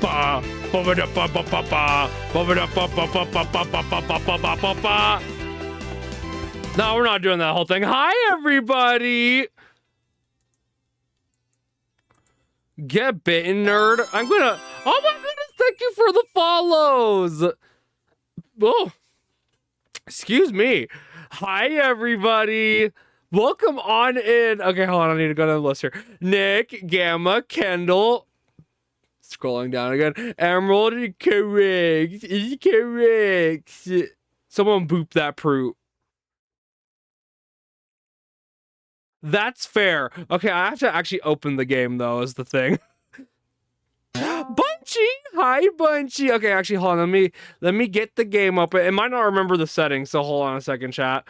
No, we're not doing that whole thing. Hi, everybody. Get bitten, nerd. I'm gonna. Oh my goodness! Thank you for the follows. Oh, excuse me. Hi, everybody. Welcome on in. Okay, hold on. I need to go down the list here. Nick, Gamma, Kendall. Scrolling down again. Emerald, correct. Is correct. Someone boop that fruit. That's fair. Okay, I have to actually open the game, though, is the thing. Bunchy! Hi, Bunchy. Okay, actually, hold on. Let me get the game up. It might not remember the settings, so hold on a second, chat.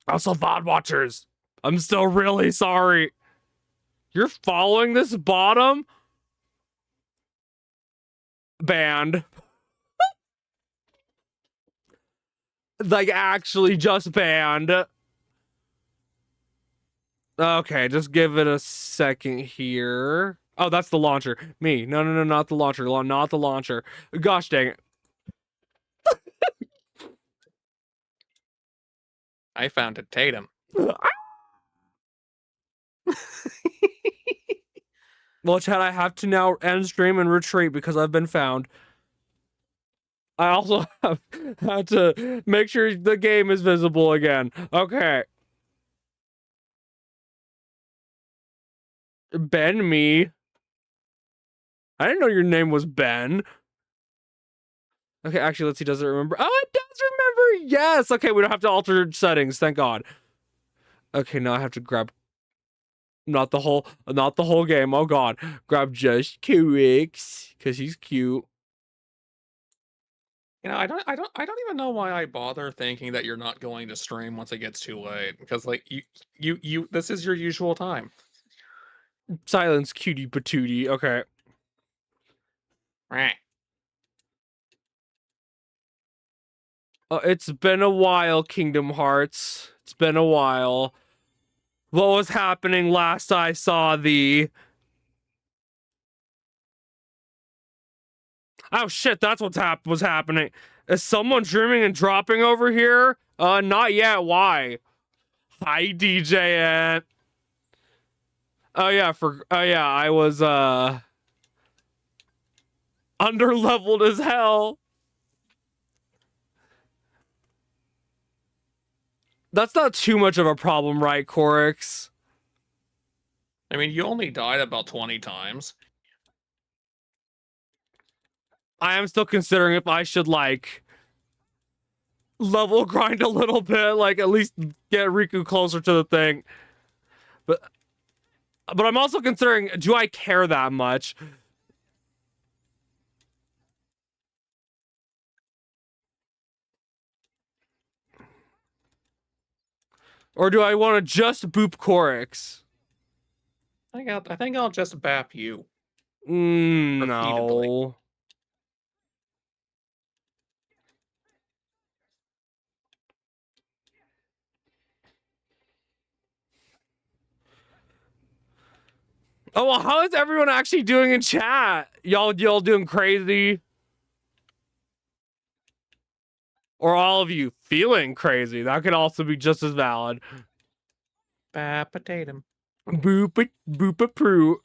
Also, VOD watchers, I'm still really sorry. You're following this bottom? Banned. Like, actually just banned. Okay, just give it a second here. Oh, that's the launcher. Me. No, not the launcher. Not the launcher. Gosh dang it. I found a Tatum. Well, chat, I have to now end stream and retreat because I've been found. I also have to make sure the game is visible again. Okay. Ben me. I didn't know your name was Ben. Okay, actually, let's see. Does it remember? Oh, it does remember. Yes. Okay, we don't have to alter settings. Thank God. Okay, now I have to grab not the whole game. Oh God, grab just Kirix because he's cute. You know, I don't even know why I bother thinking that you're not going to stream once it gets too late. Because like you this is your usual time. Silence, cutie patootie. Okay. Right. It's been a while, Kingdom Hearts. It's been a while. What was happening last I saw thee? Oh shit, that's what's was happening. Is someone dreaming and dropping over here? Not yet. Why? Hi, DJ Ant. Oh yeah, I was underleveled as hell. That's not too much of a problem, right, Corix? I mean, you only died about 20 times. I am still considering if I should, like, level grind a little bit, like, at least get Riku closer to the thing. But I'm also considering, do I care that much? Or do I want to just boop Corix? I think I'll just bap you. No. Oh, well, how is everyone actually doing in chat? Y'all doing crazy? Or all of you feeling crazy? That could also be just as valid. Bap a Tatum. Boop a proo.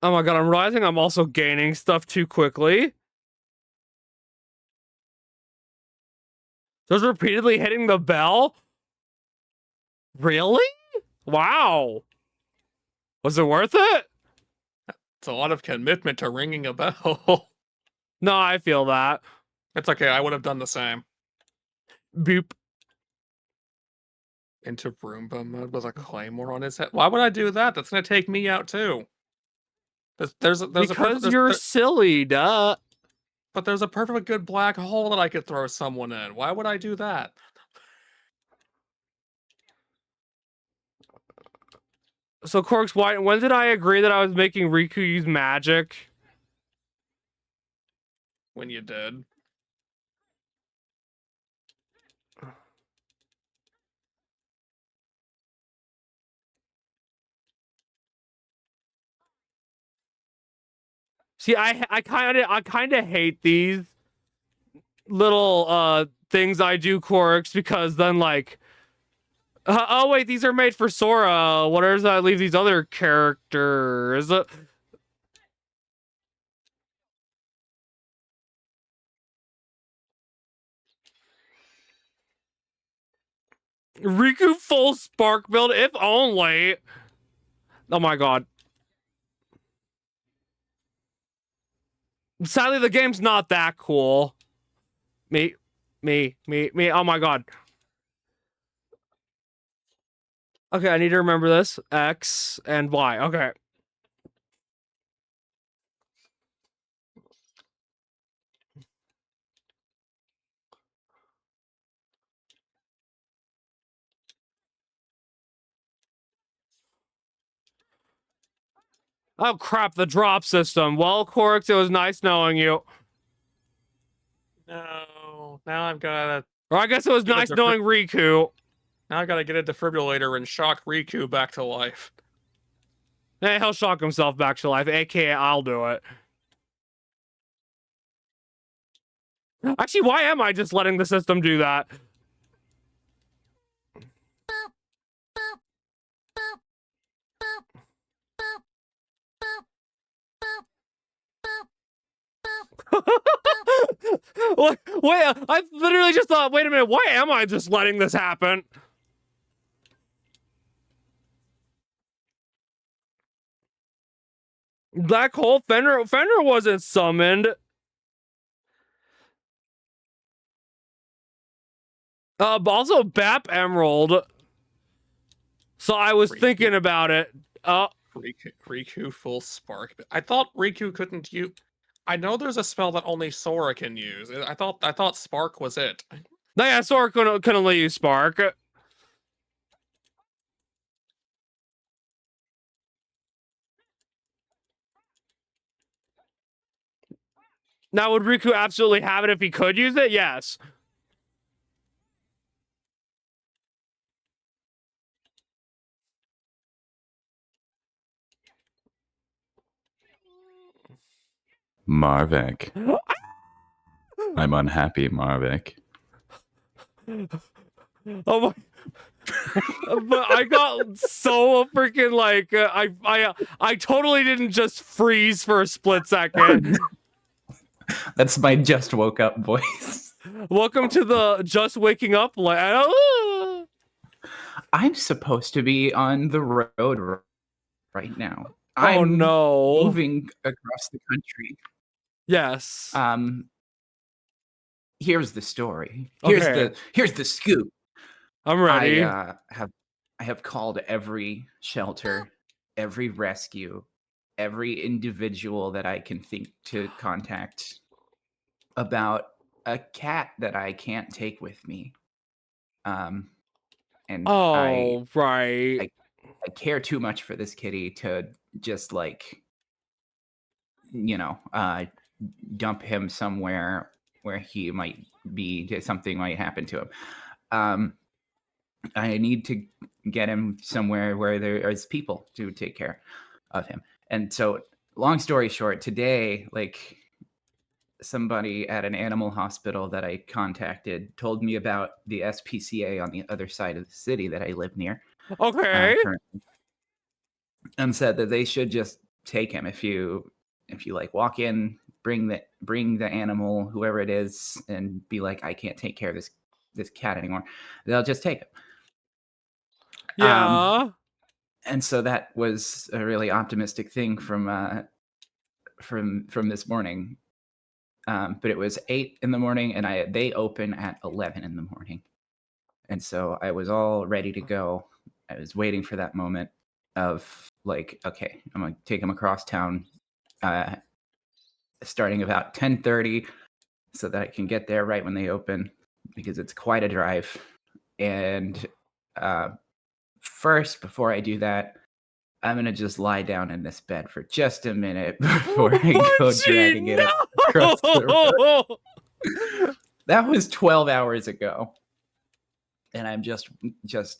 Oh my God, I'm realizing I'm also gaining stuff too quickly. Just repeatedly hitting the bell? Really? Wow. Was it worth it? It's a lot of commitment to ringing a bell. No, I feel that. It's okay, I would have done the same. Boop. Into Roomba mode with a claymore on his head. Why would I do that? That's gonna take me out too. Because you're silly, duh. But there's a perfectly good black hole that I could throw someone in. Why would I do that? So, Corks, when did I agree that I was making Riku use magic? when you did. See, I kind of hate these little things I do quirks because then like oh wait, these are made for Sora. What does that leave these other characters? Riku full spark build, if only. Oh my god. Sadly, the game's not that cool. Me. Oh my god. Okay, I need to remember this. X and Y. Okay. Oh crap, the drop system. Well, Corks, it was nice knowing you. No, now I've got Or I guess it was Get a nice different- knowing Riku. now I gotta get a defibrillator and shock Riku back to life. Hey, he'll shock himself back to life, aka I'll do it. Actually, why am I just letting the system do that? Wait, I literally just thought, wait a minute, why am I just letting this happen? Black hole? Fenrir wasn't summoned. Also Bap Emerald. So I was thinking about it. Riku full spark. I thought Riku couldn't use. I know there's a spell that only Sora can use. I thought Spark was it. No, yeah, Sora couldn't only use Spark. Now, would Riku absolutely have it if he could use it? Yes. Marvek. I'm unhappy, Marvek. Oh my. But I got so freaking like I totally didn't just freeze for a split second. That's my just woke up voice. Welcome to the just waking up land. I'm supposed to be on the road right now. Oh I'm no. moving across the country. Yes. Here's the story. Okay. Here's the scoop. I'm ready. I have called every shelter, every rescue, every individual that I can think to contact about a cat that I can't take with me. And Oh, right. I care too much for this kitty to just like, dump him somewhere where he might be, something might happen to him. I need to get him somewhere where there is people to take care of him. And so, long story short, today, like, somebody at an animal hospital that I contacted told me about the SPCA on the other side of the city that I live near. Okay. Currently, and said that they should just take him. If you like walk in, bring the animal, whoever it is, and be like, I can't take care of this cat anymore, they'll just take him. Yeah. And so that was a really optimistic thing from this morning. But it was 8 in the morning, and they open at 11 in the morning, and so I was all ready to go. I was waiting for that moment of like, okay, I'm gonna take him across town, starting about 10:30, so that I can get there right when they open, because it's quite a drive. And first, before I do that, I'm gonna just lie down in this bed for just a minute before I go dragging it across the road. That was 12 hours ago, and I'm just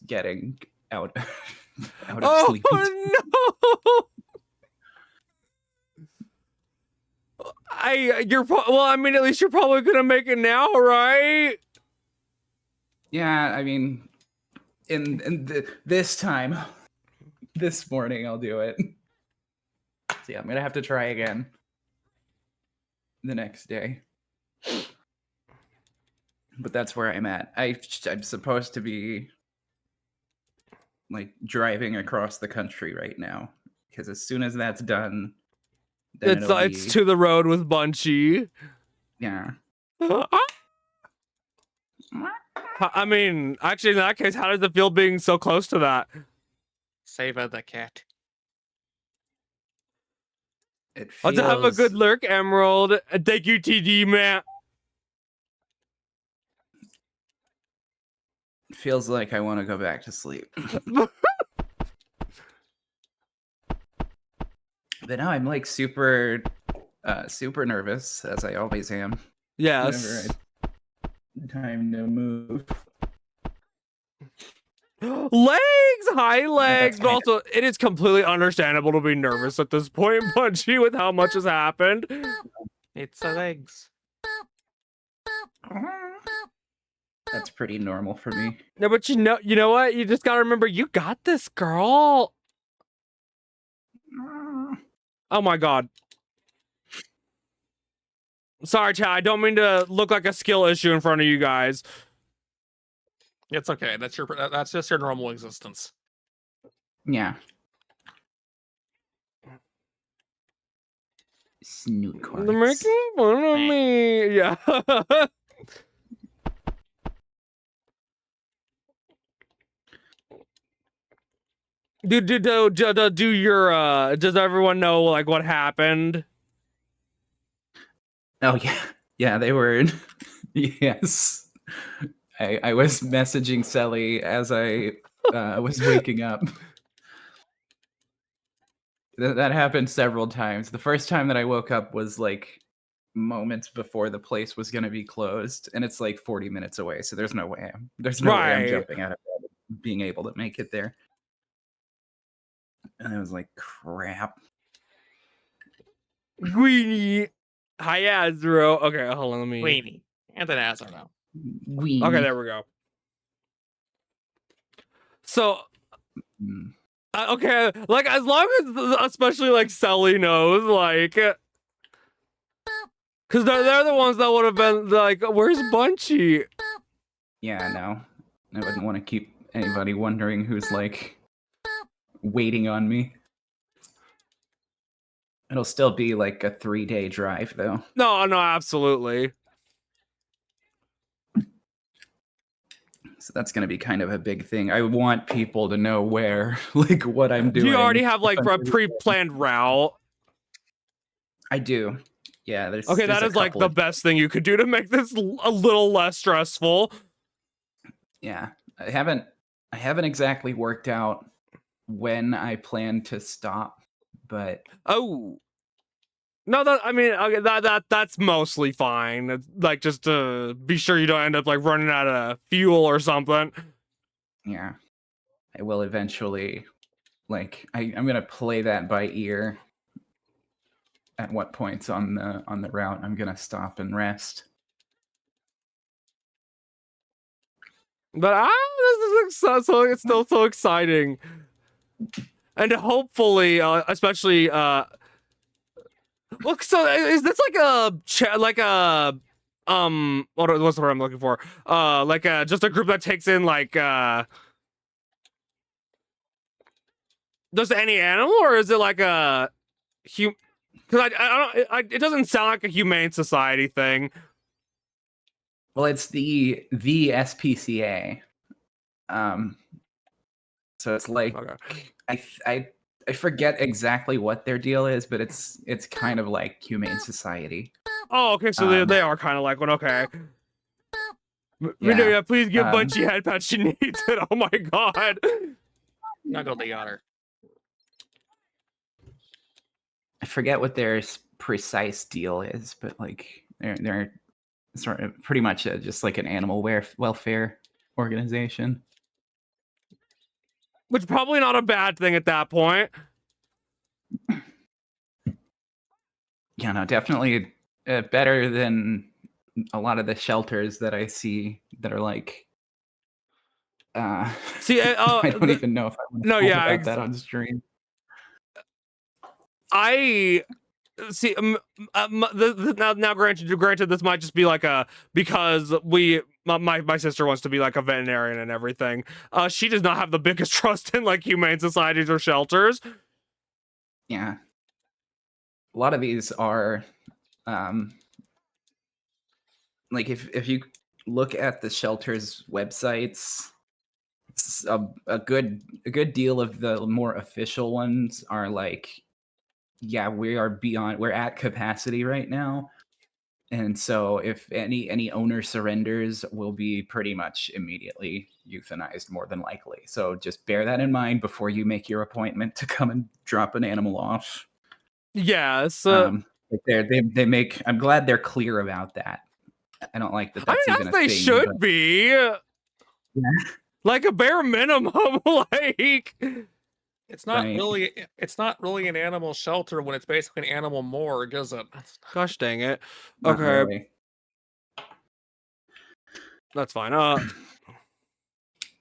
getting out of sleep. Oh no! Well, I mean, at least you're probably gonna make it now, right? Yeah, I mean, this morning I'll do it. So yeah, I'm gonna have to try again the next day. But that's where I'm at. I'm supposed to be like driving across the country right now, because as soon as that's done, then It's to the road with Bunchy. yeah. I mean, actually, in that case, how does it feel being so close to that? Savor the cat. It I'll feels, have a good lurk, Emerald. Thank you, TD, man. feels like I want to go back to sleep. But now I'm like super nervous, as I always am. Yes. Time to move. Legs, high legs, that's but also it is completely understandable to be nervous at this point, Bunchy, with how much has happened. It's the legs. That's pretty normal for me. No, but you know what? You just gotta remember, you got this, girl. Oh my god. Sorry, chat. I don't mean to look like a skill issue in front of you guys. It's okay. That's just your normal existence. Yeah. Snoot cards. They're making fun of me. Yeah. Do your does everyone know like what happened? Oh yeah. Yeah, they were yes. I was messaging Selly as I was waking up. That happened several times. The first time that I woke up was like moments before the place was going to be closed, and it's like 40 minutes away, so there's no way I'm Right. jumping out of bed and being able to make it there. And I was like, crap. Greenie. Hi, Azro. Okay, hold on, let me. Weenie. And then Azar now. Okay, there we go. So, Mm. okay, like as long as, especially like Selly knows, like, because they're the ones that would have been like, "Where's Bunchy?" Yeah, no, I wouldn't want to keep anybody wondering who's like waiting on me. It'll still be like a 3-day drive, though. No, absolutely. So that's going to be kind of a big thing. I want people to know where, like, what I'm doing. Do you already have like a pre-planned route? I do. Yeah, there's okay. That is like the best thing you could do to make this a little less stressful. Yeah, I haven't exactly worked out when I plan to stop, but oh. No, I mean, okay, that's mostly fine. It's like just to be sure you don't end up like running out of fuel or something. Yeah, I will eventually. Like, I'm gonna play that by ear. At what points on the route I'm gonna stop and rest. But this is so it's still so exciting, and hopefully, especially look. So is this like what's the word I'm looking for? Like just a group that takes in like just any animal, or is it like a because it doesn't sound like a humane society thing. Well, it's the SPCA. So it's like okay. I forget exactly what their deal is, but it's kind of like Humane Society. Oh, okay. So they are kind of like one. Okay. Yeah, please give Bunchy head pat. She needs it. Oh my god. Snuggle the otter. forget what their precise deal is, but like they're sort of pretty much just like an animal welfare organization. Which is probably not a bad thing at that point. Yeah, no, definitely better than a lot of the shelters that I see that are like. See, I don't even know if I want to talk about that on stream. I see. Now, granted, this might just be like because my sister wants to be like a veterinarian and everything. She does not have the biggest trust in like humane societies or shelters. Yeah, a lot of these are, like if you look at the shelters' websites, a good deal of the more official ones are like, yeah, we're at capacity right now, and so if any owner surrenders, will be pretty much immediately euthanized, more than likely. So just bear that in mind before you make your appointment to come and drop an animal off. Yes. Like they make. I'm glad they're clear about that. I don't like that. That's even a thing. They should be. Yeah. Like a bare minimum. Like it's not really an animal shelter when it's basically an animal morgue, is it? Gosh dang it. Not Okay. really. That's fine.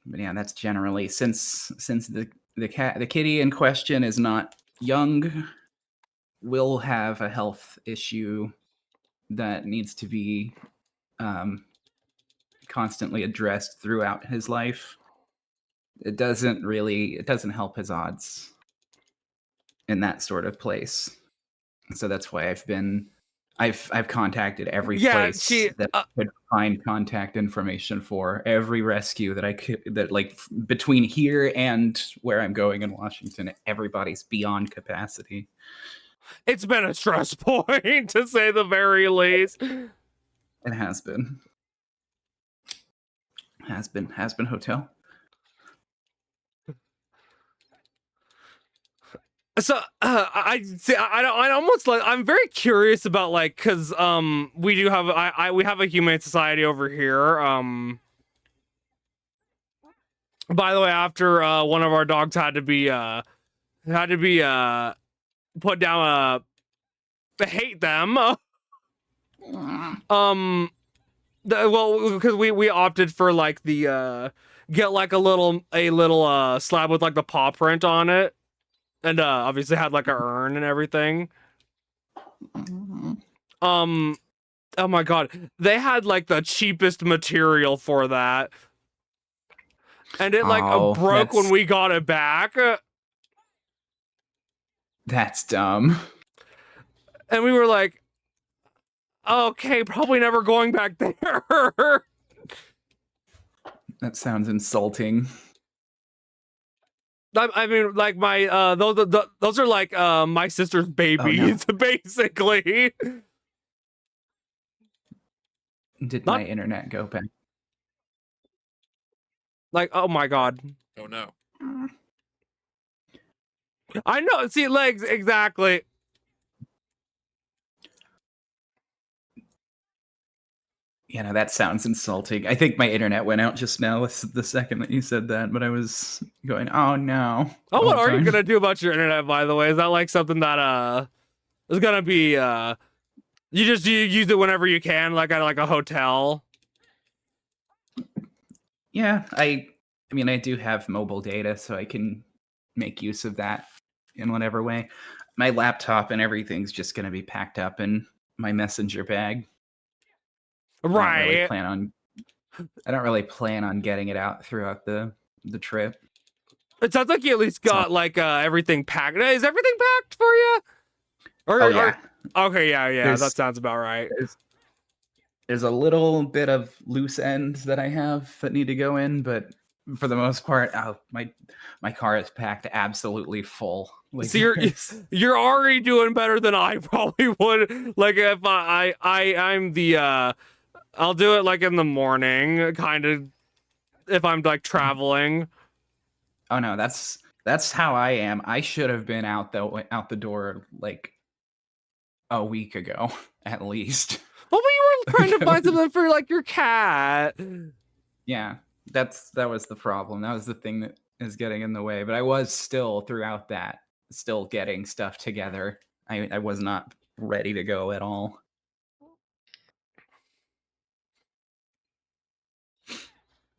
But yeah, that's generally since the kitty in question is not young, will have a health issue that needs to be constantly addressed throughout his life. It doesn't help his odds in that sort of place. So that's why I've contacted every place that I could find contact information for, every rescue that I could, that like between here and where I'm going in Washington, everybody's beyond capacity. It's been a stress point, to say the very least. It has been. Has been Hotel. So I almost like, I'm very curious about like, because we do have we have a humane society over here. By the way, after one of our dogs had to be put down, hate them. Well, because we opted for like the get like a little slab with like the paw print on it, and obviously had like a urn and everything. Oh my god, they had like the cheapest material for that, and it like broke when we got it back. That's dumb. And we were like, okay, probably never going back there. That sounds insulting. I mean, like my those are like my sister's babies, basically. Did my internet go back? Like, oh my god. Oh no. I know. See, legs, exactly. You know, that sounds insulting. I think my internet went out just now the second that you said that, but I was going, oh no. Oh, what are you gonna do about your internet, by the way? Is that like something that is gonna be you use it whenever you can, like at like a hotel? Yeah, I mean, I do have mobile data, so I can make use of that in whatever way. My laptop and everything's just gonna be packed up in my messenger bag. Right. I don't really plan on getting it out throughout the trip. It sounds like you at least got like everything packed. Is everything packed for you? Okay, yeah, that sounds about right. There's a little bit of loose ends that I have that need to go in, but for the most part, my car is packed absolutely full. Like, so you're already doing better than I probably would. Like if I'm the I'll do it like in the morning, kind of, if I'm like traveling. Oh no, that's how I am. I should have been out the door like a week ago, at least. Well, we were trying to find something for like your cat. Yeah, that was the problem. That was the thing that is getting in the way. But I was still throughout that still getting stuff together. I was not ready to go at all.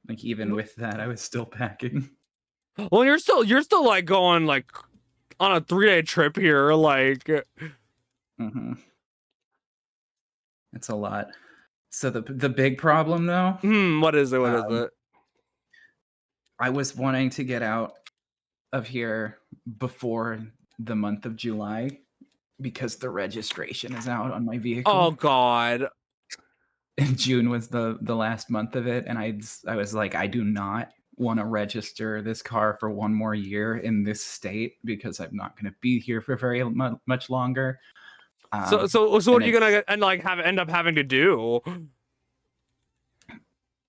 Like even with that, I was still packing. Well, you're still like going like on a 3-day trip here, like. It's a lot. So the big problem though. What is it? What is it? I was wanting to get out of here before the month of July because the registration is out on my vehicle. Oh God. And June was the last month of it, and I was like, I do not want to register this car for one more year in this state because I'm not going to be here for very much longer. So what are you gonna end up having to do?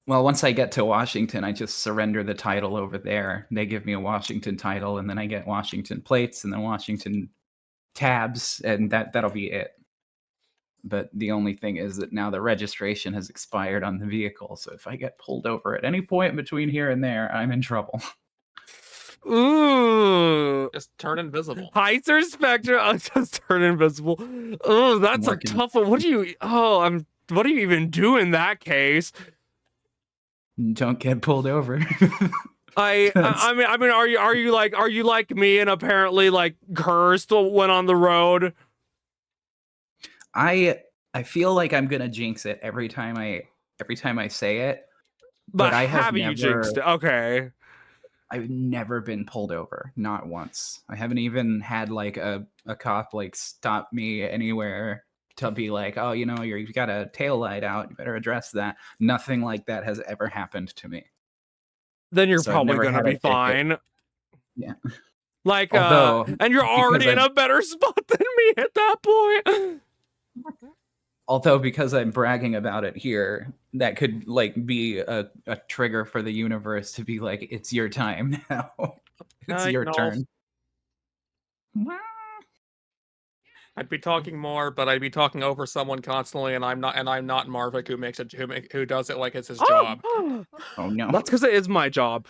Well, once I get to Washington, I just surrender the title over there. They give me a Washington title, and then I get Washington plates and then Washington tabs, and that'll be it. But the only thing is that now the registration has expired on the vehicle, so if I get pulled over at any point between here and there, I'm in trouble. Ooh. Just turn invisible. Hi, Sir Spectre. I'll just turn invisible. Oh, that's a tough one. What do you even do in that case? Don't get pulled over. I mean, are you like me and apparently like cursed when on the road? I feel like I'm gonna jinx it every time I say it. But I have you jinxed it? Okay. I've never been pulled over, not once. I haven't even had like a cop like stop me anywhere to be like, oh, you've got a tail light out, you better address that. Nothing like that has ever happened to me. Then you're probably gonna be fine. Yeah. Like, and you're already in a better spot than me at that point. Although, because I'm bragging about it here, that could like be a trigger for the universe to be like, it's your time now. It's your turn. I'd be talking more, but I'd be talking over someone constantly, and I'm not Marvick who does it like it's his job. Oh no. That's because it is my job.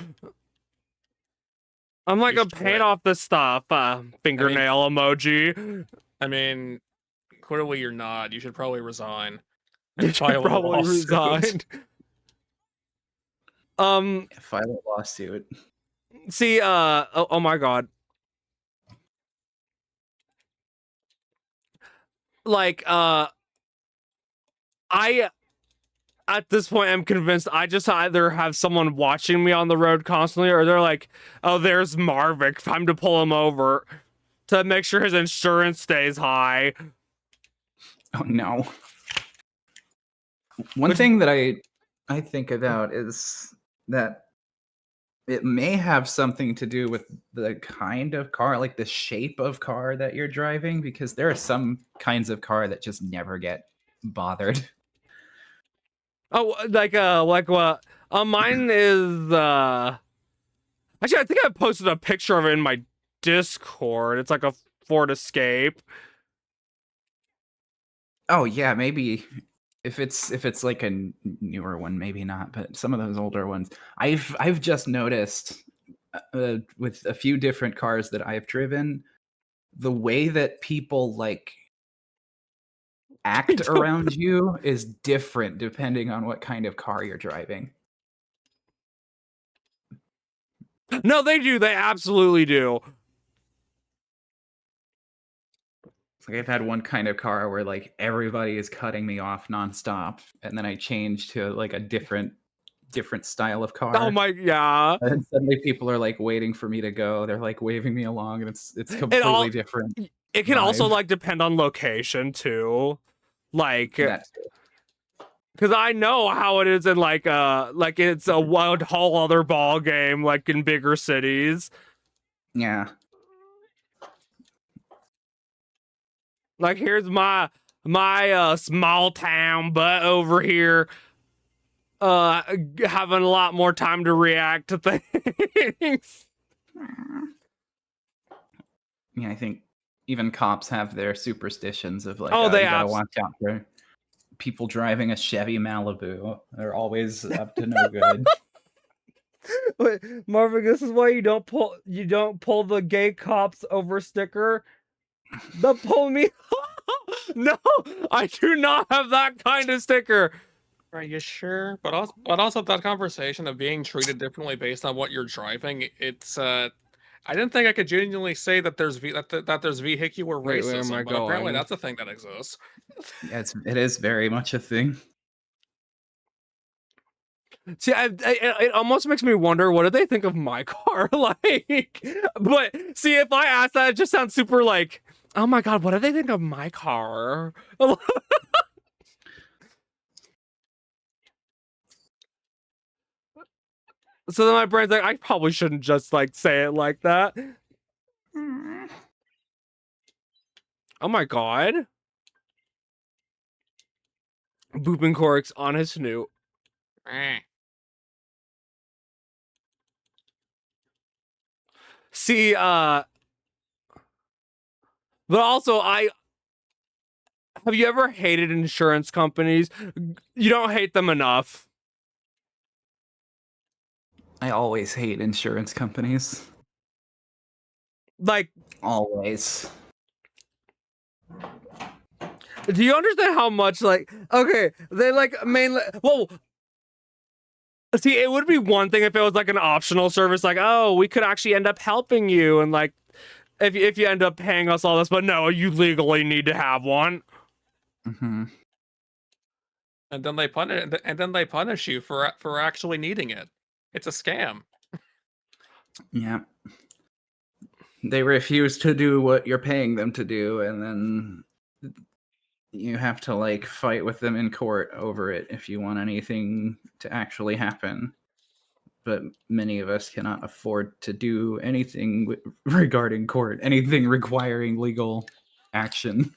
I'm like a paint off the stuff. Fingernail emoji. I mean, clearly you're not. You should probably resign. You should probably resign. File a lawsuit. See, oh my God. Like, I at this point I'm convinced I just either have someone watching me on the road constantly, or they're like, oh, there's Marvick, time to pull him over to make sure his insurance stays high. Oh no. One thing that I think about is that it may have something to do with the kind of car, like the shape of car that you're driving, because there are some kinds of car that just never get bothered. Oh, like what? Mine is actually, I think I posted a picture of it in my Discord. It's like a Ford Escape. Oh yeah, maybe if it's like a newer one, maybe not, but some of those older ones, I've just noticed with a few different cars that I've driven, the way that people like act around you is different depending on what kind of car you're driving. No, they do. They absolutely do. Like I've had one kind of car where like everybody is cutting me off nonstop, and then I change to like a different style of car. Oh my, yeah. And suddenly people are like waiting for me to go. They're like waving me along, and it's completely different. It can also like depend on location too, like because I know how it is in like it's a whole other ball game, like in bigger cities. Yeah. Like here's my small town butt over here having a lot more time to react to things. Yeah, I think even cops have their superstitions of like, Oh, they you gotta abs- watch out for people driving a Chevy Malibu. They're always up to no good. Wait, Marvin, this is why you don't pull the gay cops over sticker. The pull me. No, I do not have that kind of sticker. Are you sure? But also that conversation of being treated differently based on what you're driving, it's I didn't think I could genuinely say that there's that there's vehicular Wait, where am racism, I but apparently going? that's a thing that exists. Yeah, it is very much a thing. See, it almost makes me wonder, what do they think of my car? Like, but see, if I ask that, it just sounds super like, oh my god, what do they think of my car? So then my brain's like, I probably shouldn't just like say it like that. Oh my god. Booping corks on his snoot. Eh. See, but also have you ever hated insurance companies? You don't hate them enough. I always hate insurance companies. Like, Always. do you understand how much, like, okay, they like mainly, well, see, it would be one thing if it was like an optional service, like, oh, we could actually end up helping you, and like, if you end up paying us all this, but no, you legally need to have one. Mm-hmm. And then they punish you for actually needing it. It's a scam. Yeah. They refuse to do what you're paying them to do, and then you have to like fight with them in court over it if you want anything to actually happen. But many of us cannot afford to do anything regarding court, anything requiring legal action.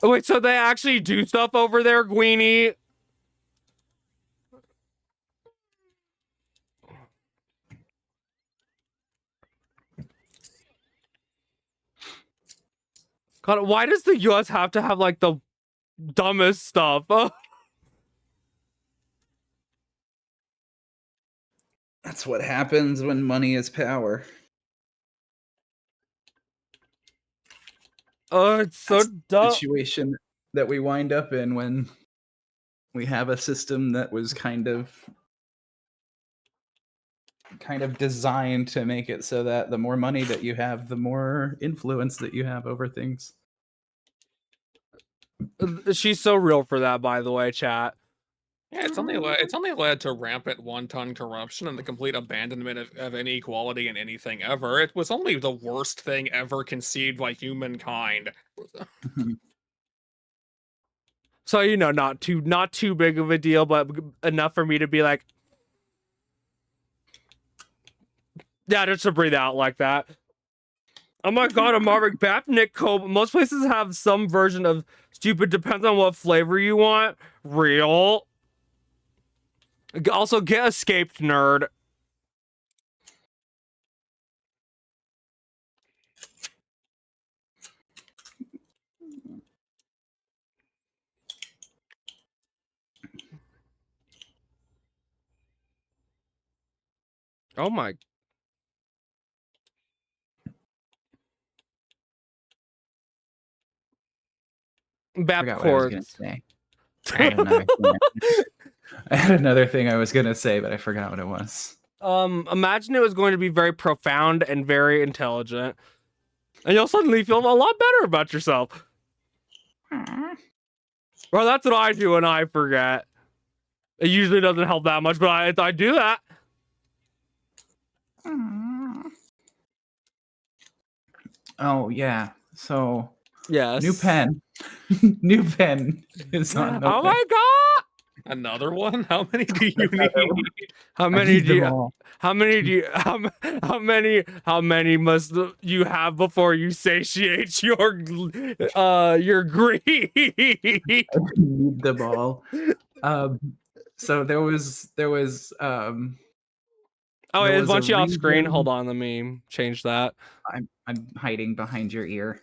Oh, wait, so they actually do stuff over there, Guini? God, why does the US have to have like the dumbest stuff? That's what happens when money is power. Oh, it's so That's dumb. Situation that we wind up in when we have a system that was kind of designed to make it so that the more money that you have, the more influence that you have over things. She's so real for that, by the way, chat. Yeah, it's only led to rampant one-ton corruption and the complete abandonment of any equality in anything ever. It was only the worst thing ever conceived by humankind. So, you know, not too big of a deal, but enough for me to be like, yeah, just to breathe out like that. Oh my god, a Marvick Bapnik Cope. Most places have some version of stupid, depends on what flavor you want. Real. Also, get escaped, nerd. Oh my. Forgot what I was gonna Bapcorks. say. I had another thing I was gonna say, but I forgot what it was. Imagine it was going to be very profound and very intelligent, and you'll suddenly feel a lot better about yourself. Well, that's what I do when I forget. It usually doesn't help that much, but I do that. Oh yeah. So Yes. new pen. New pen is on. Oh my god! Another one? How many do you need? How many do you? How many do you? How many must you have before you satiate your greed? Need them all. So there was Oh, There is was a Bunchy off screen? reason- Hold on, let me change that. I'm hiding behind your ear.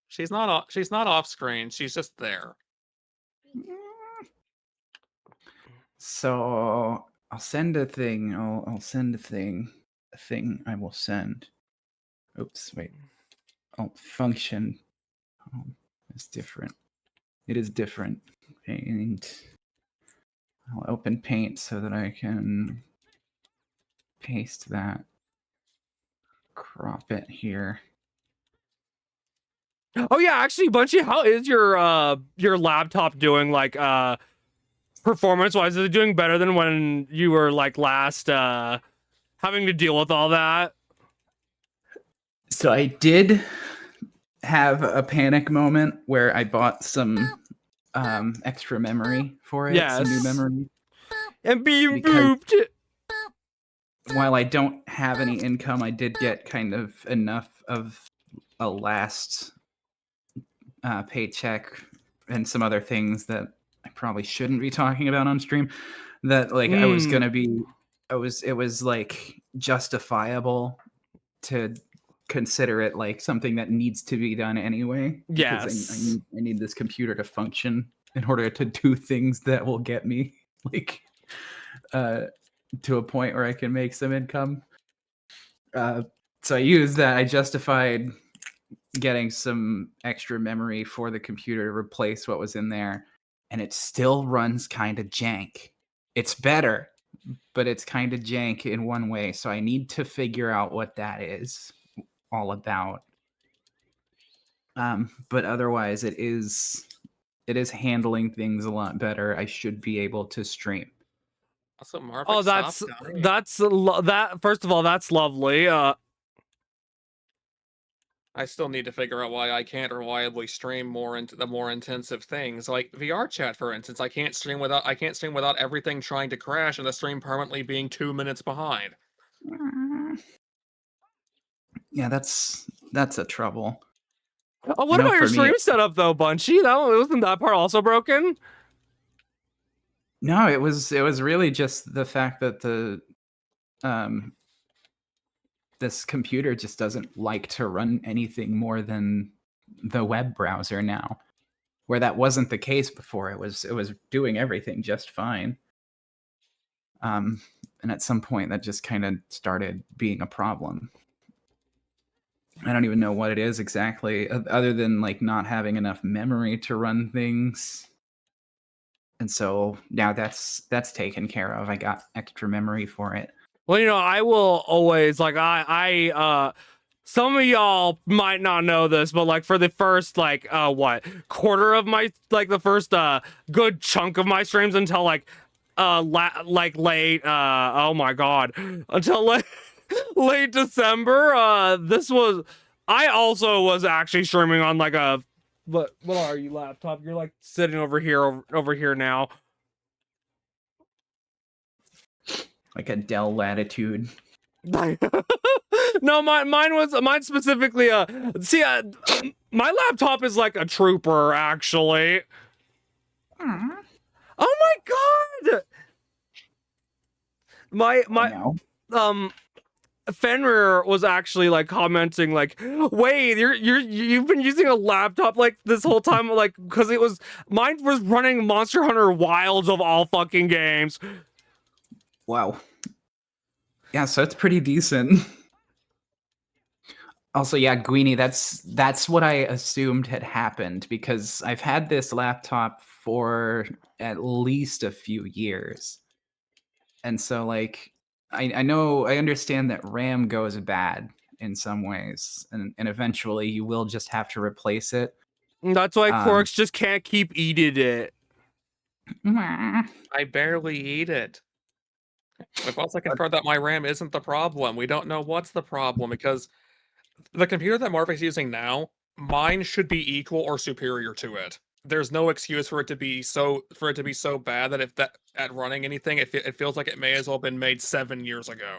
She's not off screen. She's just there. So I'll send a thing. I'll send a thing. A thing I will send. Oops, wait. Oh, function. Oh, it's different. It is different. Paint. I'll open Paint so that I can paste that. Crop it here. Oh yeah, actually, Bunchy, how is your laptop doing? Like performance wise, is it doing better than when you were like last having to deal with all that? So I did have a panic moment where I bought some extra memory for it, some new Yes. memory. And being Because- booped. While I don't have any income, I did get kind of enough of a last paycheck and some other things that I probably shouldn't be talking about on stream. That like I was gonna be, it was like justifiable to consider it like something that needs to be done anyway. Because Yes. I need this computer to function in order to do things that will get me like to a point where I can make some income. So I used that. I justified getting some extra memory for the computer to replace what was in there, and it still runs kind of jank. It's better, but it's kind of jank in one way. So I need to figure out what that is all about. But otherwise, it is handling things a lot better. I should be able to stream. Also, Marvick, Oh, stop dying. that. First of all, that's lovely. I still need to figure out why I can't reliably stream more into the more intensive things, like VR chat, for instance. I can't stream without everything trying to crash and the stream permanently being 2 minutes behind. Yeah, that's a trouble. Oh, what know, about your for me, stream setup though, Bunchy? Wasn't that part also broken? No, it was really just the fact that this computer just doesn't like to run anything more than the web browser now, where that wasn't the case before. It was doing everything just fine. And at some point that just kind of started being a problem. I don't even know what it is exactly, other than like not having enough memory to run things. And so now that's taken care of. I got extra memory for it. Well, I will always like some of y'all might not know this, but like for the first like quarter of my like the first good chunk of my streams until like late oh my god, until late December, this was I also was actually streaming on like a what are you, laptop? You're like sitting over here now. Like a Dell Latitude. No, mine specifically. My laptop is like a trooper, actually. Aww. Oh my god! My Fenrir was actually like commenting like, wait, you've been using a laptop like this whole time, like, because mine was running Monster Hunter Wilds of all fucking games. Wow. Yeah, so it's pretty decent. Also, yeah, Guini, that's what I assumed had happened, because I've had this laptop for at least a few years. And so like I understand that RAM goes bad in some ways, and eventually you will just have to replace it. That's why Quarks just can't keep eating it. I barely eat it. We've also confirmed that my RAM isn't the problem. We don't know what's the problem, because the computer that Marvick's using now, mine should be equal or superior to it. There's no excuse for it to be so bad that at running anything, it feels like it may as well have been made 7 years ago.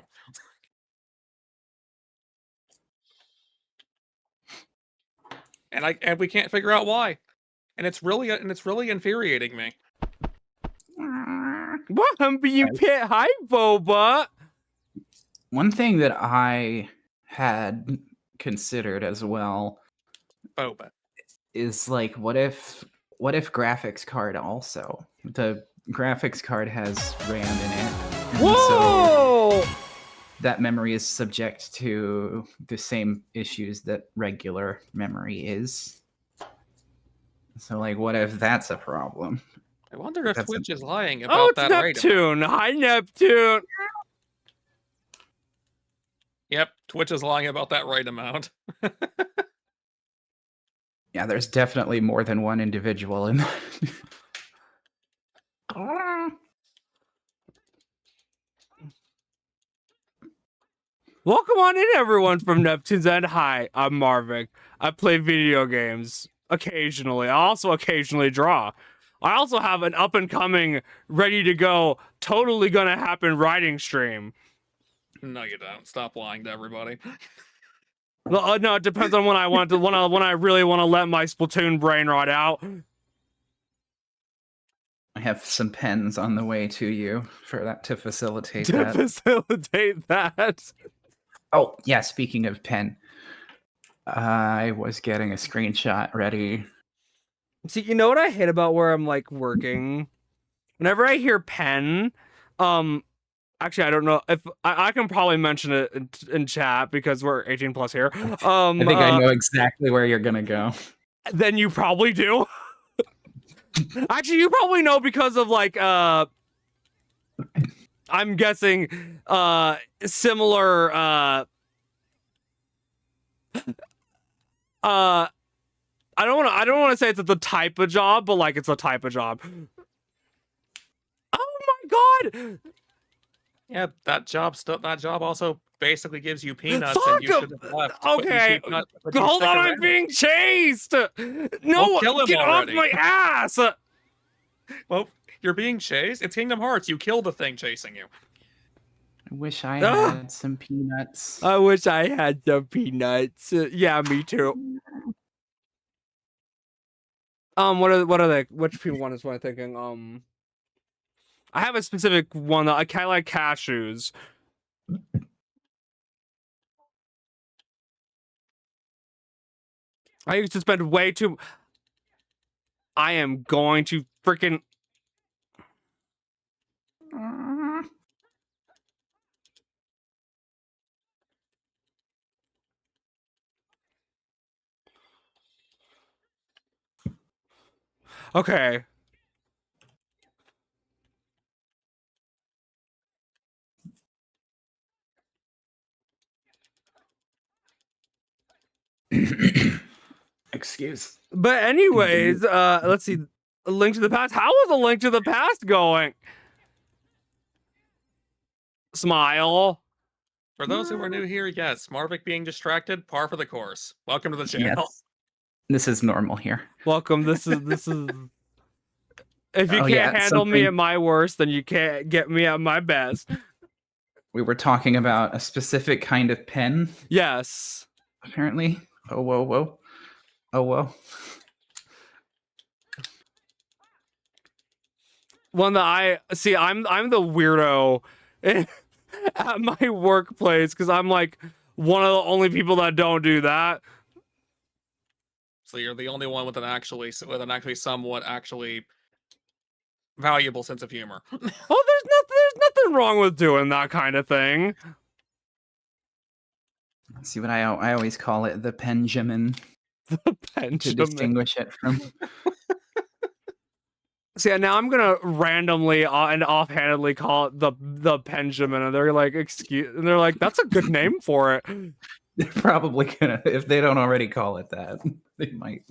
And we can't figure out why. And it's really infuriating me. What? I'm being pit. Hi, Boba. One thing that I had considered as well Boba. is like, what if graphics card also? The graphics card has RAM in it. and So Whoa! that memory is subject to the same issues that regular memory is. So, like, what if that's a problem? I wonder if That's a- Twitch is lying Oh, about it's that rate. Neptune. Hi, Neptune. Yep, Twitch is lying about that right amount. Yeah, there's definitely more than one individual in that. Welcome on in, everyone from Neptune's End. Hi, I'm Marvik. I play video games occasionally. I also occasionally draw. I also have an up and coming, ready to go, totally gonna happen writing stream. No, you don't. Stop lying to everybody. Well, no, it depends on when I want to. When I really want to let my Splatoon brain rot out. I have some pens on the way to you for that to facilitate To that. facilitate that. Oh, yeah, speaking of pen, I was getting a screenshot ready. See, you know what I hate about where I'm like working? Whenever I hear pen, actually I don't know if I can probably mention it in chat because we're 18 plus here. I think I know exactly where you're gonna go. Then you probably do. Actually, you probably know because of like I'm guessing similar I don't want to say it's the type of job, but like it's a type of job. Oh my god. Yeah, that job also basically gives you peanuts, Fuck and you should have left. but you Okay, keep not- but you hold stick on, I'm around. being chased. No, Well, kill him get already. off my ass. Well, you're being chased. It's Kingdom Hearts. You kill the thing chasing you. I wish I Ah. had some peanuts. I wish I had some peanuts. Yeah, me too. What are they? Which people one is what I'm thinking? I have a specific one that I kind of like cashews. I used to spend way too. I am going to freaking. Okay. Excuse. But anyways, let's see. A Link to the Past. How is A Link to the Past going? Smile. For those who are new here, yes, Marvik being distracted, par for the course. Welcome to the channel. Yes. This is normal here. Welcome. This is. If you Oh, can't yeah, handle me something- at my worst, then you can't get me at my best. We were talking about a specific kind of pen, Yes. apparently. Oh, whoa, whoa. Oh, whoa. One that I see. I'm the weirdo at my workplace because I'm like one of the only people that don't do that. So you're the only one with an actually somewhat valuable sense of humor. Oh, there's nothing wrong with doing that kind of thing. See what I always call it, the Benjamin, to Benjamin. distinguish it from. See, now I'm gonna randomly and offhandedly call it the Benjamin, and they're like, and they're like, that's a good name for it. They're probably gonna, if they don't already call it that, they might.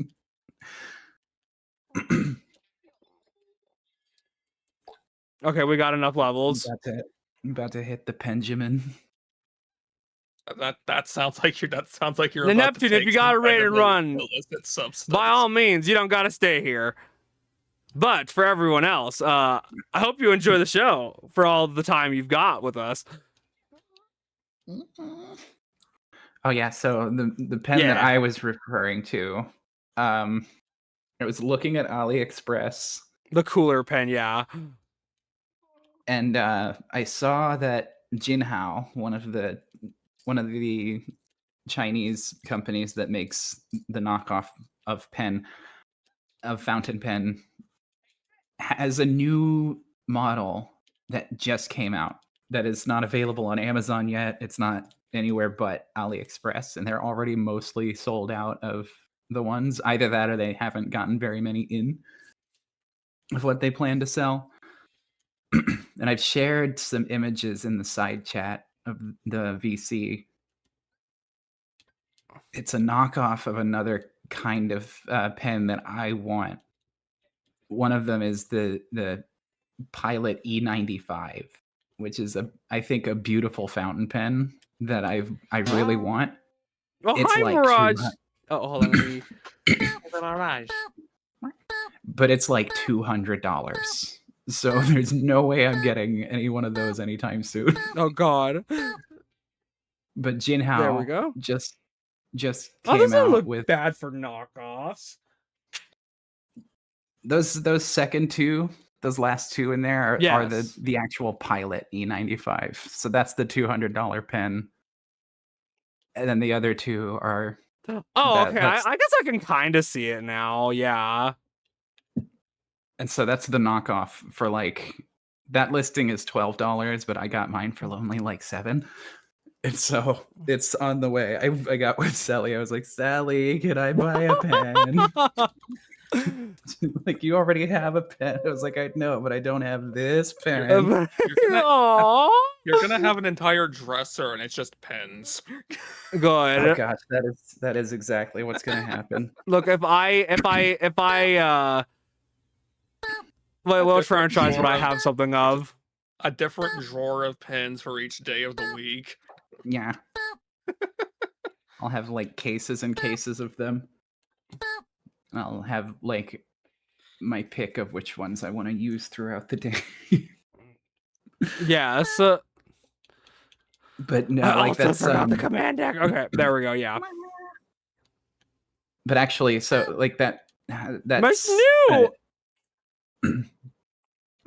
Okay, we got enough levels. I'm about to hit the Benjamin. That sounds like you're. That sounds like you're. The about to Neptune, if take you some got a kind rated of run, illicit substance. by all means, you don't gotta stay here. But for everyone else, I hope you enjoy the show for all the time you've got with us. Oh yeah, so the pen that Yeah. I was referring to, I was looking at AliExpress, The cooler pen, yeah. and I saw that Jinhao, one of the Chinese companies that makes the knockoff of fountain pen, has a new model that just came out that is not available on Amazon yet. It's not anywhere but AliExpress, and they're already mostly sold out of the ones. Either that or they haven't gotten very many in of what they plan to sell. And I've shared some images in the side chat of the VC. It's a knockoff of another kind of pen that I want. One of them is the Pilot E95, which is I think a beautiful fountain pen that I really want. Oh, It's hi, like Mirage. 200 Oh, hold on. Let me... Mirage. but it's like $200. So there's no way I'm getting any one of those anytime soon. Oh, God. But Jinhao There we go. just Oh, came doesn't out look with bad for knockoffs. those second two, those last two in there are Yes. the actual Pilot E95. So that's the $200 pen. And then the other two are Oh, That- okay. that's- I guess I can kind of see it now. Yeah. and so that's the knockoff for like that listing is $12, but I got mine for only like $7. And so it's on the way. I got with Sally. I was like, Sally, can I buy a pen? Like, you already have a pen. I was like, I know, but I don't have this pen. Aw. You're gonna have an entire dresser and it's just pens. Oh Good. gosh, that is exactly what's gonna happen. Look, if I what Different franchise would I genre. have something of? A different drawer of pens for each day of the week. Yeah. I'll have like cases and cases of them. I'll have like my pick of which ones I want to use throughout the day. Yes. But no, I like also that's forgot the command deck. Okay, there we go. Yeah. but actually, so like that's new!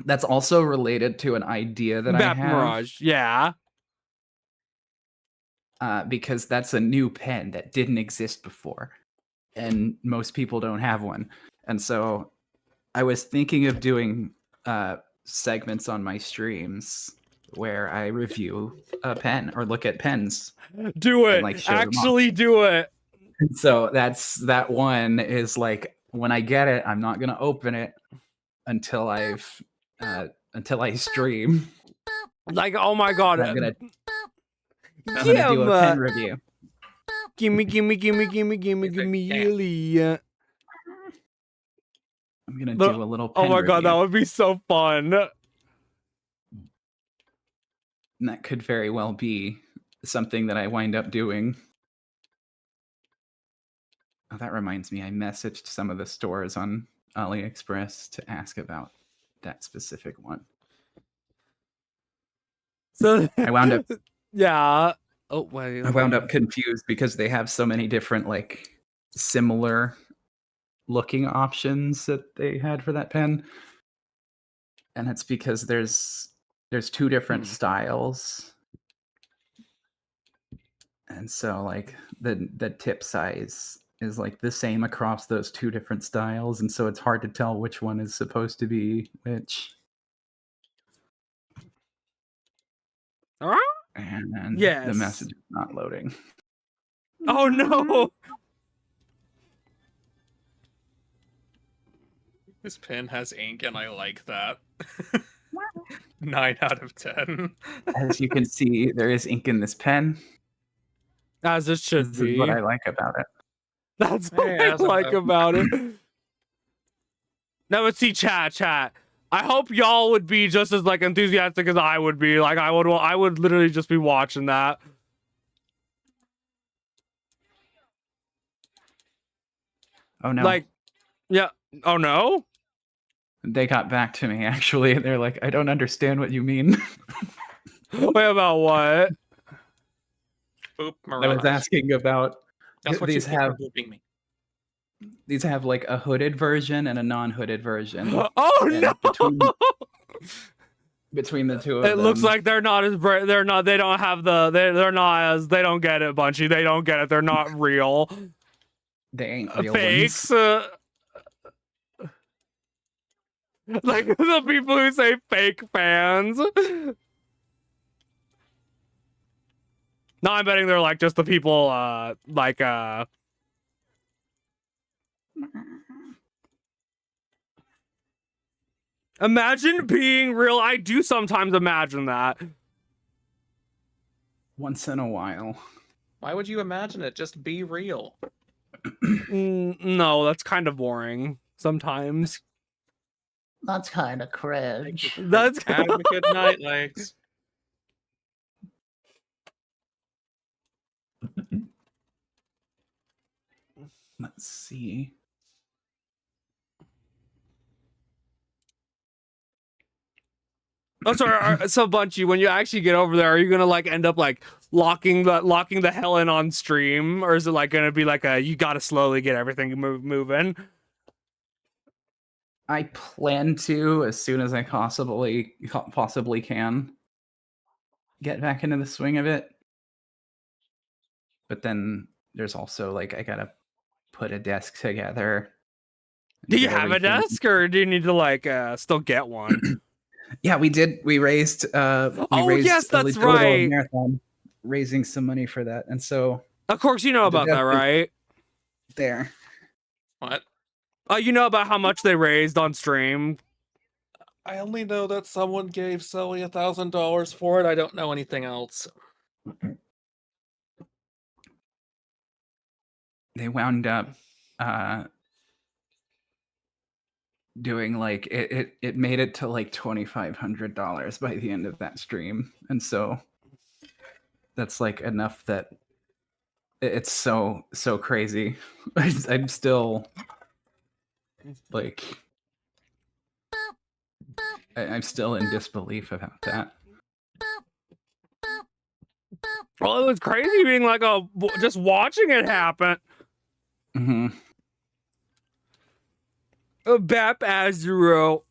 That's also related to an idea that I Map have. Mirage. Yeah. Because that's a new pen that didn't exist before, and most people don't have one. And so I was thinking of doing segments on my streams where I review a pen or look at pens. Do it. like, show them off. Actually do it. And so that one is like, when I get it, I'm not gonna open it until I stream. Like, oh my god. I'm gonna do a pen review. Gimme, Yeah. yelly. I'm gonna The- do a little pen Oh my god, that review. would be so fun. And that could very well be something that I wind up doing. Oh, that reminds me, I messaged some of the stores on AliExpress to ask about that specific one. So I wound up yeah. Oh wait. I wound up confused because they have so many different like similar looking options that they had for that pen. And it's because there's two different styles. And so like the tip size is like the same across those two different styles, and so it's hard to tell which one is supposed to be which. Huh? And Yes. the message is not loading. Oh no. This pen has ink and I like that. 9 out of 10. As you can see, there is ink in this pen. As it should This be. is what I like about it. That's what Hey, I how's it like going? about it. Now let's see chat. I hope y'all would be just as like enthusiastic as I would be. Like I would literally just be watching that. Oh no. Like, yeah. Oh no. They got back to me actually. They're like, I don't understand what you mean. Wait, about what? Boop, I was Mirage. asking about That's what these you get have for booping me. these have like a hooded version and a non-hooded version. Oh And no. between- between the two of It them. looks like they're not as they're not. They don't have the. They're not as. They don't get it, Bunchy. They don't get it. They're not real. they ain't real Fakes. ones. Like the people who say fake fans. No, I'm betting they're like just the people. Imagine being real. I do sometimes imagine that. Once in a while. Why would you imagine it? Just be real. No, that's kind of boring sometimes. That's kind of cringe. That's Have a good night, Legs. Let's see. Oh, sorry. So, Bunchy, when you actually get over there, are you gonna like end up like locking the hell in on stream, or is it like gonna be like a you gotta slowly get everything moving? I plan to, as soon as I possibly can, get back into the swing of it. But then there's also like I gotta put a desk together. Do you get have a everything- desk, or do you need to like still get one? Yeah, we did. We raised. Oh, raised yes, a that's little right. Marathon, raising some money for that, and so Of course, you know The about that, desk is- right? there. What? You know about how much they raised on stream. I only know that someone gave Sully $1,000 for it. I don't know anything else. They wound up doing like it made it to like $2,500 by the end of that stream, and so that's like enough that it's so crazy. I'm still like I'm still in disbelief about that. Well, it was crazy being like just watching it happen. Hmm. Bap Azuro.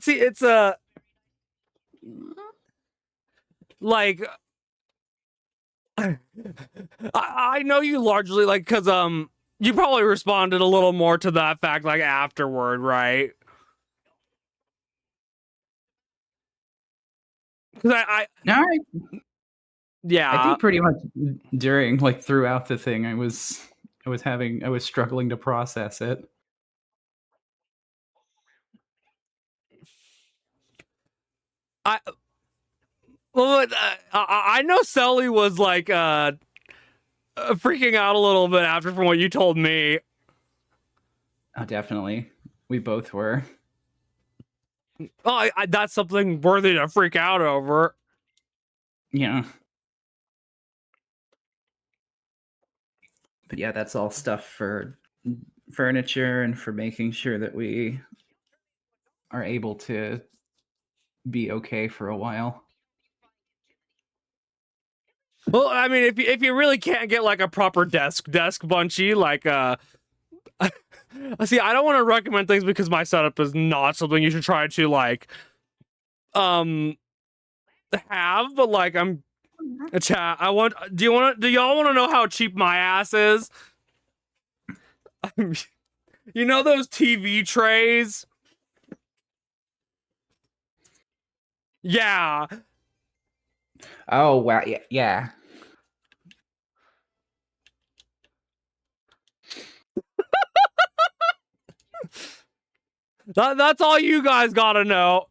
See, it's like I know you largely like because you probably responded a little more to that fact like afterward, right? Because No, yeah, I think pretty much during like throughout the thing, I was struggling to process it. well, I know Sully was like freaking out a little bit after from what you told me. Oh, definitely, we both were. Oh, that's something worthy to freak out over. Yeah. But yeah, that's all stuff for furniture and for making sure that we are able to be okay for a while. Well, I mean, if you really can't get like a proper desk Bunchy, like see, I don't want to recommend things because my setup is not something you should try to like have, but like I'm a chat. Do y'all want to know how cheap my ass is? You know those TV trays? Yeah. Oh wow, yeah. That's all you guys gotta know.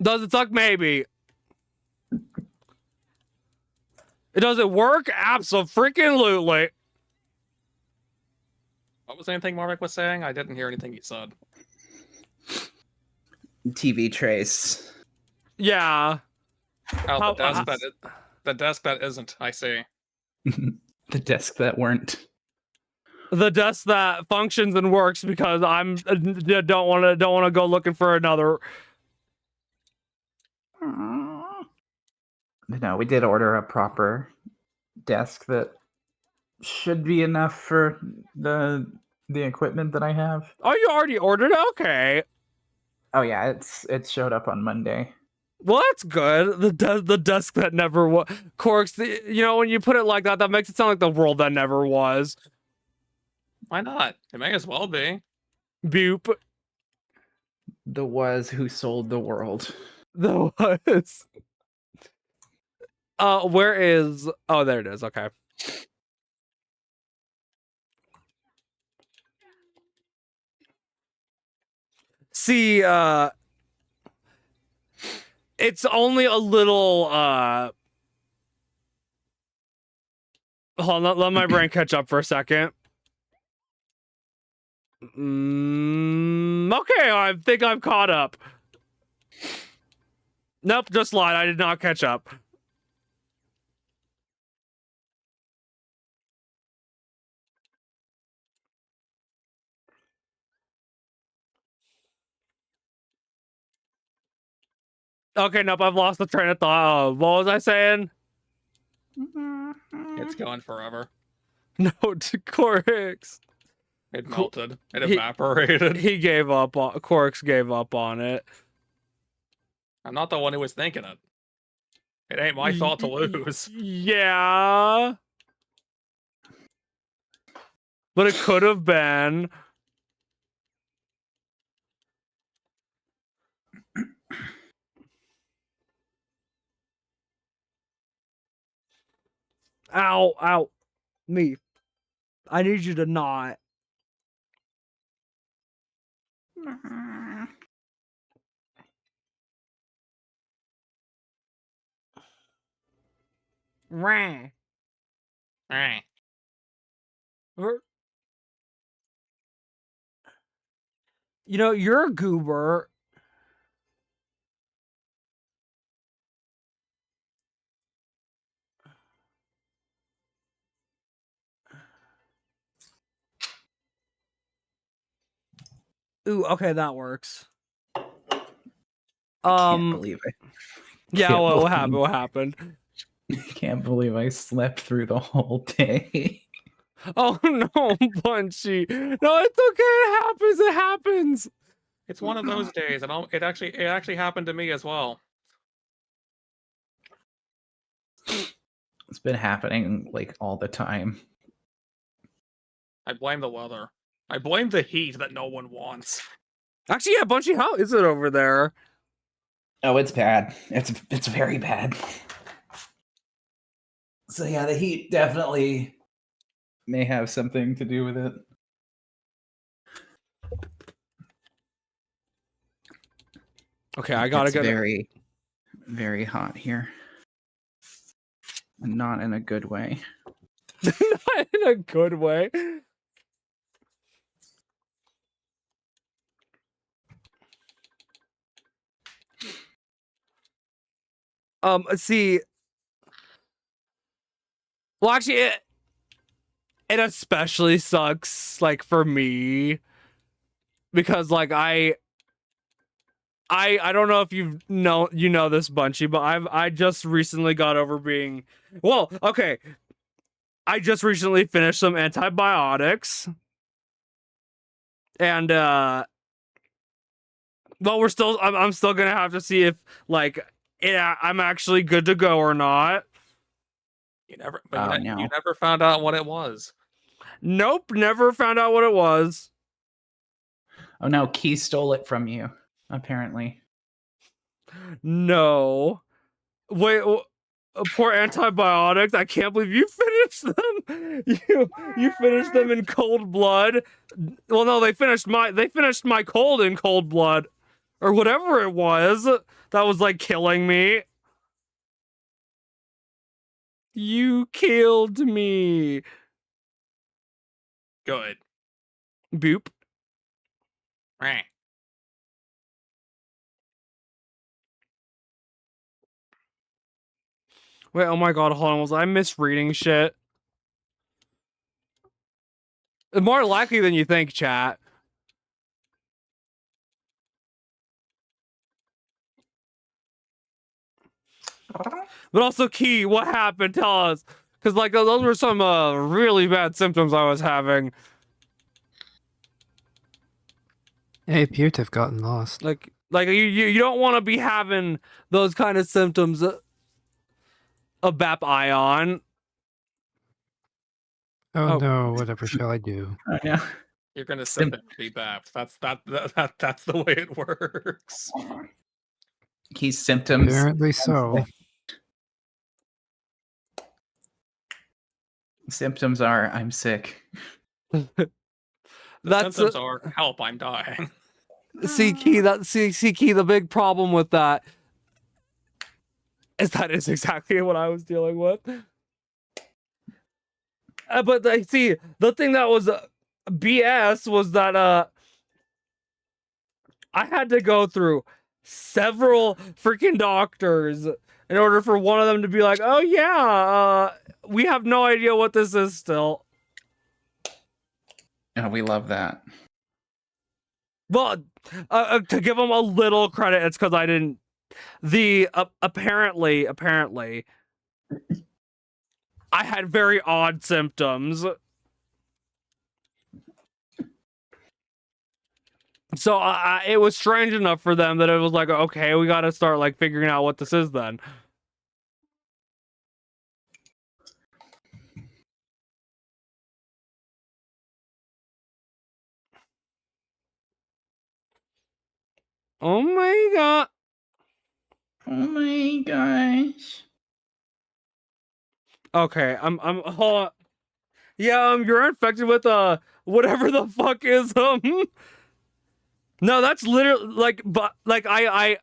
Does it suck? Maybe. Does it work? Absolutely. What was anything Marvick was saying? I didn't hear anything he said. TV trays. Yeah. Oh, How- the desk that isn't. I see. The desk that weren't. The desk that functions and works because I'm don't want to go looking for another. No, we did order a proper desk that should be enough for the equipment that I have. Oh, you already ordered it? Okay. Oh yeah, it showed up on Monday. Well, that's good. The desk that never was. Corks, you know, when you put it like that, that makes it sound like the world that never was. Why not? It may as well be. Boop. The was who sold the world. The was. Where is... Oh, there it is. Okay. See, it's only a little, hold on, let my brain catch up for a second. Okay, I think I'm caught up. Nope, just lied. I did not catch up. Okay, nope, I've lost the train of thought. What was I saying? It's gone forever. No, to Corix. It Cool. melted. It evaporated. He gave up on... Corix gave up on it. I'm not the one who was thinking it. It ain't my fault to lose. Yeah. But it could have been. Ow, ow. Me. I need you to not. Rah. Eh. You know, you're a goober. Ooh, okay, that works. Can't believe it. Yeah, Can't what believe- happened? What happened? Can't believe I slept through the whole day. Oh no, Bunchy. No, it's okay. It happens. It happens. It's one of those days, and it actually happened to me as well. It's been happening like all the time. I blame the weather. I blame the heat that no one wants. Actually, yeah, Bunchy, how is it over there? Oh, it's bad. It's very bad. So yeah, the heat definitely may have something to do with it. Okay, I gotta It's get very, very hot here. And not in a good way. not in a good way. See. Well, actually, it especially sucks, like, for me, because, like, I don't know if you know this, Bunchy, but I just recently got over being... Well, okay. I just recently finished some antibiotics. And, well, I'm still gonna have to see if, like, I'm actually good to go or not. You never found out what it was. Nope, never found out what it was. Oh no, Key stole it from you, apparently. No. Wait, poor antibiotics. I can't believe you finished them. You finished them in cold blood. Well, no, they finished my cold in cold blood, or whatever it was that was like killing me. You killed me. Good. Boop. Eh. Wait, oh my god, hold on. Was I misreading shit? More likely than you think, chat. But also, Key, what happened? Tell us. Because, like, those were some really bad symptoms I was having. I appear to have gotten lost. Like you don't want to be having those kind of symptoms of BAP ion. Oh, Oh. no, whatever shall I do? Oh, no. You're gonna send it to be bapped. That's the way it works. He's symptoms. Apparently so. Symptoms are I'm sick. The That's symptoms are help. I'm dying. see Key. Key. The big problem with that is that is exactly what I was dealing with. But see, the thing that was BS was that I had to go through several freaking doctors in order for one of them to be like, "Oh yeah, we have no idea what this is still." Oh, we love that. Well, to give them a little credit, it's because I didn't. The apparently, I had very odd symptoms. So it was strange enough for them that it was like, okay, we got to start like figuring out what this is then. Oh my god. Oh my gosh. Okay, I'm hold on. Yeah, you're infected with whatever the fuck is No, that's literally like, but like I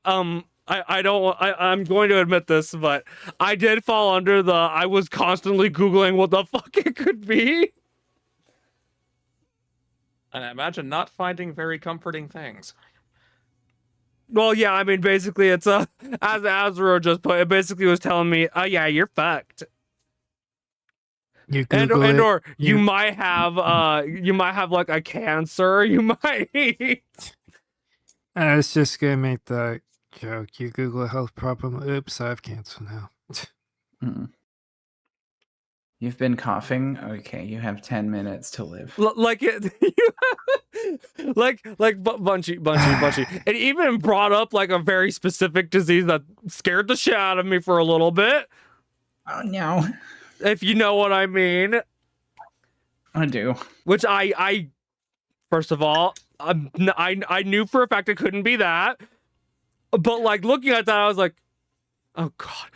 don't I'm going to admit this, but I did fall under the I was constantly Googling what the fuck it could be. And I imagine not finding very comforting things. Well, yeah, I mean basically it's as Azra just put it basically was telling me, oh yeah, you're fucked. You And Google it. or you you- might have like a cancer, you might I was just gonna make the joke. You Google a health problem. Oops, I have cancer now. Mm. You've been coughing? Okay, you have 10 minutes to live. like it like Bunchy. It even brought up like a very specific disease that scared the shit out of me for a little bit, Oh no. if you know what I mean. I do. Which I first of all, I knew for a fact it couldn't be that, but like looking at that, I was like, oh god.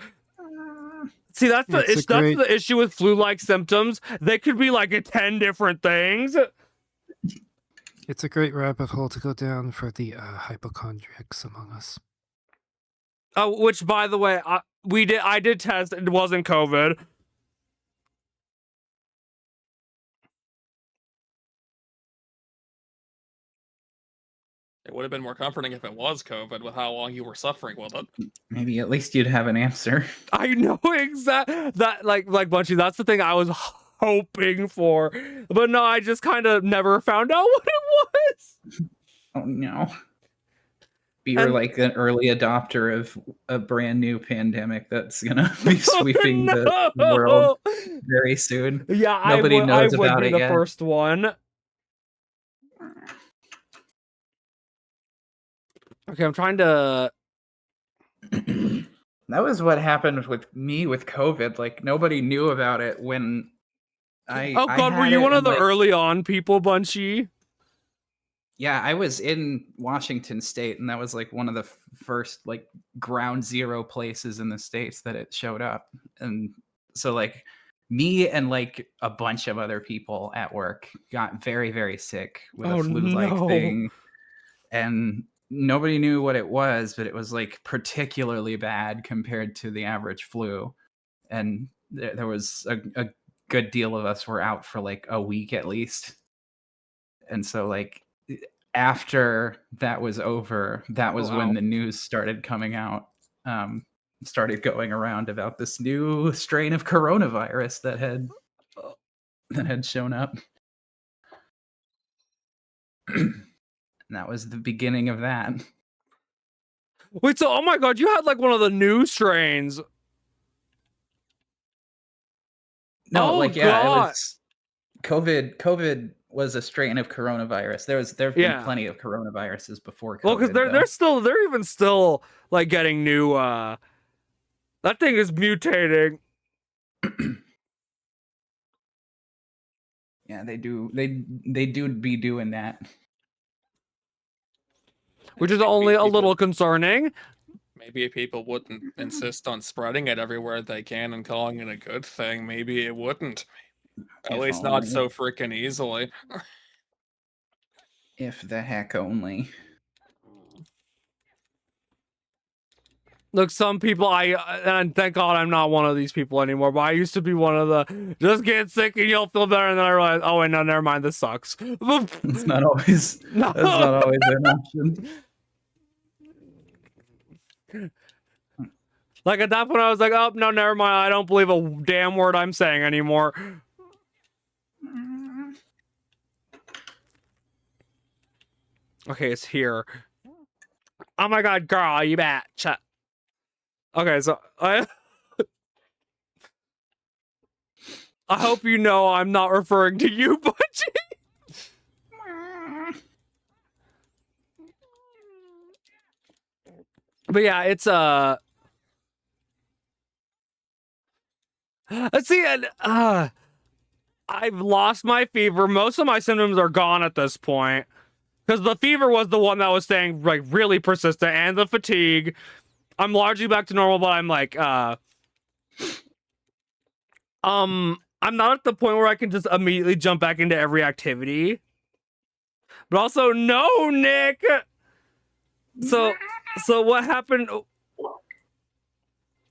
See, that's the It's a great- that's the issue with flu-like symptoms. They could be like 10 different things. It's a great rabbit hole to go down for the hypochondriacs among us. Oh, which by the way, I did test. It wasn't COVID. It would have been more comforting if it was COVID with how long you were suffering with it. Maybe at least you'd have an answer. I know exactly that, like Bunchy. That's the thing I was hoping for, but no, I just kind of never found out what it was. Oh no. You were And- like an early adopter of a brand new pandemic that's gonna be sweeping Oh, the world very soon. Yeah, Nobody knows I would about be it the yet. first one. Okay, I'm trying to. That was what happened with me with COVID. Like nobody knew about it when I. Oh I god, were had you it one of and, the like- early on people, Bunchy? Yeah, I was in Washington State, and that was like one of the first like ground zero places in the states that it showed up. And so like me and like a bunch of other people at work got very, very sick with Oh, a flu-like no. thing. And nobody knew what it was, but it was like particularly bad compared to the average flu. And there was a good deal of us were out for like a week at least. And so like after that was over, that was wow. when the news started coming out, started going around about this new strain of coronavirus that had shown up. And that was the beginning of that. Wait, so oh my god, you had like one of the new strains. No, Oh, like, yeah, it God. was COVID was a strain of coronavirus. There have been Yeah. plenty of coronaviruses before COVID. Well, because they're even still like getting new. That thing is mutating. Yeah, they do be doing that. Which is only a little concerning. Maybe if people wouldn't insist on spreading it everywhere they can and calling it a good thing, maybe it wouldn't. At If least not only. so freaking easily. If the heck only. Look, some people, and thank God I'm not one of these people anymore, but I used to be one of the, just get sick and you'll feel better, and then I realized, oh wait, no, never mind, this sucks. It's not always No. that's not always an option. Like at that point I was like, oh, no, never mind, I don't believe a damn word I'm saying anymore. Okay, it's here. Oh my god, girl, you betcha. Okay, so I hope you know I'm not referring to you, Butchie. But yeah, it's let's see, I've lost my fever. Most of my symptoms are gone at this point. Because the fever was the one that was staying like really persistent, and the fatigue. I'm largely back to normal, but I'm like, I'm not at the point where I can just immediately jump back into every activity. But also, no, Nick. So what happened?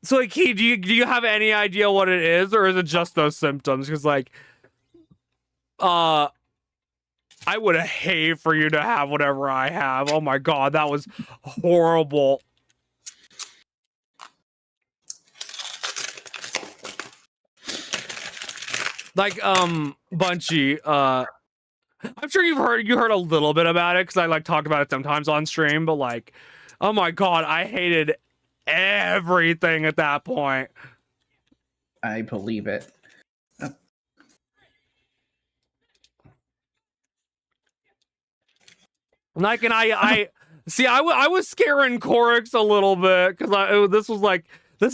So like, Key, do you have any idea what it is, or is it just those symptoms? Because like, I would hate for you to have whatever I have. Oh my god, that was horrible. Like, Bunchy, I'm sure you heard a little bit about it, because I like talk about it sometimes on stream, but like, oh my god, I hated everything at that point. I believe it. Like, and I see, I was scaring Corix a little bit, because this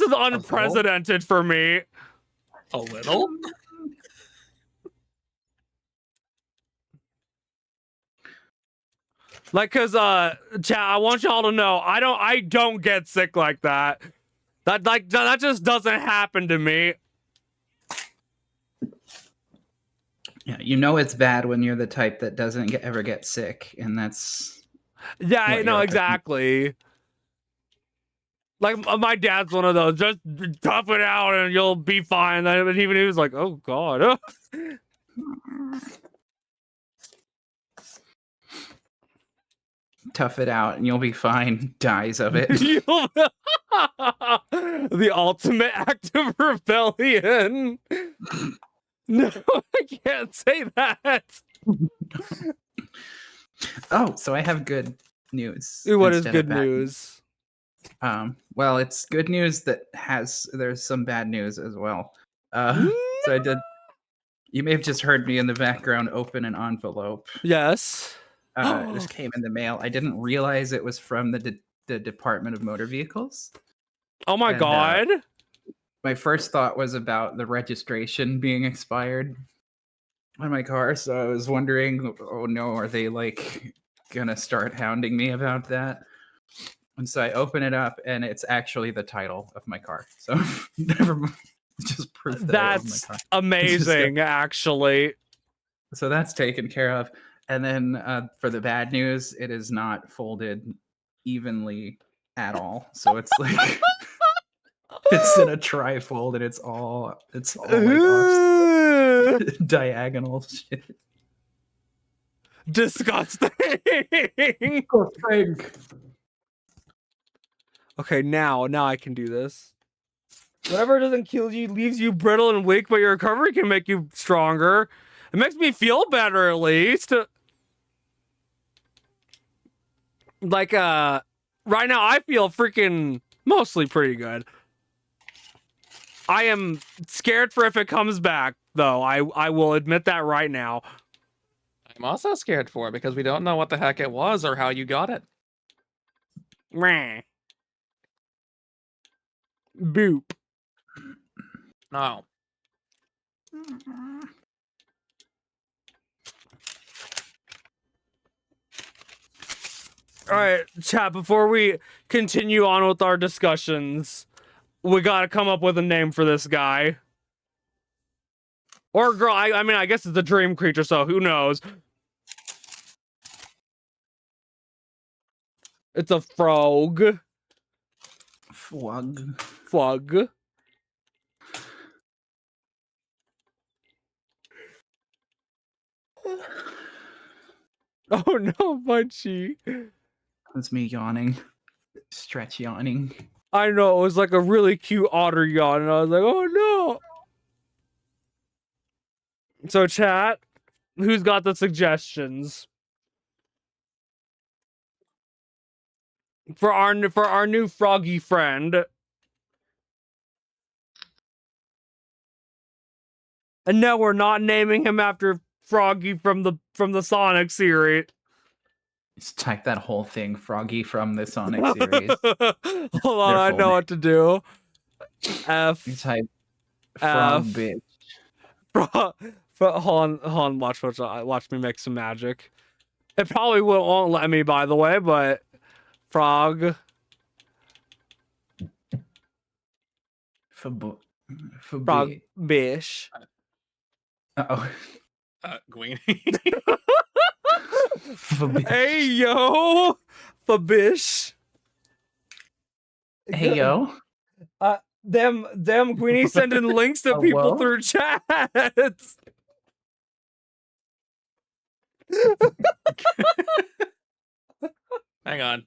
is unprecedented for me. A little? Like, cause chat, I want y'all to know I don't get sick like that. That just doesn't happen to me. Yeah, you know it's bad when you're the type that doesn't ever get sick, and that's Yeah, I what know you're up exactly. Like my dad's one of those. Just tough it out and you'll be fine. And even he was like, "Oh God." Tough it out and you'll be fine. Dies of it. The ultimate act of rebellion. No, I can't say that. Oh, so I have good news. What is instead of good bad news? Well, it's good news that there's some bad news as well. So I did. You may have just heard me in the background open an envelope. Yes. This came in the mail. I didn't realize it was from the Department of Motor Vehicles. Oh my And, God. My first thought was about the registration being expired on my car, so I was wondering, oh no, are they like gonna start hounding me about that? And so I open it up, and it's actually the title of my car. So never mind. Just proof that I own my That's car. amazing, actually. So that's taken care of. And then for the bad news, it is not folded evenly at all. So it's like it's in a trifold, and it's all like off diagonal shit. Disgusting. Oh, thank. Okay, now I can do this. Whatever doesn't kill you leaves you brittle and weak, but your recovery can make you stronger. It makes me feel better, at least. Like right now I feel freaking mostly pretty good. I am scared for if it comes back though. I will admit that right now. I'm also scared for it because we don't know what the heck it was or how you got it. Meh. Boop. No. All right, chat, before we continue on with our discussions, we got to come up with a name for this guy. Or girl, I mean, I guess it's a dream creature, so who knows? It's a frog. Flug. Flug. Oh no, Munchie. That's me yawning. Stretch yawning. I know, it was like a really cute otter yawn, and I was like, oh no. So chat, who's got the suggestions? For our new froggy friend. And no, we're not naming him after Froggy from the Sonic series. Just type that whole thing, Froggy from the Sonic series. Hold on, Their I full know name. what to do. F. You type frog F. bitch. Hold on, watch me make some magic. It probably won't let me, by the way, but frog. For Frog bish. Uh-oh. Gween. Hey yo, Fabish. Hey yo. Them Queenie sending links to Oh, people well. through chats. Hang on.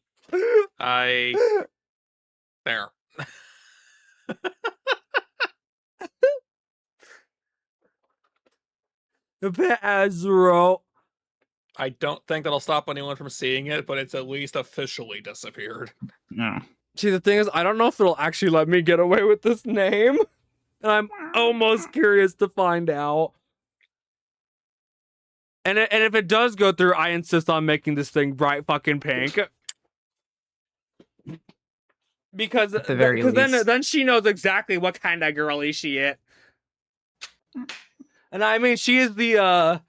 There. Azro. I don't think that'll stop anyone from seeing it, but it's at least officially disappeared. No. See, the thing is, I don't know if it'll actually let me get away with this name. And I'm almost curious to find out. And if it does go through, I insist on making this thing bright fucking pink. Because At the very least. then she knows exactly what kind of girly she is. And I mean, she is the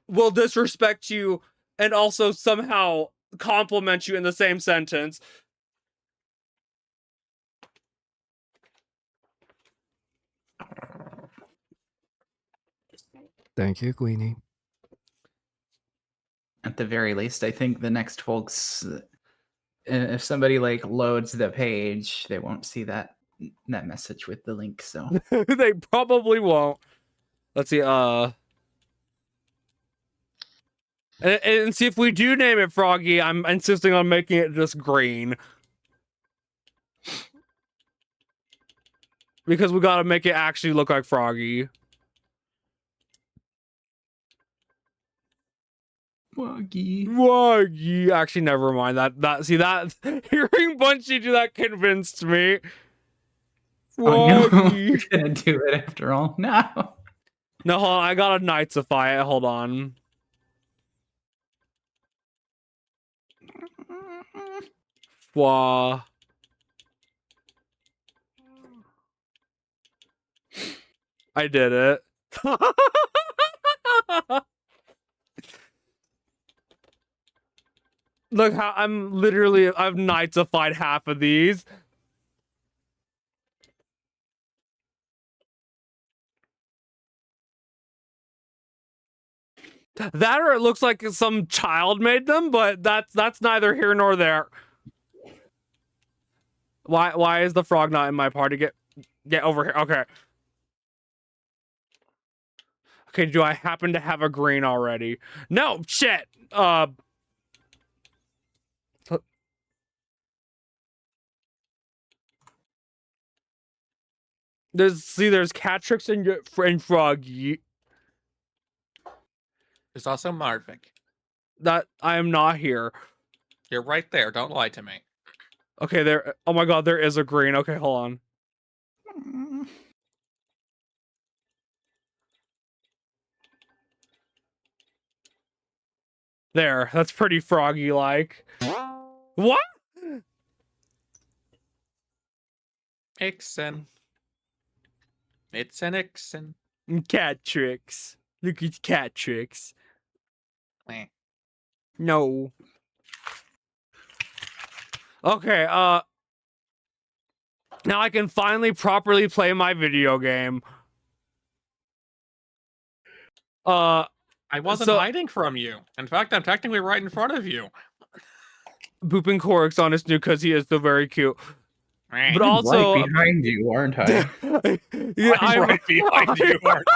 will disrespect you and also somehow compliment you in the same sentence. Thank you, Queenie. At the very least, I think the next folks, if somebody like loads the page, they won't see that message with the link. So They probably won't. Let's see. And see if we do name it Froggy. I'm insisting on making it just green. Because we gotta make it actually look like Froggy. Froggy. Actually, never mind. That hearing Bunchy do that convinced me. oh no, Froggy. you're gonna do it after all. No. No, hold on. I gotta Knightsify it. Hold on. Wah. I did it. Look how I've Knightsified half of these. That or it looks like some child made them, but that's neither here nor there. Why is the frog not in my party? Get over here. Okay. Okay, do I happen to have a green already? No, shit. There's Catrix and Froggy. There's also Marvik. That I am not here. You're right there. Don't lie to me. Okay, there. Oh my god, there is a green. Okay, hold on. Mm, There. That's pretty froggy-like. What? Ixen. It's an Ixen. Cat tricks. Look at cat tricks. Meh. No. Okay, now I can finally properly play my video game. I wasn't So- hiding from you. In fact, I'm technically right in front of you. Booping Corix on his new because he is so very cute. Meh. But also, right behind you, aren't I? yeah, I'm right behind you. aren't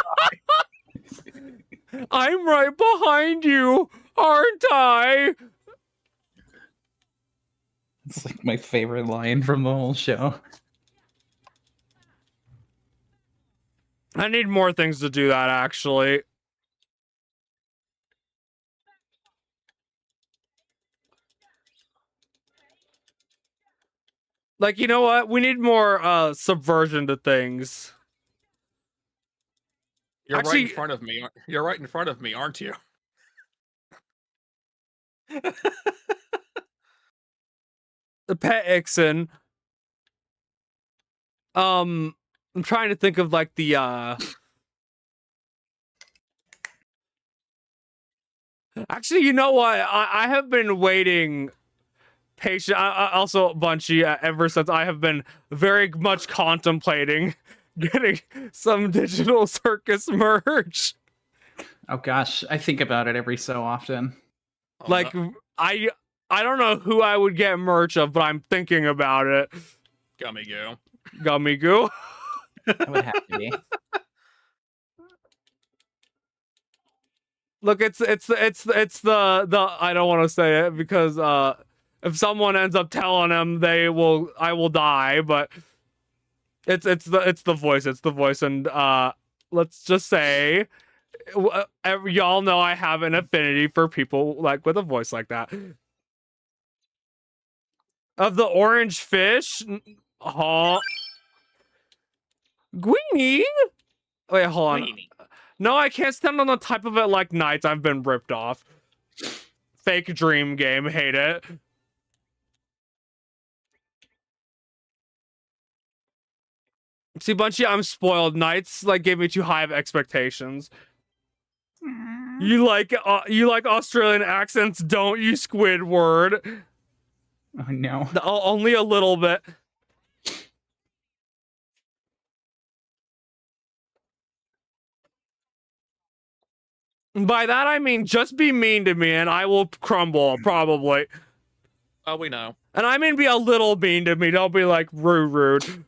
I'm right behind you, aren't I? It's like my favorite line from the whole show. I need more things to do that, actually. Like, you know what? We need more subversion to things. You're right Actually- in front of me. You're right in front of me, aren't you? The pet Ixen. I'm trying to think of like the Actually, you know what? I have been waiting patient. Also, Bunchy, ever since I have been very much contemplating getting some digital circus merch. Oh gosh, I think about it every so often. Oh, Like, no. I don't know who I would get merch of, but I'm thinking about it. Gummy goo. Gummy goo. That would have to be. Look, it's the I don't want to say it because if someone ends up telling him, I will die, but it's the voice, and let's just say y'all know I have an affinity for people like with a voice like that. Of the orange fish, huh? Greenie? Wait, hold on. Weenie. No, I can't stand on the type of it like Knights. I've been ripped off. Fake dream game. Hate it. See, Bunchy, I'm spoiled. Knights like gave me too high of expectations. You like Australian accents, don't you, Squidward? Oh no. Only a little bit. By that I mean just be mean to me and I will crumble, probably. Oh, we know. And I mean be a little mean to me, don't be like rude.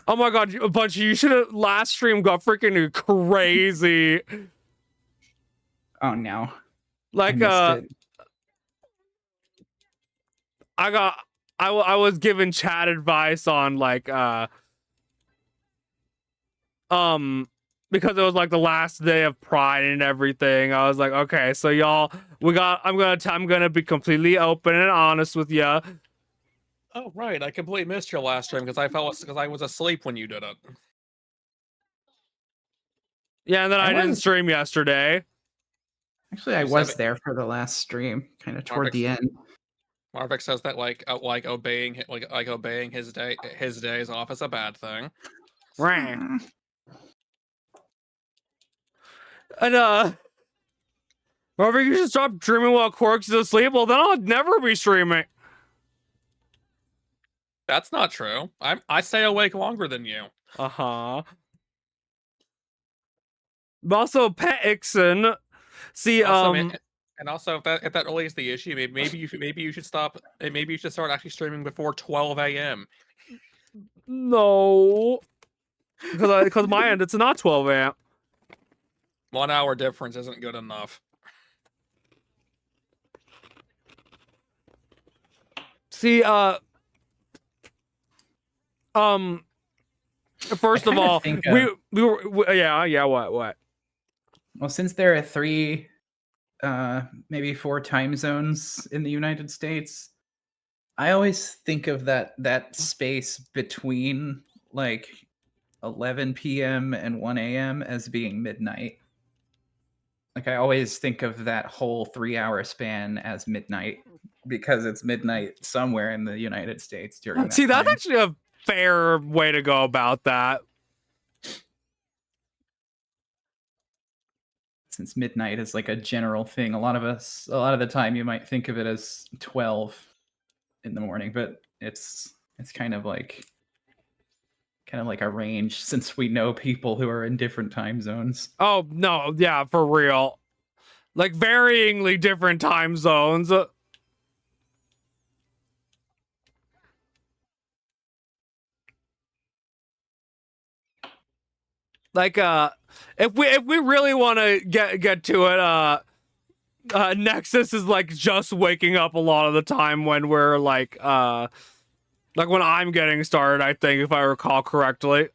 Oh my god, Bunchy, you should have last stream got freaking crazy. Oh no. I Like missed it. I was given chat advice on like because it was like the last day of Pride and everything. I was like, okay, so y'all, I'm gonna be completely open and honest with you. Oh, right. I completely missed your last stream because I was asleep when you did it. Yeah, and then I didn't was- stream yesterday. Actually, I You was said it- there for the last stream, kind of toward Perfect. the end. Marvik says that like obeying his day is off is a bad thing. Right. Mm. And Marvin, you should stop dreaming while Quarks is asleep. Well, then I'll never be streaming. That's not true. I stay awake longer than you. Uh-huh. But also, Pet Ixen. See, Also, and also if that really is the issue, maybe you should stop. Maybe you should start actually streaming before 12 a.m. no. Because my end, it's not 12 a.m. 1 hour difference isn't good enough. See, first of kinda all, think, we were, yeah, what? Well, since there are 3 maybe 4 time zones in the United States. I always think of that space between like 11 p.m. and 1 a.m. as being midnight. Like I always think of that whole 3-hour span as midnight because it's midnight somewhere in the United States during that See, that's time. actually a fair way to go about that. Since midnight is like a general thing, a lot of the time you might think of it as 12 in the morning, but it's kind of like a range since we know people who are in different time zones. Oh, no, yeah, for real. Like, varyingly different time zones. Like, if we really want to get to it, Nexus is like just waking up a lot of the time when we're like when I'm getting started, I think, if I recall correctly.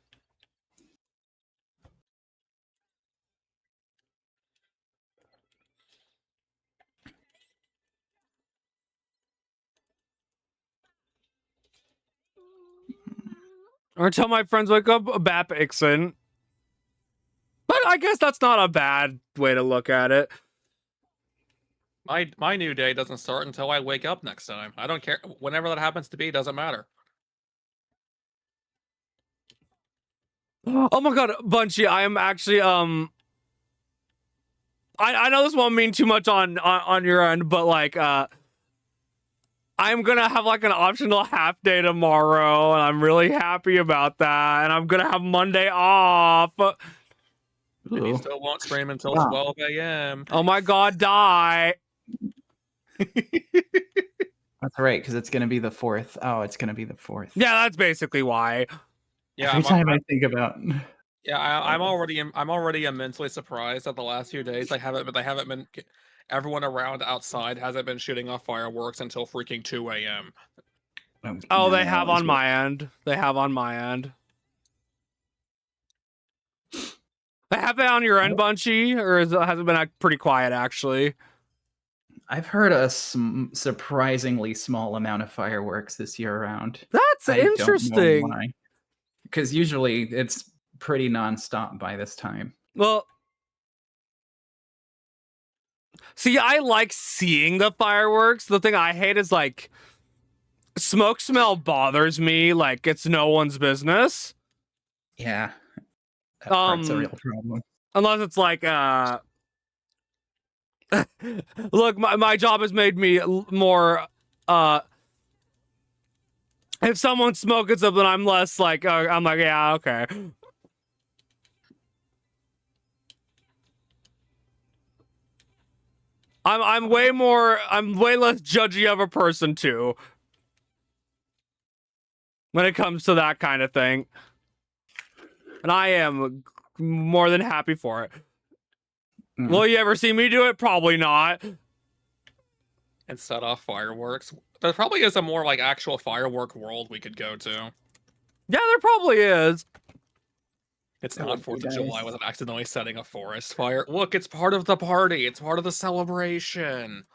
Or until my friends wake up, Bap Ixon. But I guess that's not a bad way to look at it. My new day doesn't start until I wake up next time. I don't care. Whenever that happens to be, doesn't matter. Oh my god, Bunchy, I am actually I know this won't mean too much on your end, but like I'm gonna have like an optional half day tomorrow, and I'm really happy about that. And I'm gonna have Monday off. And you Ooh. still won't stream until Wow. 12 a.m. Oh my god, die. That's right, because it's gonna be the 4th. Oh, it's gonna be the 4th. Yeah, that's basically why. Yeah, Every time I think about I'm already immensely surprised that the last few days they haven't been everyone around outside hasn't been shooting off fireworks until freaking 2 a.m. Oh, no, they no, have it's on my end. They have on my end. They have it on your end, Bunchy, or has it been like, pretty quiet actually? I've heard a surprisingly small amount of fireworks this year around. That's interesting. Because usually it's pretty nonstop by this time. Well, see, I like seeing the fireworks. The thing I hate is like smoke smell bothers me. Like it's no one's business. Yeah. That part's a real problem. Unless it's like look, my job has made me more if someone's smoking something, I'm less like I'm like, yeah, okay. I'm way less judgy of a person too when it comes to that kind of thing. And I am more than happy for it. Mm. Will you ever see me do it? Probably not. And set off fireworks. There probably is a more like actual firework world we could go to. Yeah, there probably is. It's That not would be 4th of July nice. without accidentally setting a forest fire. Look, it's part of the party. It's part of the celebration.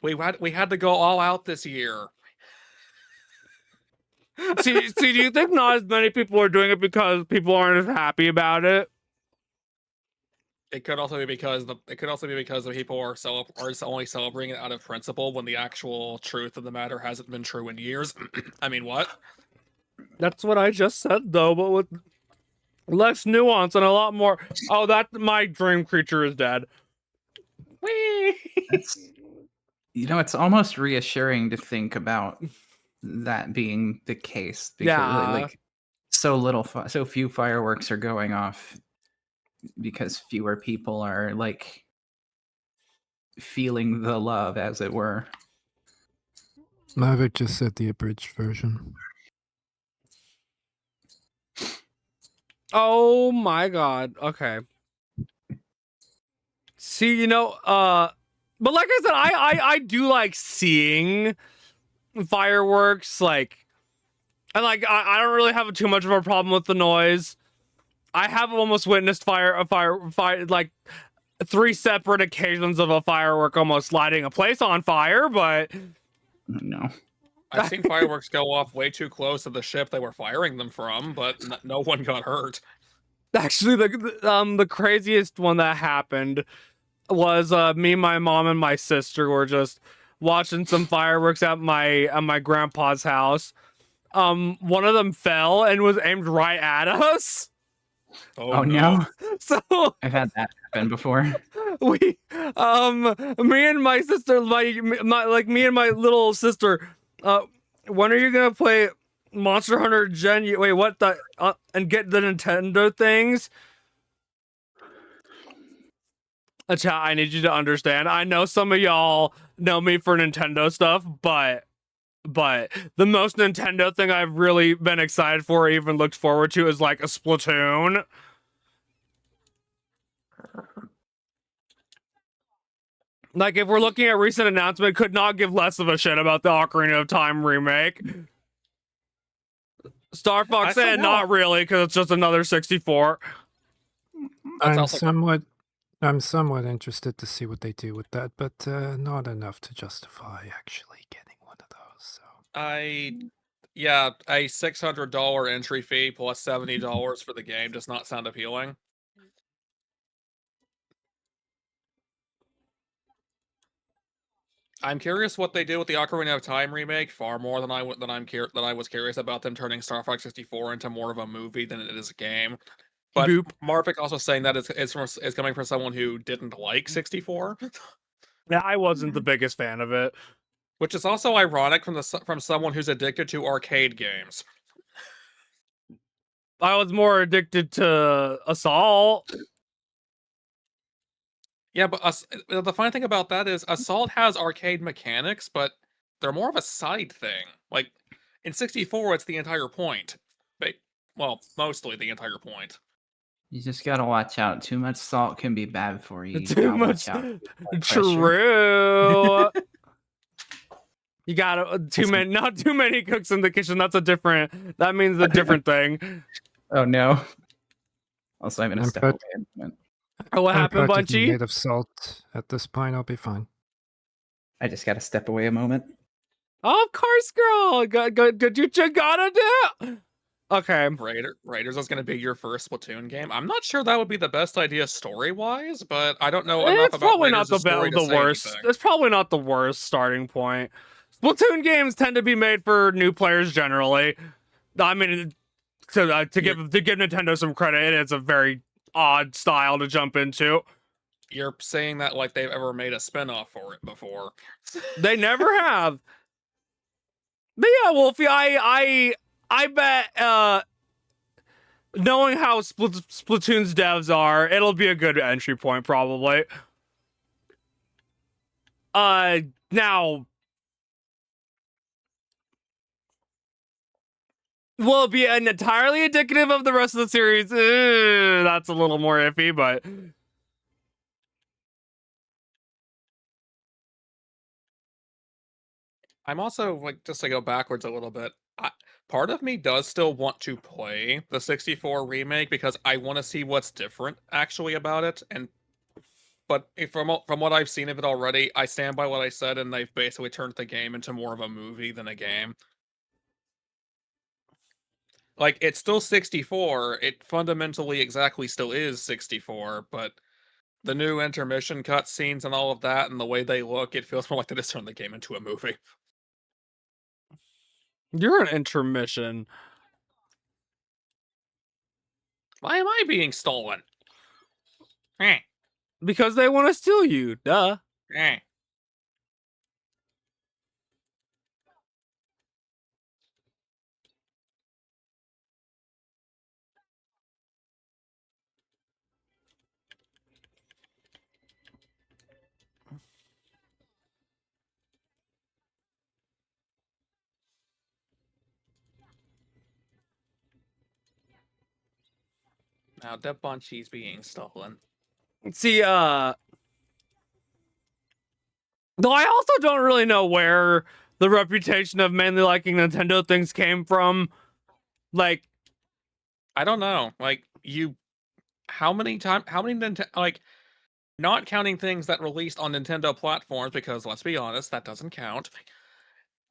We had to go all out this year. see, do you think not as many people are doing it because people aren't as happy about it? It could also be because the people are only celebrating it out of principle when the actual truth of the matter hasn't been true in years. I mean, what? That's what I just said, though, but with less nuance and a lot more. Oh, that my dream creature is dead. Whee! It's almost reassuring to think about that being the case. Because, Yeah. like so few fireworks are going off because fewer people are like feeling the love, as it were. Maverick just said the abridged version. Oh my god. Okay. See, but like I said, I do like seeing fireworks, like, and like I don't really have too much of a problem with the noise. I have almost witnessed fire like 3 separate occasions of a firework almost lighting a place on fire, but No. I've seen fireworks go off way too close to the ship they were firing them from, but no one got hurt. actually the craziest one that happened was me, my mom, and my sister were just watching some fireworks at my grandpa's house. One of them fell and was aimed right at us. Oh, no. So I've had that happen before. we me and my sister, me and my little sister, when are you gonna play Monster Hunter wait, what the and get the Nintendo things? Chat, I need you to understand. I know some of y'all know me for Nintendo stuff, but the most Nintendo thing I've really been excited for, or even looked forward to, is like a Splatoon. Like, if we're looking at recent announcement, could not give less of a shit about the Ocarina of Time remake. Star Fox still said not really, because it's just another 64. That's I'm also- somewhat interested to see what they do with that, but not enough to justify actually getting one of those. So Yeah, a $600 entry fee plus $70 for the game does not sound appealing. I'm curious what they do with the Ocarina of Time remake far more than I was curious about them turning Star Fox 64 into more of a movie than it is a game. But Boop. Marvick also saying that it's coming from someone who didn't like 64, Yeah, I wasn't the biggest fan of it. which is also ironic from someone who's addicted to arcade games. I was more addicted to Assault. Yeah, but the funny thing about that is Assault has arcade mechanics, but they're more of a side thing. Like in 64, it's the entire point. Well, mostly the entire point. You just gotta watch out. Too much salt can be bad for you. You Too gotta much. watch out. True. You got Listen. not too many cooks in the kitchen. That means a different thing. Oh no. Also, I'm gonna I'm step put- away in a minute. Oh, what I'm happened, practically Bunchy? made of salt. At this point, I'll be fine. I just gotta step away a moment. Oh, of course, girl. Good, you gotta do. Okay. Raiders is going to be your first Splatoon game. I'm not sure that would be the best idea story-wise, but I don't know enough It's about probably not Raiders' story to the say worst. anything. It's probably not the worst starting point. Splatoon games tend to be made for new players generally. I mean, to give Nintendo some credit, it's a very odd style to jump into. You're saying that like they've ever made a spin-off for it before. They never have. But yeah, Wolfie, I bet knowing how Splatoon's devs are, it'll be a good entry point probably. Now, will it be entirely indicative of the rest of the series? That's a little more iffy, but I'm also like, just to go backwards a little bit, part of me does still want to play the 64 remake because I want to see what's different actually about it. But from what I've seen of it already, I stand by what I said, and they've basically turned the game into more of a movie than a game. Like, it's still 64. It fundamentally exactly still is 64, but the new intermission cutscenes and all of that and the way they look, it feels more like they just turned the game into a movie. you're an intermission. Why am I being stolen? Eh, Because they want to steal you, duh. eh. Now, Deb Bunchy's being stolen. See, though I also don't really know where the reputation of mainly liking Nintendo things came from. Like, I don't know. Like, how many not counting things that released on Nintendo platforms, because let's be honest, that doesn't count.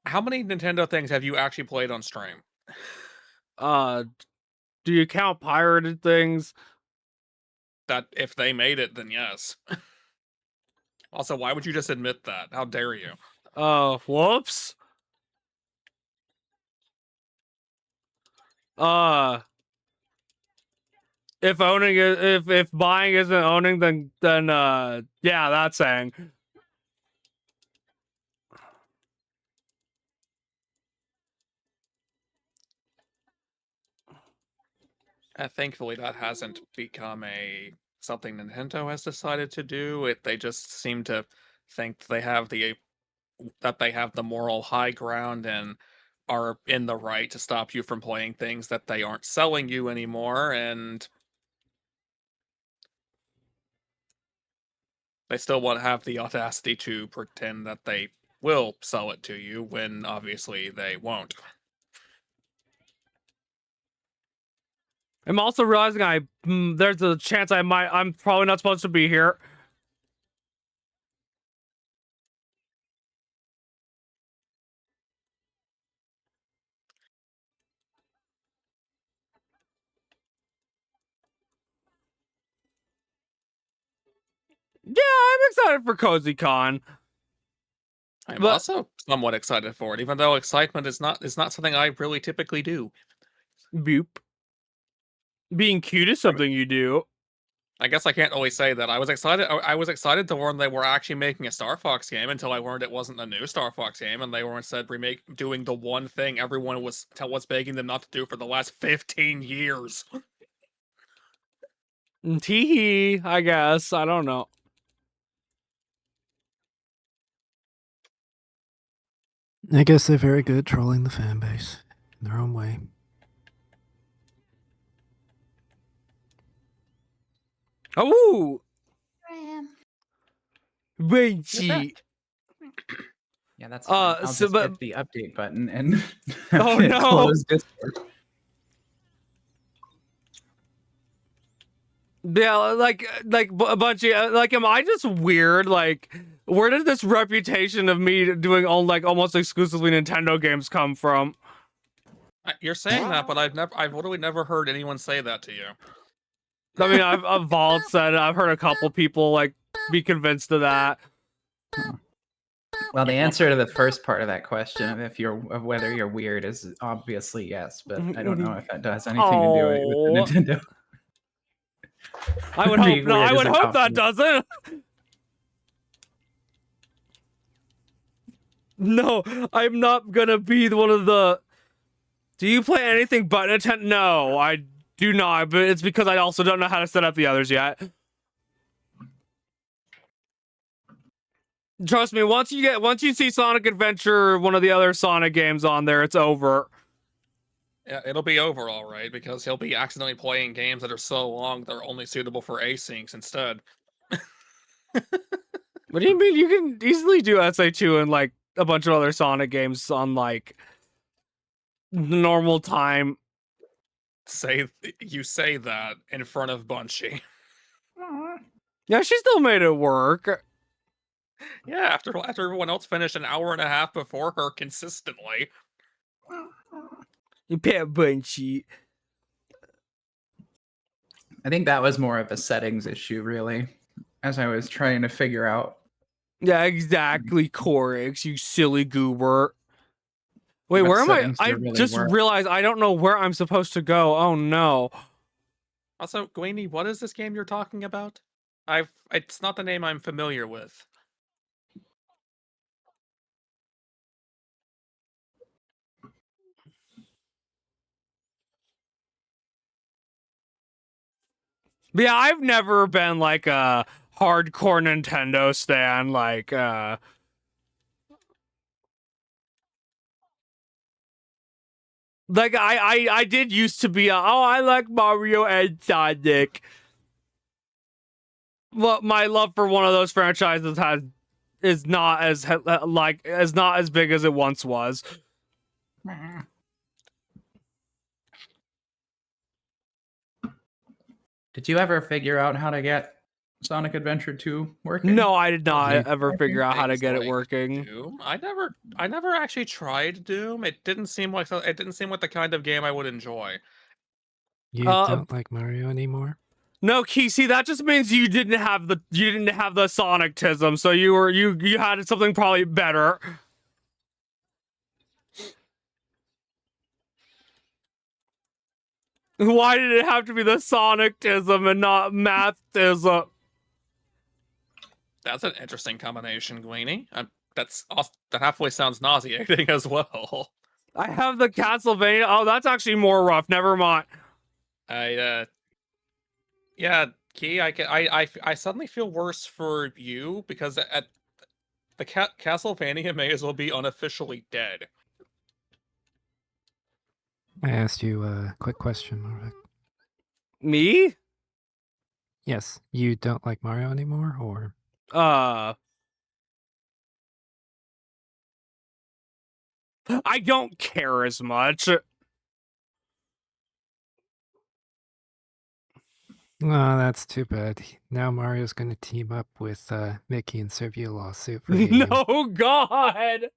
How many Nintendo things have you actually played on stream? Do you count pirated things? That if they made it, then yes. Also, why would you just admit that? How dare you? Whoops. If owning is if buying isn't owning, then yeah, that's saying. Thankfully, that hasn't become something Nintendo has decided to do. They just seem to think they have the moral high ground and are in the right to stop you from playing things that they aren't selling you anymore, and they still want to have the audacity to pretend that they will sell it to you when obviously they won't. I'm also realizing there's a chance I'm probably not supposed to be here. Yeah, I'm excited for Cozy Con. I'm also somewhat excited for it, even though excitement is not something I really typically do. Boop. Being cute is something you do. I guess I can't always say that. I was excited. I was excited to learn they were actually making a Star Fox game until I learned it wasn't a new Star Fox game, and they were instead doing the one thing everyone was begging them not to do for the last 15 years. Tee-hee, I guess. I don't know. I guess they're very good trolling the fan base in their own way. Oh, Ram. Reggie. Yeah, that's fine. I'll so, just but hit the update button and Oh, no. close Discord. Yeah, like a bunch of am I just weird? Like, where did this reputation of me doing almost exclusively Nintendo games come from? You're saying that, but I've literally never heard anyone say that to you. I mean, I've Vault said it. I've heard a couple people be convinced of that. Well, the answer to the first part of that question of whether you're weird is obviously yes, but I don't know if that does anything to do with the Nintendo. I would hope no. I would hope that doesn't. No, I'm not gonna be one of the. Do you play anything but Nintendo? No, I do not. But it's because I also don't know how to set up the others yet. Trust me, once you see Sonic Adventure, one of the other Sonic games on there, it's over. Yeah, it'll be over all right, because he'll be accidentally playing games that are so long they're only suitable for asyncs instead. What do you mean? You can easily do SA2 and a bunch of other Sonic games on normal time. You say that in front of Bungie. Yeah, she still made it work. Yeah, after everyone else finished an hour and a half before her consistently. You pet Bungie. I think that was more of a settings issue, really, as I was trying to figure out. Yeah, exactly, Corix, you silly goober. Wait, where am I? I just realized I don't know where I'm supposed to go. Oh no. Also, Gwenie, what is this game you're talking about? It's not the name I'm familiar with. But yeah, I've never been a hardcore Nintendo stan. I did used to be I like Mario and Sonic. Well, my love for one of those franchises is not as big as it once was. Did you ever figure out how to get Sonic Adventure 2 working? No, I did not you ever tried figure out how to Things get it like working. Doom. I never actually tried Doom. It didn't seem like the kind of game I would enjoy. You Uh, don't like Mario anymore? No, Kesey, that just means you didn't have the Sonictism, so you had something probably better. Why did it have to be the Sonictism and not Mathtism? That's an interesting combination, Greenie. That halfway sounds nauseating as well. I have the Castlevania. Oh, that's actually more rough. Never mind. Yeah, Key, I suddenly feel worse for you because at the Castlevania may as well be unofficially dead. I asked you a quick question, Marvick. Me? Yes, you don't like Mario anymore, or I don't care as much. oh, that's too bad. Now Mario's going to team up with Mickey and serve you a lawsuit for hating him. No, God.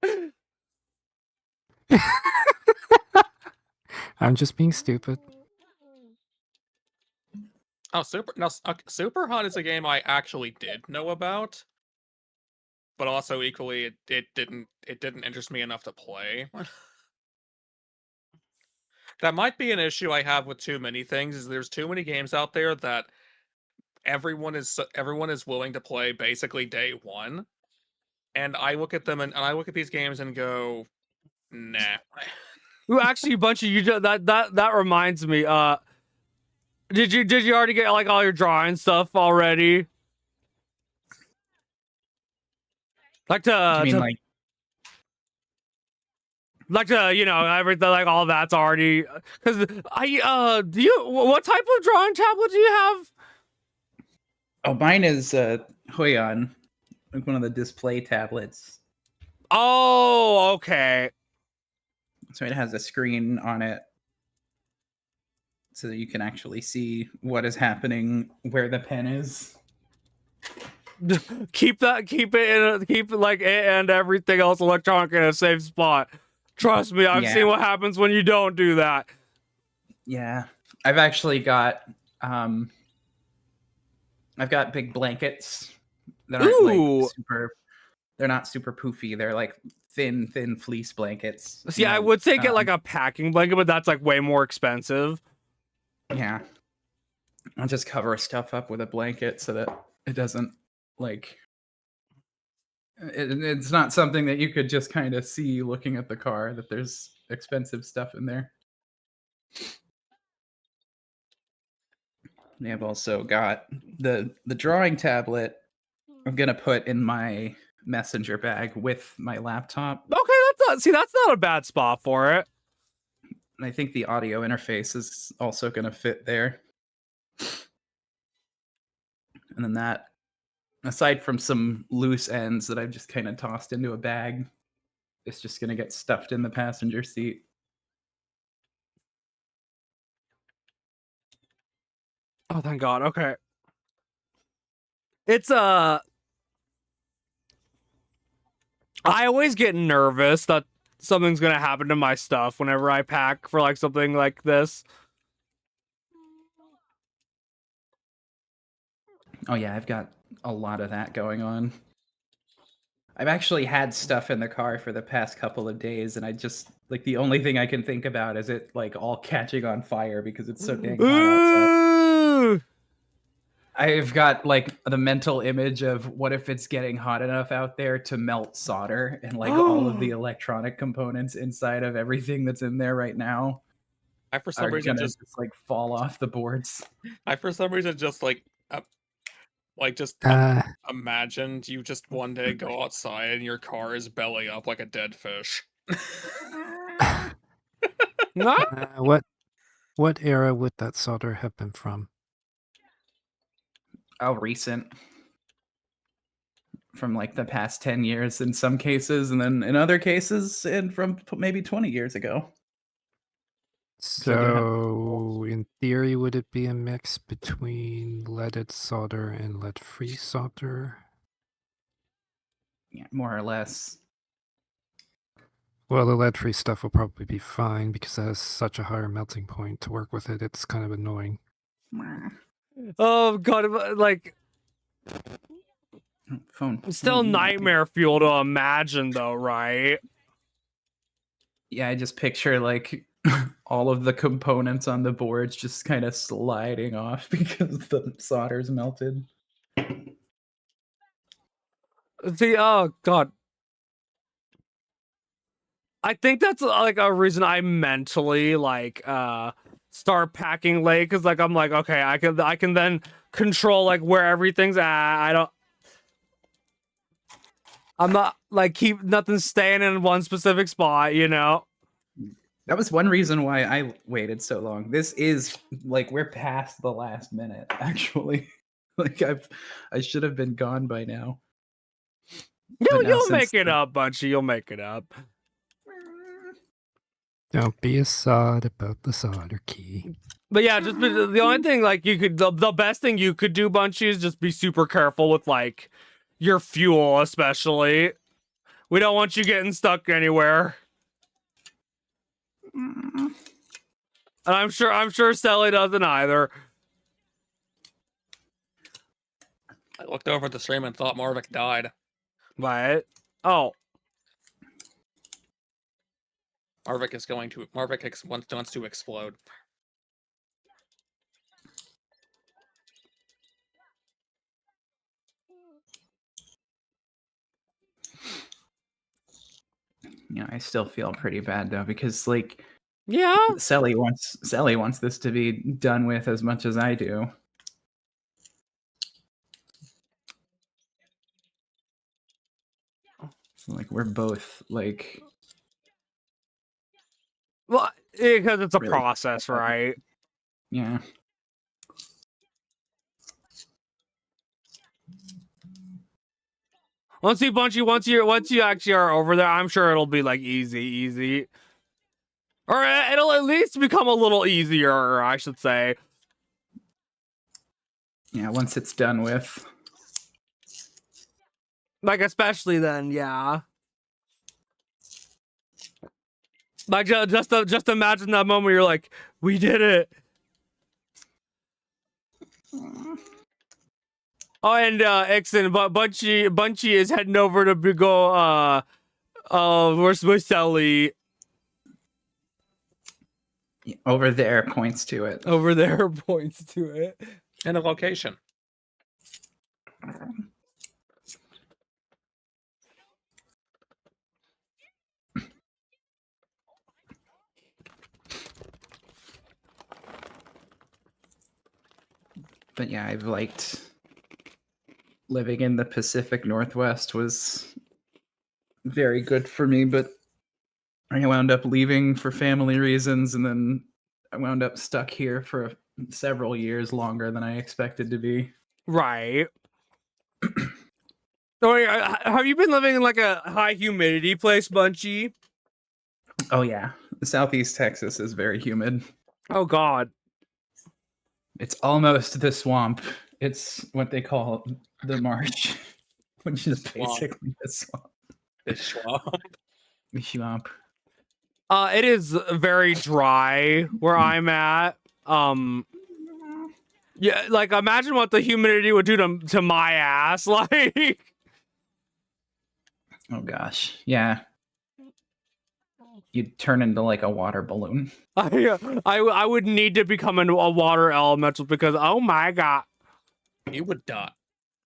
I'm just being stupid. Oh, Super Hot is a game I actually did know about, but also equally it didn't interest me enough to play. That might be an issue I have with too many things. Is there's too many games out there that everyone is willing to play basically day one, and I look at them and I look at these games and go, nah. Ooh, actually, a bunch of you. That reminds me. Did you already get like all your drawing stuff already? Like You mean everything, like all that's already. Because what type of drawing tablet do you have? Oh, mine is Huion, like one of the display tablets. Oh, okay. So it has a screen on it, so that you can actually see what is happening where the pen is. keep it like it and everything else electronic in a safe spot. Trust me, I've seen what happens when you don't do that. Yeah, I've actually got I've got big blankets that aren't like super. They're not super poofy. They're like thin fleece blankets. See, I would say get like a packing blanket, but that's like way more expensive. Yeah, I'll just cover stuff up with a blanket so that it doesn't like. It's not something that you could just kind of see looking at the car that there's expensive stuff in there. I've also got the drawing tablet. I'm gonna put in my messenger bag with my laptop. Okay, that's not a bad spot for it. And I think the audio interface is also gonna fit there. And then that, aside from some loose ends that I've just kind of tossed into a bag, it's just gonna get stuffed in the passenger seat. Oh, thank God. Okay. It's I always get nervous that something's gonna happen to my stuff whenever I pack for like something like this. Oh yeah, I've got a lot of that going on. I've actually had stuff in the car for the past couple of days, and I just like the only thing I can think about is it like all catching on fire because it's so dang hot outside. I've got like the mental image of what if it's getting hot enough out there to melt solder and like all of the electronic components inside of everything that's in there right now. I for some reason just like fall off the boards. I for some reason just imagined you just one day go outside and your car is belly up like a dead fish. What era would that solder have been from? Oh, recent. From like the past 10 years in some cases, and then in other cases, and from maybe 20 years ago. So, in theory, would it be a mix between leaded solder and lead-free solder? Yeah, more or less. Well, the lead-free stuff will probably be fine because it has such a higher melting point. To work with it, it's kind of annoying. Oh god, like Phone. still nightmare fuel to imagine though, right? Yeah, I just picture like all of the components on the boards just kind of sliding off because the solder's melted. See, oh god. I think that's like a reason I mentally like start packing late, because like I'm like, okay, I can then control like where everything's at. I'm not like keep nothing staying in one specific spot, you know? That was one reason why I waited so long. This is like we're past the last minute, actually. Like I should have been gone by now. But now You'll make since it up, Bunchy. You'll make it up. Don't be a sod about the solder key. But yeah, just the only thing like you could the best thing you could do, Bunchy, is just be super careful with like your fuel, especially. We don't want you getting stuck anywhere. And I'm sure Sally doesn't either. I looked over at the stream and thought Marvick died. What? Oh. Marvick wants to explode. Yeah, I still feel pretty bad though because like Yeah. Sally wants this to be done with as much as I do. So like we're both like Well, because it's a really process, right? yeah. Once you actually are over there, I'm sure it'll be like easy. Or it'll at least become a little easier, I should say. Yeah, once it's done with. Like, especially then, yeah. Like, just imagine that moment where you're like, we did it. Oh, and Ixon, but Bunchy is heading over to go. Where's Sally? Over there points to it. Over there points to it. And a location. But yeah, I've liked living in the Pacific Northwest was very good for me, but I wound up leaving for family reasons, and then I wound up stuck here for several years longer than I expected to be. Right. Have you been living in like a high humidity place, Bunchy? Oh yeah, Southeast Texas is very humid. Oh God. It's almost the swamp. It's what they call the marsh, which is basically the swamp. The swamp. The swamp. It is very dry where I'm at. Yeah, like imagine what the humidity would do to my ass. Like, oh gosh, yeah. You'd turn into like a water balloon. I would need to become a water elemental because oh my God, you would die.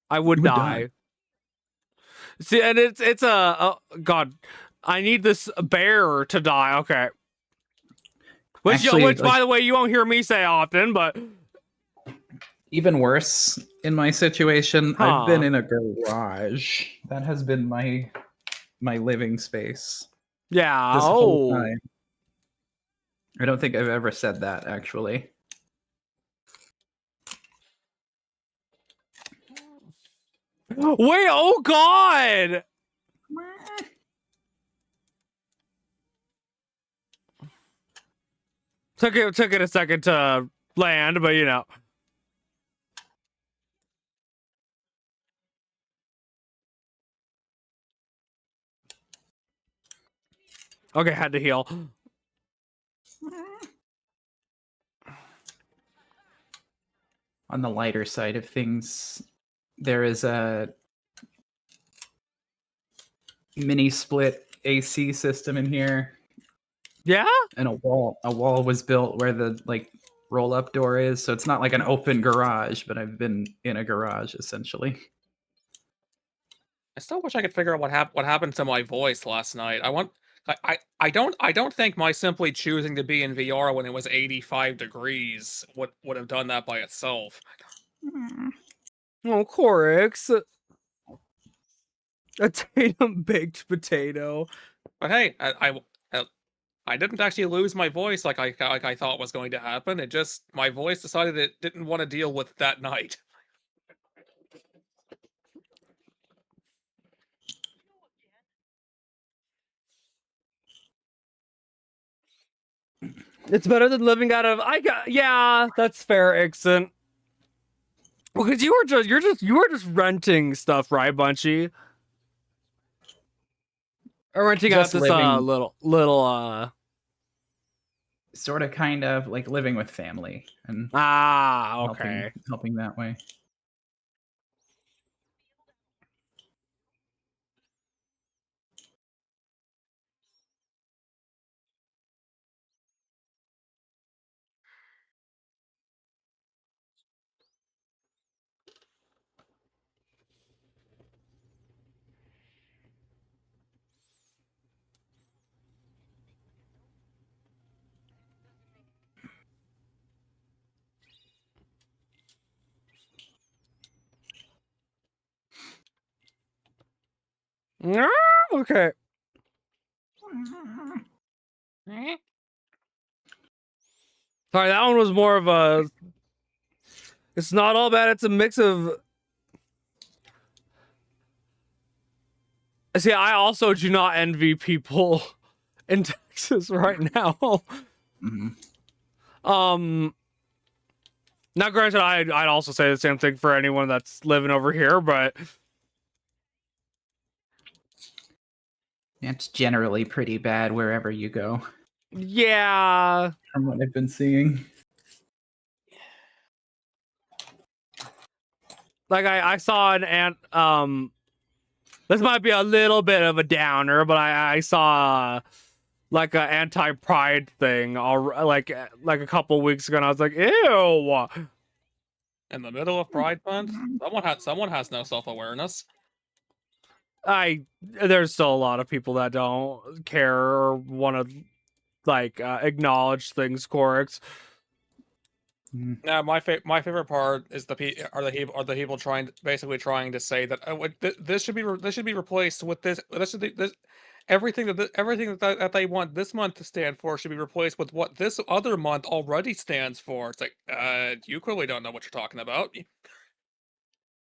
I would die. See, and it's God. I need this bear to die. Okay. Which Actually, by the way, you won't hear me say often, but even worse in my situation, I've been in a garage. That has been my living space. Yeah. This whole time. I don't think I've ever said that actually. Wait, oh God. Took it a second to land, but you know. Okay, had to heal. On the lighter side of things, there is a mini split AC system in here, Yeah? and a wall was built where the roll up door is, so it's not like an open garage, but I've been in a garage essentially. I still wish I could figure out what happened to my voice last night. I don't think my simply choosing to be in VR when it was 85 degrees would have done that by itself. Oh, Corix. A Tatum baked potato. But hey, I didn't actually lose my voice like I thought was going to happen. It just my voice decided it didn't want to deal with that night. It's better than living out of yeah, that's fair, Ixon. Well, because you were just renting stuff, right, Bunchy? Or renting out Just this living- little Sort of, kind of like living with family and okay. helping that way. Okay. Sorry, that one was more of a. It's not all bad. It's a mix of. See, I also do not envy people in Texas right now. Now, granted, I'd also say the same thing for anyone that's living over here, but It's generally pretty bad wherever you go, yeah. from what I've been seeing. Like I saw an ant. This might be a little bit of a downer, but I saw like an anti-pride thing, like a couple weeks ago, and I was like, ew. In the middle of Pride Month, someone has no self-awareness. There's still a lot of people that don't care or want to acknowledge things, Corix. Now, my favorite part is the people trying to say that this should be replaced with this everything that they want this month to stand for should be replaced with what this other month already stands for. It's like, you clearly don't know what you're talking about.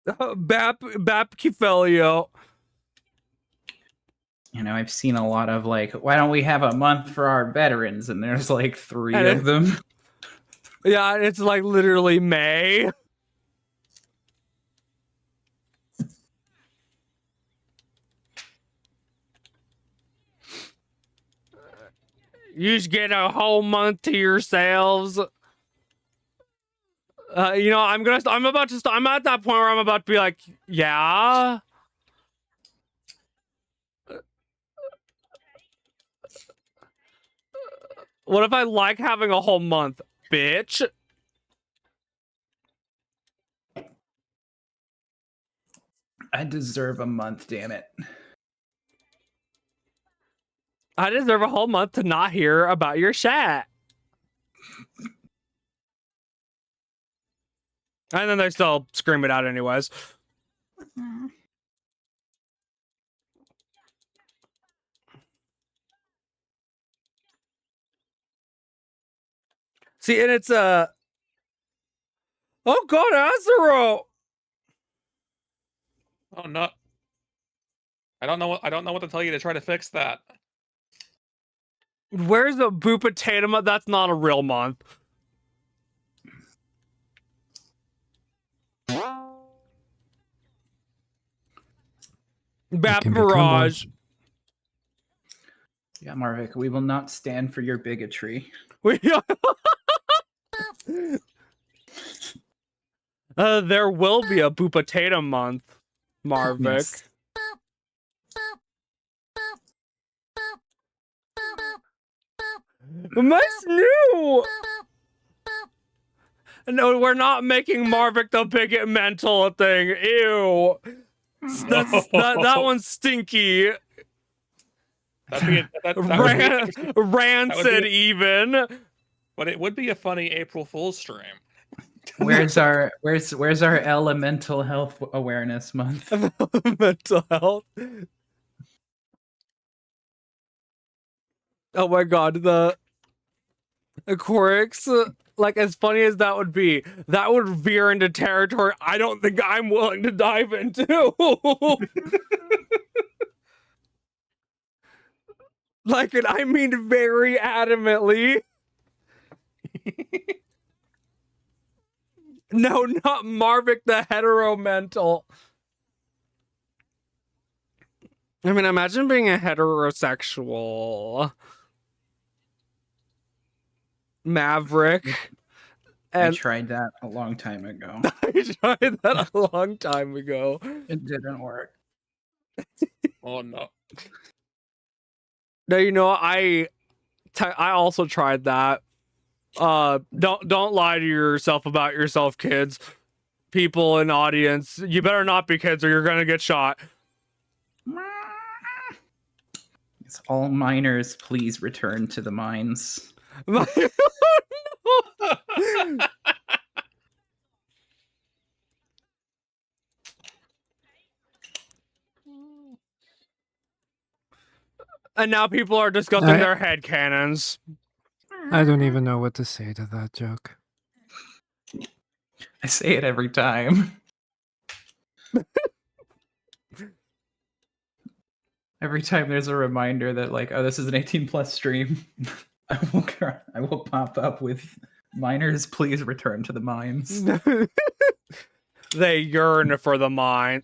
Bapkifelio. You know, I've seen a lot of why don't we have a month for our veterans? And there's 3 And of them. Yeah, it's literally May. You just get a whole month to yourselves. You know, I'm at that point where I'm about to be like, yeah. What if I like having a whole month, bitch? I deserve a month, damn it. I deserve a whole month to not hear about your chat. And then they still scream it out anyways. See, and it's oh god, Azaro. Oh no. I don't know what to tell you to try to fix that. Where's the Boo Potato Month? That's not a real month. Bap can become one. Mirage. Yeah, Marvik, we will not stand for your bigotry. There will be a Boo Potato Month, Marvik. Yes. That's new. No, we're not making Marvik the bigot mental thing. Ew. That one's stinky. Rancid even. But it would be a funny April Fool's stream. Where's our elemental health awareness month? Mental health. Oh my god, the Quirix, like, as funny as that would be, that would veer into territory I don't think I'm willing to dive into. Like, and I mean very adamantly. No, not Marvik the heteromental. I mean, imagine being a heterosexual Maverick. I tried that a long time ago. I tried that a long time ago. It didn't work. Oh no. No, you know, I also tried that. Don't lie to yourself about yourself, kids. People in audience, you better not be kids or you're gonna get shot. It's all miners, please return to the mines. And now people are discussing their headcanons. I don't even know what to say to that joke. I say it every time. Every time there's a reminder that, like, oh, this is an 18+ stream, I will pop up with miners, please return to the mines. They yearn for the mine.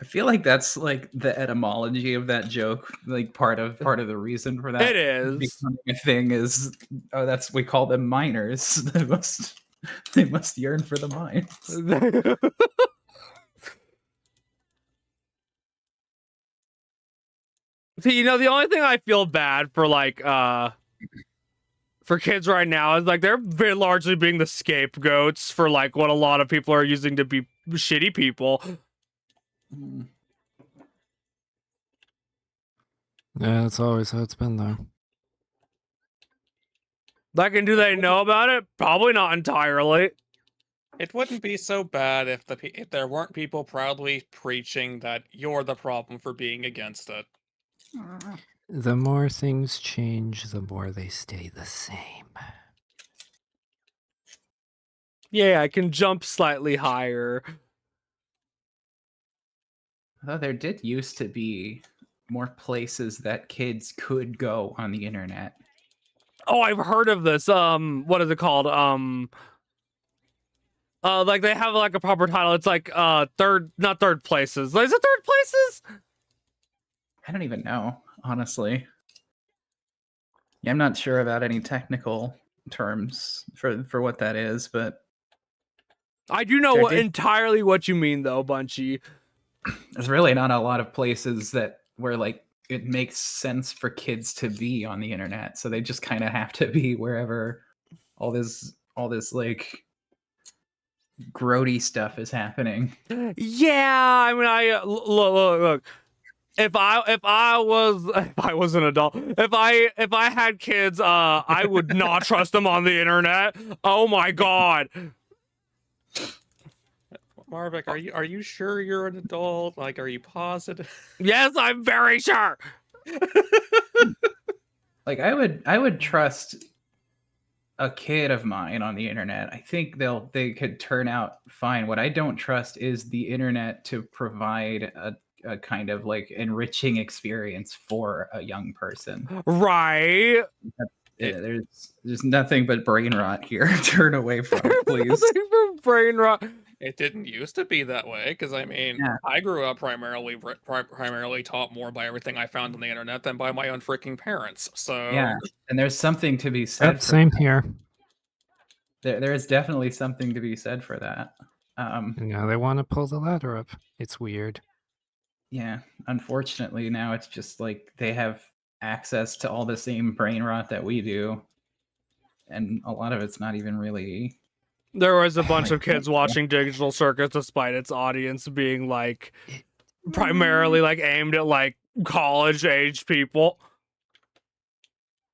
I feel like that's like the etymology of that joke. Like part of the reason for that. It is becoming a thing is, oh, that's, we call them miners. They must yearn for the mines. See, you know, the only thing I feel bad for, like, for kids right now is, like, they're very largely being the scapegoats for, like, what a lot of people are using to be shitty people. Yeah, that's always how it's been, though. Like, and do they know about it? Probably not entirely. It wouldn't be so bad if there weren't people proudly preaching that you're the problem for being against it. The more things change, the more they stay the same. Yeah, I can jump slightly higher. Though there did used to be more places that kids could go on the internet. Oh, I've heard of this. What is it called? Like, they have, like, a proper title. It's like not third places. Is it third places? I don't even know, honestly. Yeah, I'm not sure about any technical terms for what that is, but I do know entirely what you mean, though, Bunchy. There's really not a lot of places where, like, it makes sense for kids to be on the internet, so they just kind of have to be wherever all this like grody stuff is happening. Yeah, I mean, look. If I was an adult, if I had kids, I would not trust them on the internet. Oh my god. Marvik, are you sure you're an adult? Like, are you positive? Yes, I'm very sure. Like, I would trust a kid of mine on the internet. I think they could turn out fine. What I don't trust is the internet to provide a a kind of like enriching experience for a young person. Right. There's nothing but brain rot here. Turn away from it, please. Nothing from brain rot. It didn't used to be that way, because I mean, Yeah. I grew up primarily taught more by everything I found on the internet than by my own freaking parents. So Yeah, and there's something to be said. Same here. There is definitely something to be said for that. And now they want to pull the ladder up. It's weird. Yeah, unfortunately, now it's just like they have access to all the same brain rot that we do, and a lot of it's not even really. There was a bunch my of kids God. watching Digital Circus despite its audience being like primarily like aimed at like college age people.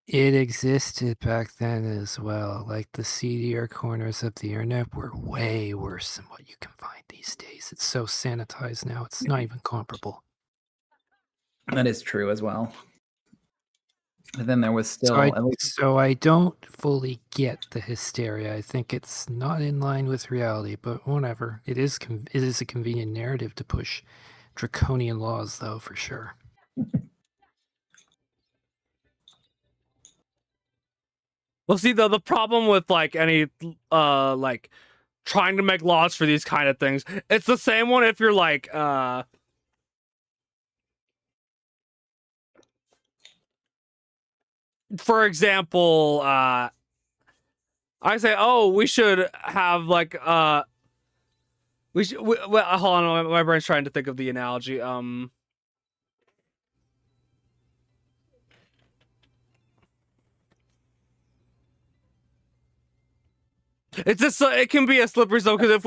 It existed back then as well. Like the seedier corners of the internet were way worse than what you can find these days. It's so sanitized now, it's not even comparable. That is true as well. But then there was still So I don't fully get the hysteria. I think it's not in line with reality, but whatever. It is a convenient narrative to push draconian laws, though, for sure. Well, see, the problem with like any like trying to make laws for these kind of things, it's the same one if you're like for example, I say, oh, we should have like well, hold on, my brain's trying to think of the analogy. It's just it can be a slippery slope because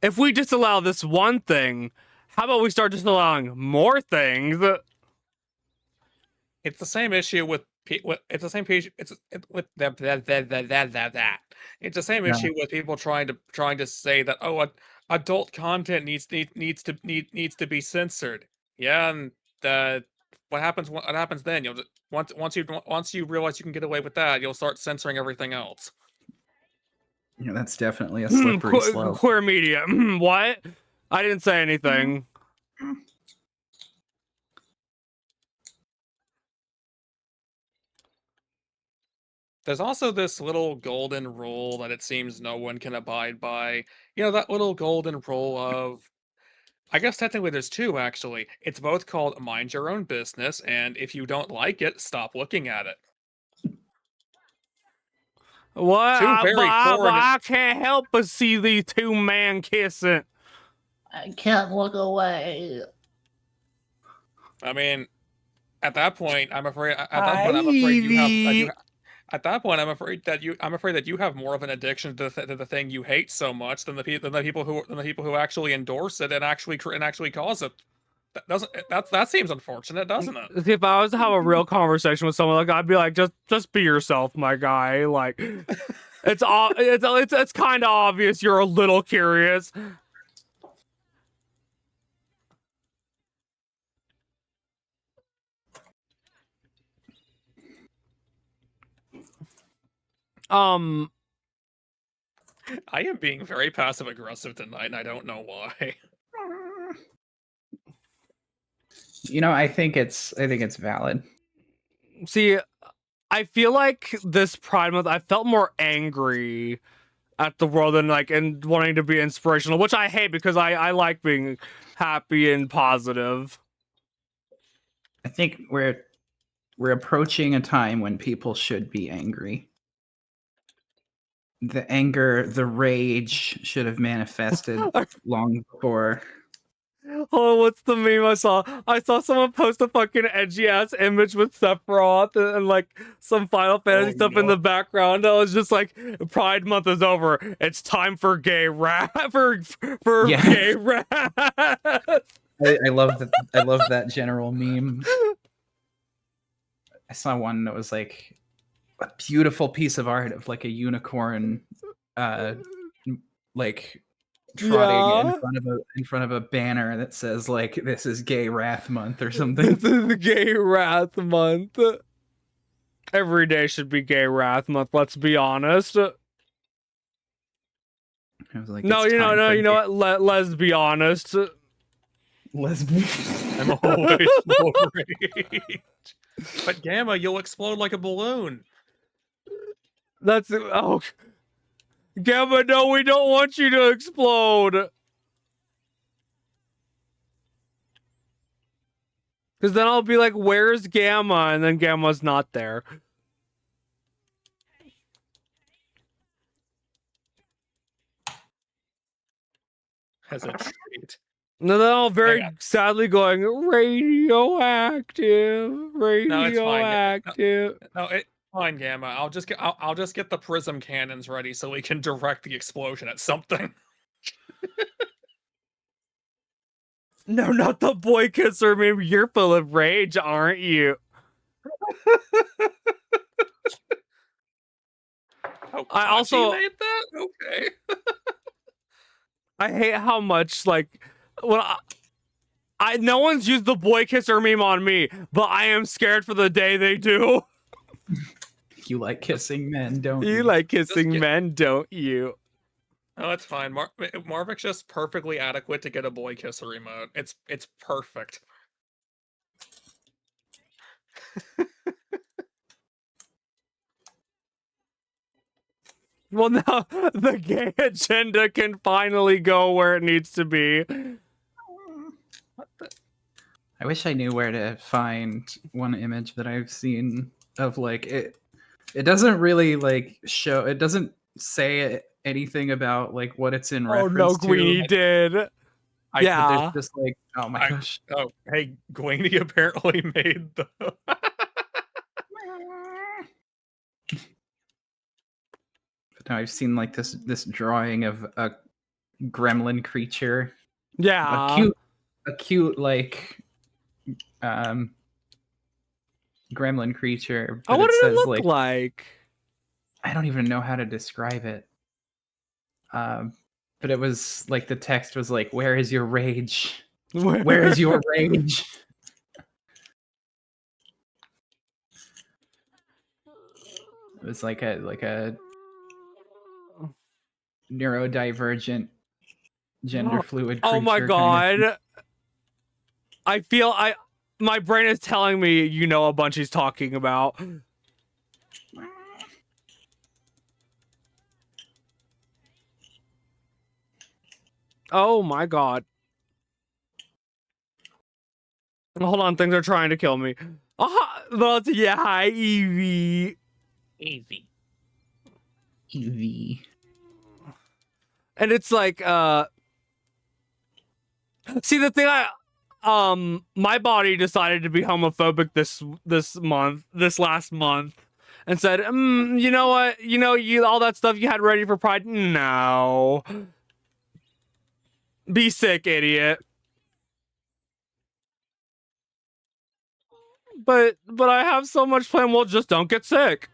if we disallow this one thing, how about we start disallowing more things? it's the same issue with it's the same issue. It's with that. It's the same issue with people trying to say that adult content needs to be censored. Yeah, and what happens then? You'll once you realize you can get away with that, you'll start censoring everything else. Yeah, that's definitely a slippery slope. Queer media. What? I didn't say anything. There's also this little golden rule that it seems no one can abide by. You know, that little golden rule of, I guess technically there's two, actually. It's both called mind your own business, and if you don't like it, stop looking at it. What? I can't help but see these two men kissing. I can't look away. I mean, at that point, I'm afraid that you have more of an addiction to the thing you hate so much than the people who actually endorse it and actually cause it. That seems unfortunate, doesn't it? If I was to have a real conversation with someone, like I'd be like, just be yourself, my guy. Like, it's kind of obvious you're a little curious. I am being very passive aggressive tonight, and I don't know why. You know, I think it's valid. See, I feel like this Pride Month, I felt more angry at the world and wanting to be inspirational, which I hate because I like being happy and positive. I think we're approaching a time when people should be angry. The anger, the rage should have manifested long before. Oh, what's the meme I saw? I saw someone post a fucking edgy ass image with Sephiroth and like some Final Fantasy stuff in the background. I was just like, Pride Month is over. It's time for gay rap gay rap. I love that. I love that general meme. I saw one that was like a beautiful piece of art of like a unicorn, like trotting in front of a banner that says like "This is Gay Wrath Month" or something. This is Gay Wrath Month. Every day should be Gay Wrath Month. Let's be honest. I was like, no, you know what? Let's be honest. Lesbian. I'm always full of rage. But Gamma, you'll explode like a balloon. That's oh, Gamma. No, we don't want you to explode. Because then I'll be like, "Where's Gamma?" And then Gamma's not there. As a treat. And then I'll very Yeah. sadly going radioactive, radioactive. No, it's fine, Gamma. I'll just get the prism cannons ready so we can direct the explosion at something. No, not the boy kisser. Maybe you're full of rage, aren't you? Oh, I Chachi also- made that? Okay. I hate how much like when I no one's used the boy kisser meme on me, but I am scared for the day they do. You like kissing men, don't You you? like kissing get- men, don't you? Oh, that's fine. Marvik's just perfectly adequate to get a boy kisser emote. It's perfect. Well, now the gay agenda can finally go where it needs to be. I wish I knew where to find one image that I've seen of like it. It doesn't really like show. It doesn't say anything about like what it's in Oh reference no, to. Queenie did. But Yeah. there's just like, oh my I- gosh. Oh, hey, Gweeny apparently made the. But now I've seen like this drawing of a gremlin creature, Yeah. a cute like gremlin creature. Oh, But what it did it says look like? I don't even know how to describe it. But it was like the text was like, "Where is your rage? Where is your rage?" It was like a neurodivergent, gender fluid creature. Oh my kind of god. I feel my brain is telling me you know a bunch he's talking about. Oh my god. Hold on, things are trying to kill me. But yeah, hi Evie. Easy. Eevee. And it's like see the thing my body decided to be homophobic this last month and said, you know what? You know, you all that stuff you had ready for Pride? No. Be sick, idiot. But I have so much planned. Well, just don't get sick.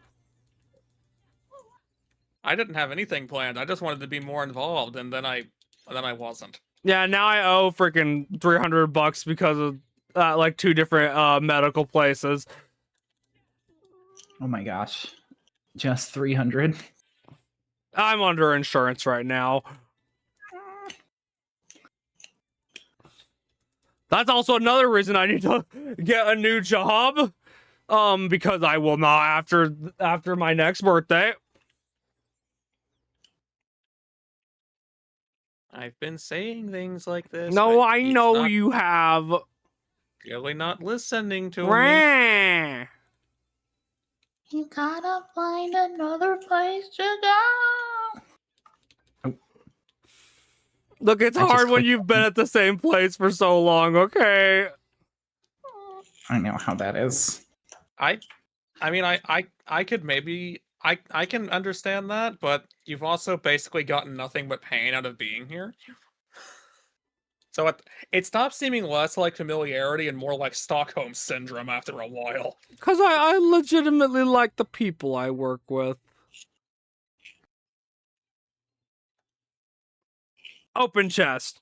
I didn't have anything planned. I just wanted to be more involved, and then I wasn't. Yeah, now I owe freaking $300 because of like 2 different medical places. Oh my gosh. Just 300. I'm under insurance right now. That's also another reason I need to get a new job. Because I will not after my next birthday. I've been saying things like this. No, but I he's know not you have. really not listening to me. Rah. You gotta find another place to go. Look, it's I just hard when clicked you've been at the same place for so long, okay? I know how that is. I mean, I could maybe I can understand that, but you've also basically gotten nothing but pain out of being here. So it stops seeming less like familiarity and more like Stockholm syndrome after a while. Because I legitimately like the people I work with. Open chest.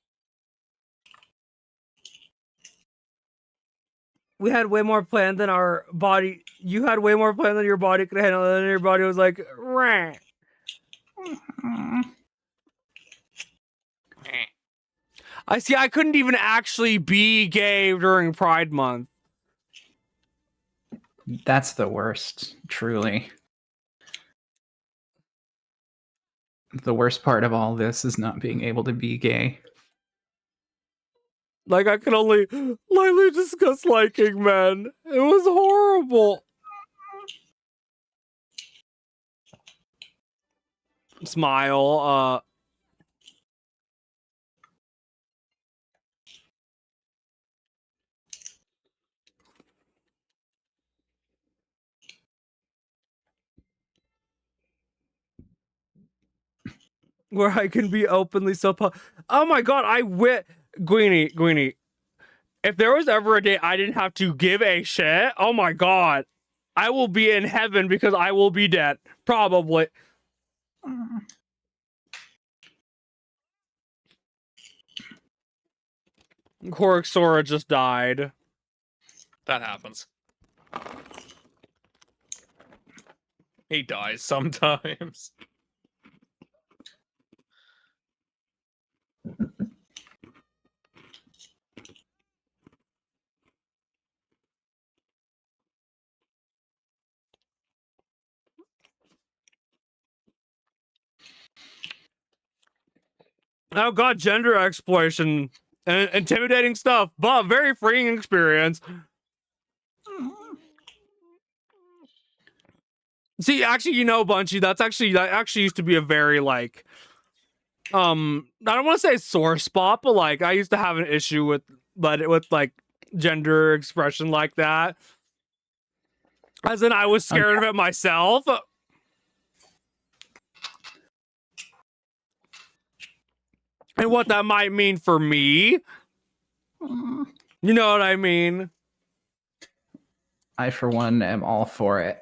We had way more planned than our body. You had way more planned than your body could handle, and your body was like, rah. Mm. Eh. I see. I couldn't even actually be gay during Pride Month. That's the worst, truly. The worst part of all this is not being able to be gay. Like, I could only lightly discuss liking men. It was horrible. Smile. Where I can be openly oh my god, Guini. If there was ever a day I didn't have to give a shit, oh my god. I will be in heaven because I will be dead. Probably. Korok just died. That happens. He dies sometimes. Oh god, gender exploration and intimidating stuff, but very freeing experience. See, actually, Bunchy, that actually used to be a very like I don't want to say sore spot, but like I used to have an issue with like gender expression like that. As in I was scared of it myself. And what that might mean for me. You know what I mean? I, for one, am all for it.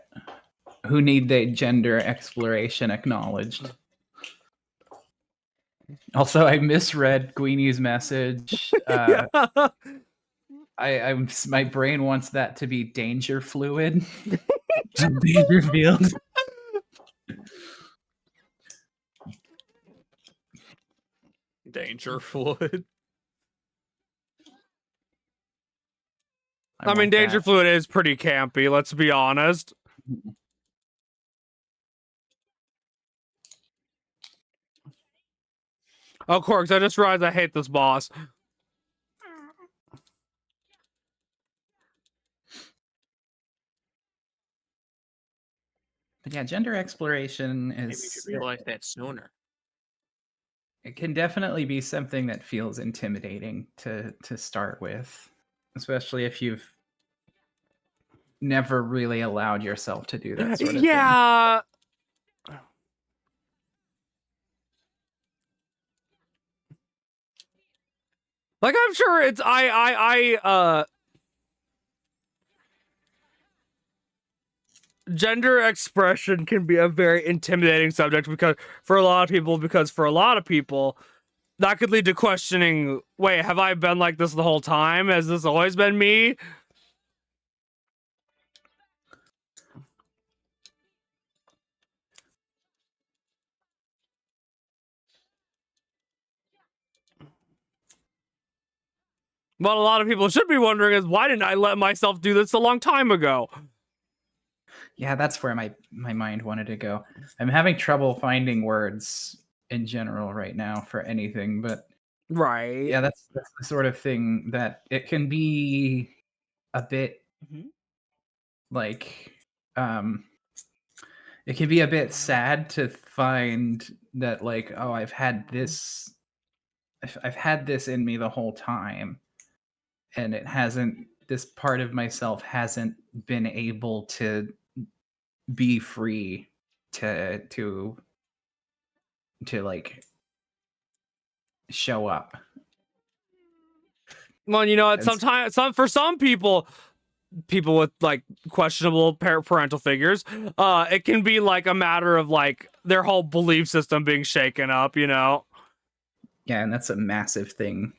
Who need the gender exploration acknowledged? Also, I misread Guini's message. Yeah. My brain wants that to be danger fluid. Danger field. Danger fluid. I mean, danger fluid is pretty campy, let's be honest. Oh, Corks, I just realized I hate this boss. But yeah, gender exploration Maybe you is... should realize that sooner. It can definitely be something that feels intimidating to start with, especially if you've never really allowed yourself to do that sort of thing. Yeah. Like, I'm sure it's gender expression can be a very intimidating subject because for a lot of people that could lead to questioning, wait, have I been like this the whole time? Has this always been me? What a lot of people should be wondering is, why didn't I let myself do this a long time ago? Yeah, that's where my mind wanted to go. I'm having trouble finding words in general right now for anything, but Right. yeah, that's the sort of thing that it can be a bit like it can be a bit sad to find that, like, oh, I've had this in me the whole time, and this part of myself hasn't been able to be free to like show up. Well, sometimes for some people with like questionable parental figures, it can be like a matter of like their whole belief system being shaken up, Yeah, and that's a massive thing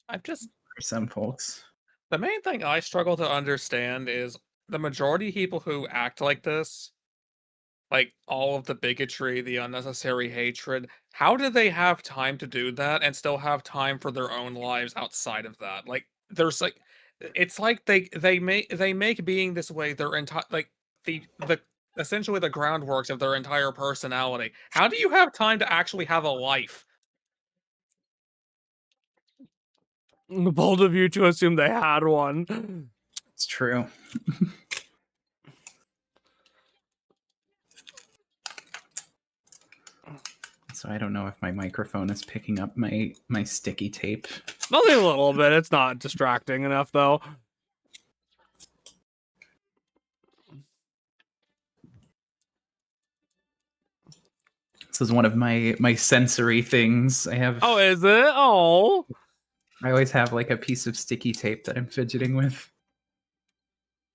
for some folks. The main thing I struggle to understand is the majority of people who act like this, like all of the bigotry, the unnecessary hatred, how do they have time to do that and still have time for their own lives outside of that? Like, there's like, it's like they make being this way their entire like the essentially the groundworks of their entire personality. How do you have time to actually have a life? Bold of you to assume they had one. It's true. So I don't know if my microphone is picking up my sticky tape. Only a little bit. It's not distracting enough, though. This is one of my sensory things. I have. Oh, is it? Oh. I always have like a piece of sticky tape that I'm fidgeting with.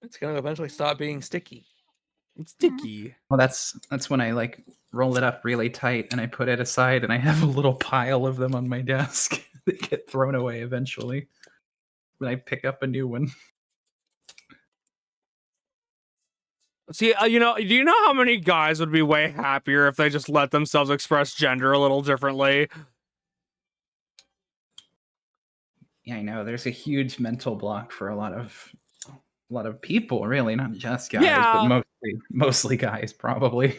It's gonna eventually stop being sticky. It's sticky. Well, that's when I like roll it up really tight and I put it aside, and I have a little pile of them on my desk that get thrown away eventually when I pick up a new one. See, do you know how many guys would be way happier if they just let themselves express gender a little differently? Yeah, I know. There's a huge mental block for a lot of people, really, not just guys, Yeah. but mostly guys, probably.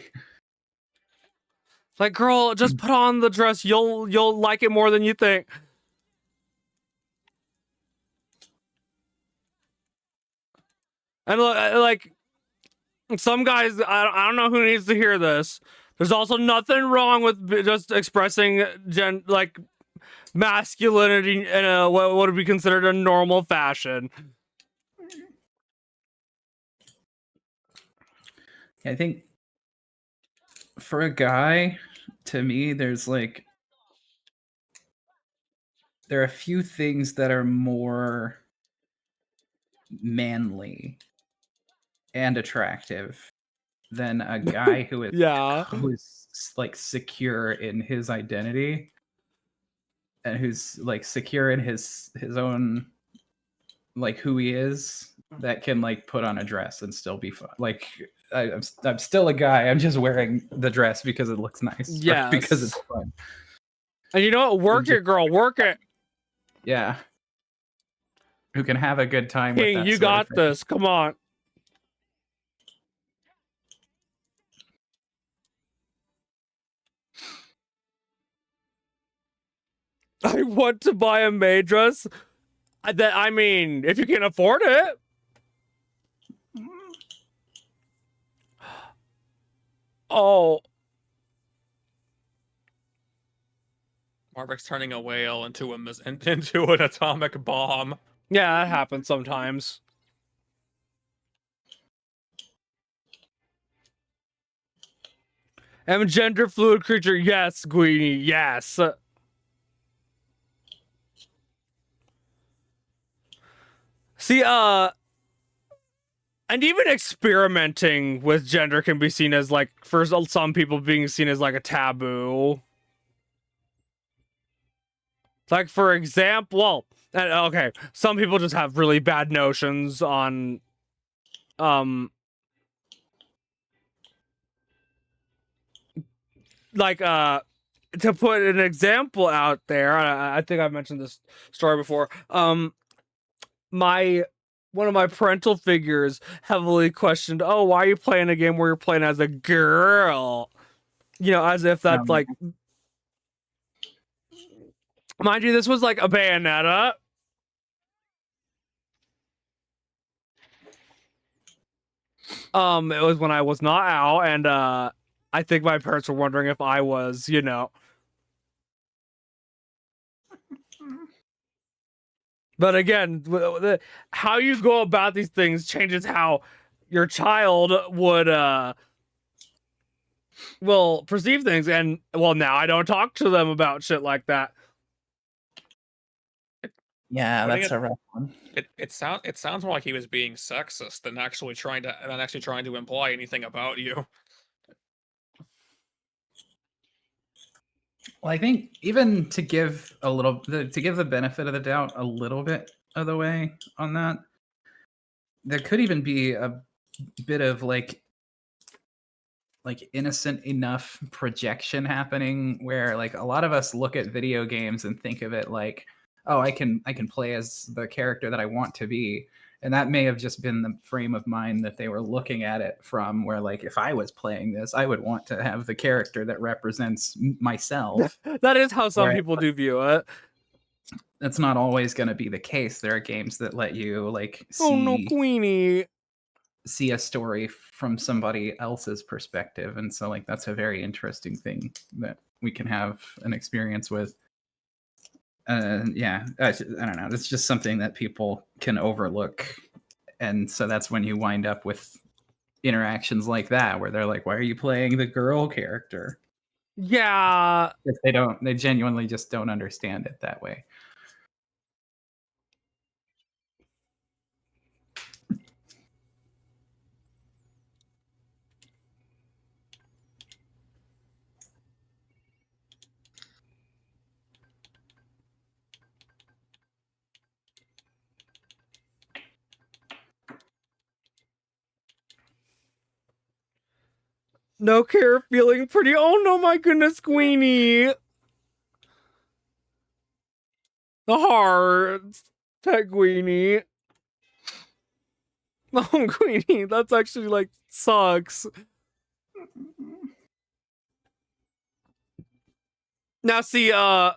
Like, girl, just put on the dress. You'll like it more than you think. And like, some guys, I don't know who needs to hear this. There's also nothing wrong with just expressing like masculinity in a what would be considered a normal fashion. I think for a guy, to me, there are a few things that are more manly and attractive than a guy who is Yeah. who's like secure in his identity and who's like secure in his own, like, who he is, that can like put on a dress and still be fun. Like, I'm still a guy. I'm just wearing the dress because it looks nice. Yes. Because it's fun. And you know what? Work it, girl. Work it. Yeah. Who can have a good time with King, that you sort got of thing. this. Come on. I want to buy a maid dress. I mean, if you can afford it. Oh, Marvik's turning a whale into into an atomic bomb. yeah, that happens sometimes. I'm a gender fluid creature. Yes, Guini. Yes. See, and even experimenting with gender can be seen as like, for some people, being seen as like a taboo. Like, for example, okay, some people just have really bad notions on, like, to put an example out there, I think I've mentioned this story before. One of my parental figures heavily questioned, "Oh, why are you playing a game where you're playing as a girl?" You know, as if that's like, mind you, this was like a Bayonetta. It was when I was not out, and I think my parents were wondering if I was, you know. But again, how you go about these things changes how your child would will perceive things. And well, now I don't talk to them about shit like that. Yeah, I think that's a rough one. It sounds more like he was being sexist than actually trying to imply anything about you. Well, I think even to give the benefit of the doubt a little bit of the way on that, there could even be a bit of like like innocent enough projection happening where like a lot of us look at video games and think of it like, oh, I can play as the character that I want to be. And that may have just been the frame of mind that they were looking at it from, where like if I was playing this, I would want to have the character that represents myself. That is how some Right. people do view it. That's not always going to be the case. There are games that let you like Oh no, Queenie. see a story from somebody else's perspective, and so like that's a very interesting thing that we can have an experience with. Yeah, I don't know. It's just something that people can overlook, and so that's when you wind up with interactions like that, where they're like, "Why are you playing the girl character?" Yeah. If they genuinely just don't understand it that way. No care, feeling pretty. Oh no, my goodness, Queenie. The hearts. Pet Queenie. Oh, Queenie, that's actually like sucks. Now see, I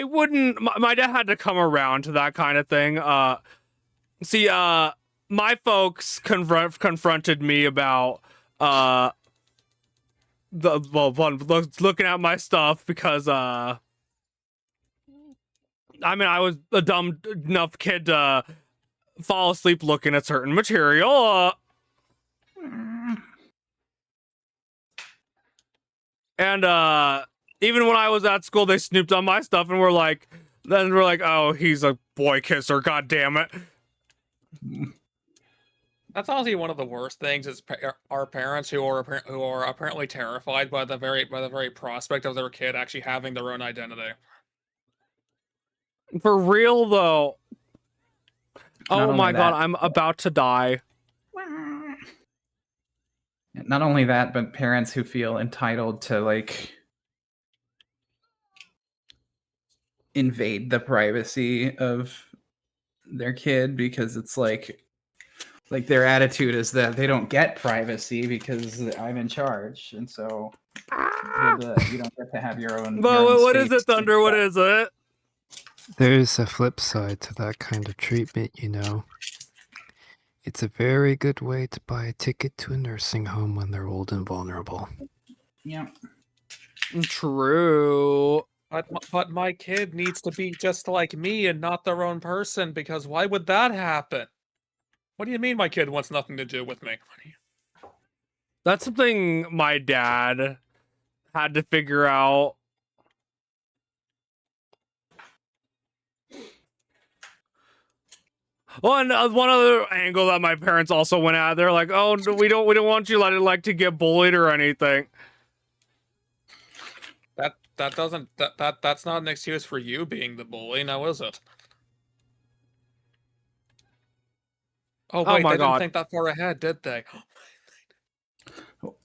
wouldn't. My dad had to come around to that kind of thing. See, my folks confronted me about looking at my stuff because I mean I was a dumb enough kid to fall asleep looking at certain material. And even when I was at school, they snooped on my stuff and were like, oh, he's a boy kisser, god damn it. That's honestly one of the worst things is our parents who are apparently terrified by the very prospect of their kid actually having their own identity. For real though. Not Oh my only god, that- I'm about to die. Not only that, but parents who feel entitled to like invade the privacy of their kid because it's like their attitude is that they don't get privacy because I'm in charge, and so you don't get to have your own. But what is it, Thunder? What is it? There's a flip side to that kind of treatment, you know. It's a very good way to buy a ticket to a nursing home when they're old and vulnerable. Yeah. True. But my kid needs to be just like me and not their own person, because why would that happen? What do you mean my kid wants nothing to do with me? That's something my dad had to figure out. Well, and one other angle that my parents also went at, they're like, "Oh, we don't want you to get bullied or anything." That's not an excuse for you being the bully, now is it? Oh Oh wait, my they God. didn't think that far ahead, did they?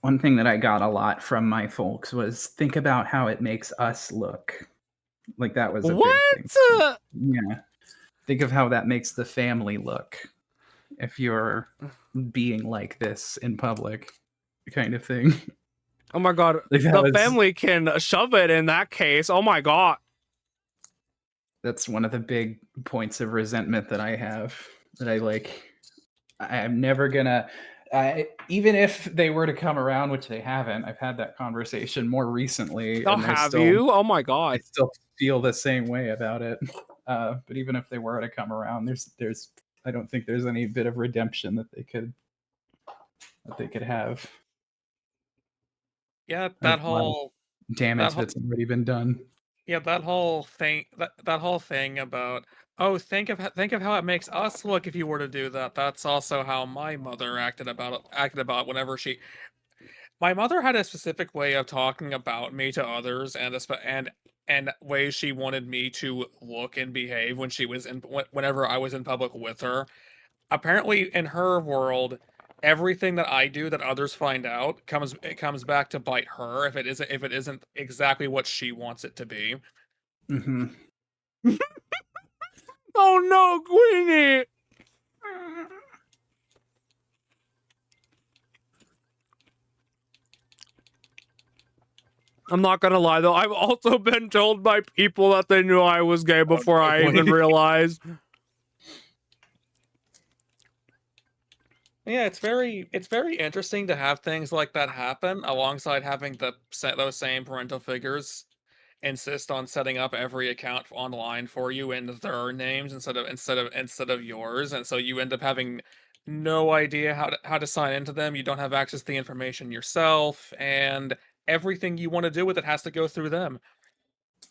One thing that I got a lot from my folks was think about how it makes us look. Like that was a What? big thing. Yeah. Think of how that makes the family look if you're being like this in public, kind of thing. Oh my God. Like that The was- family can shove it in that case. Oh my God. That's one of the big points of resentment that I have. That I'm never gonna. Even if they were to come around, which they haven't, I've had that conversation more recently. Oh, and they're have still- you? Oh my I God. still feel the same way about it. But even if they were to come around, there's I don't think there's any bit of redemption that they could have. Yeah, There's that a lot of whole damage whole- that's already been done. yeah, that whole thing about, oh, think of how it makes us look if you were to do that. That's also how my mother acted about whenever she. My mother had a specific way of talking about me to others, and ways she wanted me to look and behave when she was whenever I was in public with her. apparently in her world, everything that I do that others find out comes back to bite her if it isn't exactly what she wants it to be. Hmm. Oh no, Queenie! I'm not gonna lie though, I've also been told by people that they knew I was gay before I even realized. Yeah, it's very interesting to have things like that happen alongside having those same parental figures insist on setting up every account online for you in their names instead of yours, and so you end up having no idea how to sign into them. You don't have access to the information yourself, and everything you want to do with it has to go through them.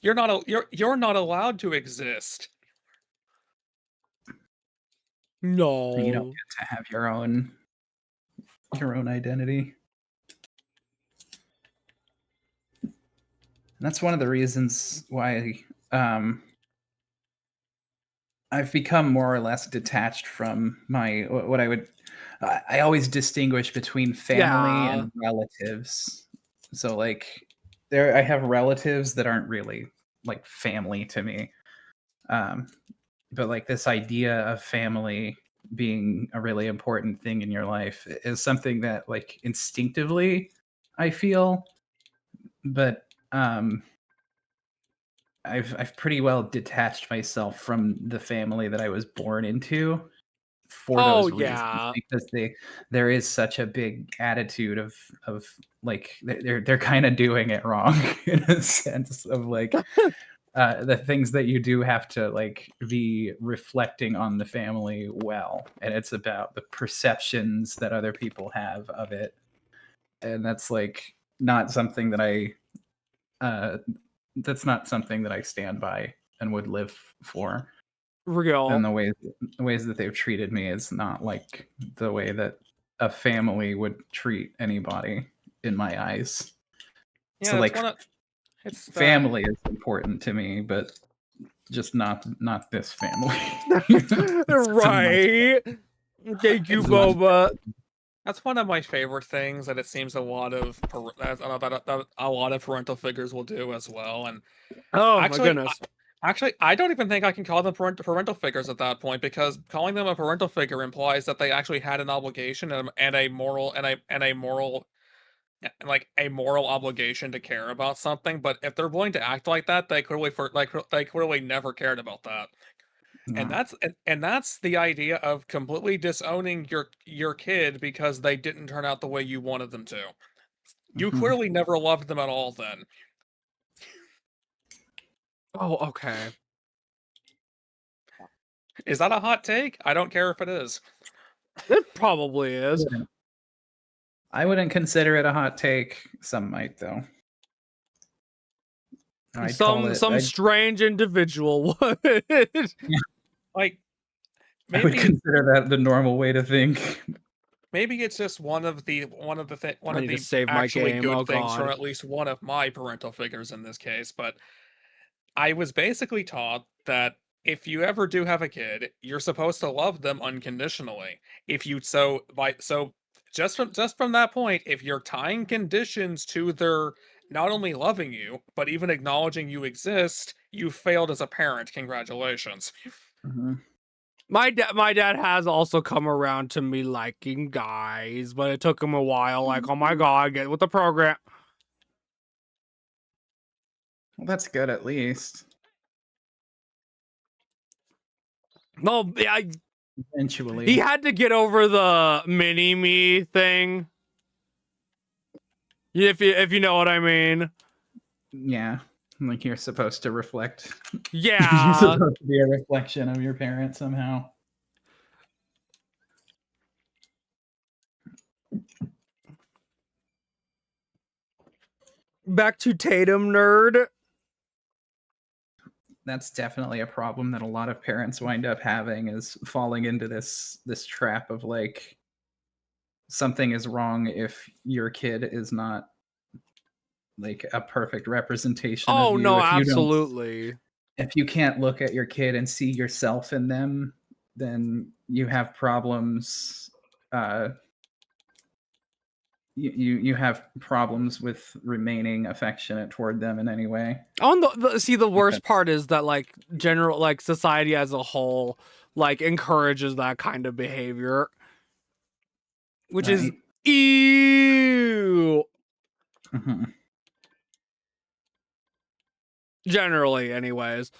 You're not allowed to exist. No. You don't get to have your own identity. And that's one of the reasons why I've become more or less detached from what I always distinguish between family and relatives. So like I have relatives that aren't really like family to me. But like this idea of family being a really important thing in your life is something that like instinctively I feel, but I've pretty well detached myself from the family that I was born into for those reasons, because there is such a big attitude of like they're kind of doing it wrong in a sense of like the things that you do have to like be reflecting on the family well, and it's about the perceptions that other people have of it, and that's like not something that that's not something that I stand by and would live for. Real. And the ways that they've treated me is not like the way that a family would treat anybody in my eyes. Yeah, So like family is important to me, but just not this family. Right. Thank you, Boba. That's one of my favorite things that it seems a lot of parental figures will do as well. And Oh actually, my goodness. I don't even think I can call them parental figures at that point, because calling them a parental figure implies that they actually had an obligation and a moral like a moral obligation to care about something. But if they're willing to act like that, they clearly never cared about that. And that's the idea of completely disowning your kid because they didn't turn out the way you wanted them to. You clearly never loved them at all then. Oh, okay. Is that a hot take? I don't care if it is. It probably is. I wouldn't consider it a hot take. Some might though. Some strange individual would. Like I would consider that the normal way to think. Maybe it's just one of the actually good things from at least one of my parental figures in this case. But I was basically taught that if you ever do have a kid, you're supposed to love them unconditionally. Just from that point, if you're tying conditions to their not only loving you, but even acknowledging you exist, you failed as a parent. Congratulations. Mm-hmm. My dad has also come around to me liking guys, but it took him a while. Like, oh my god, get with the program. Well, that's good at least. No, Eventually, he had to get over the mini me thing. If you know what I mean. Yeah, like you're supposed to reflect. Yeah, you're supposed to be a reflection of your parents somehow. Back to Tatum nerd. That's definitely a problem that a lot of parents wind up having, is falling into this trap of like something is wrong if your kid is not like a perfect representation of you. No, absolutely. If you can't look at your kid and see yourself in them, then you have problems. You have problems with remaining affectionate toward them in any way. On see, the worst part is that like general like society as a whole like encourages that kind of behavior, which is Right. ew. Mhm. Generally, anyways.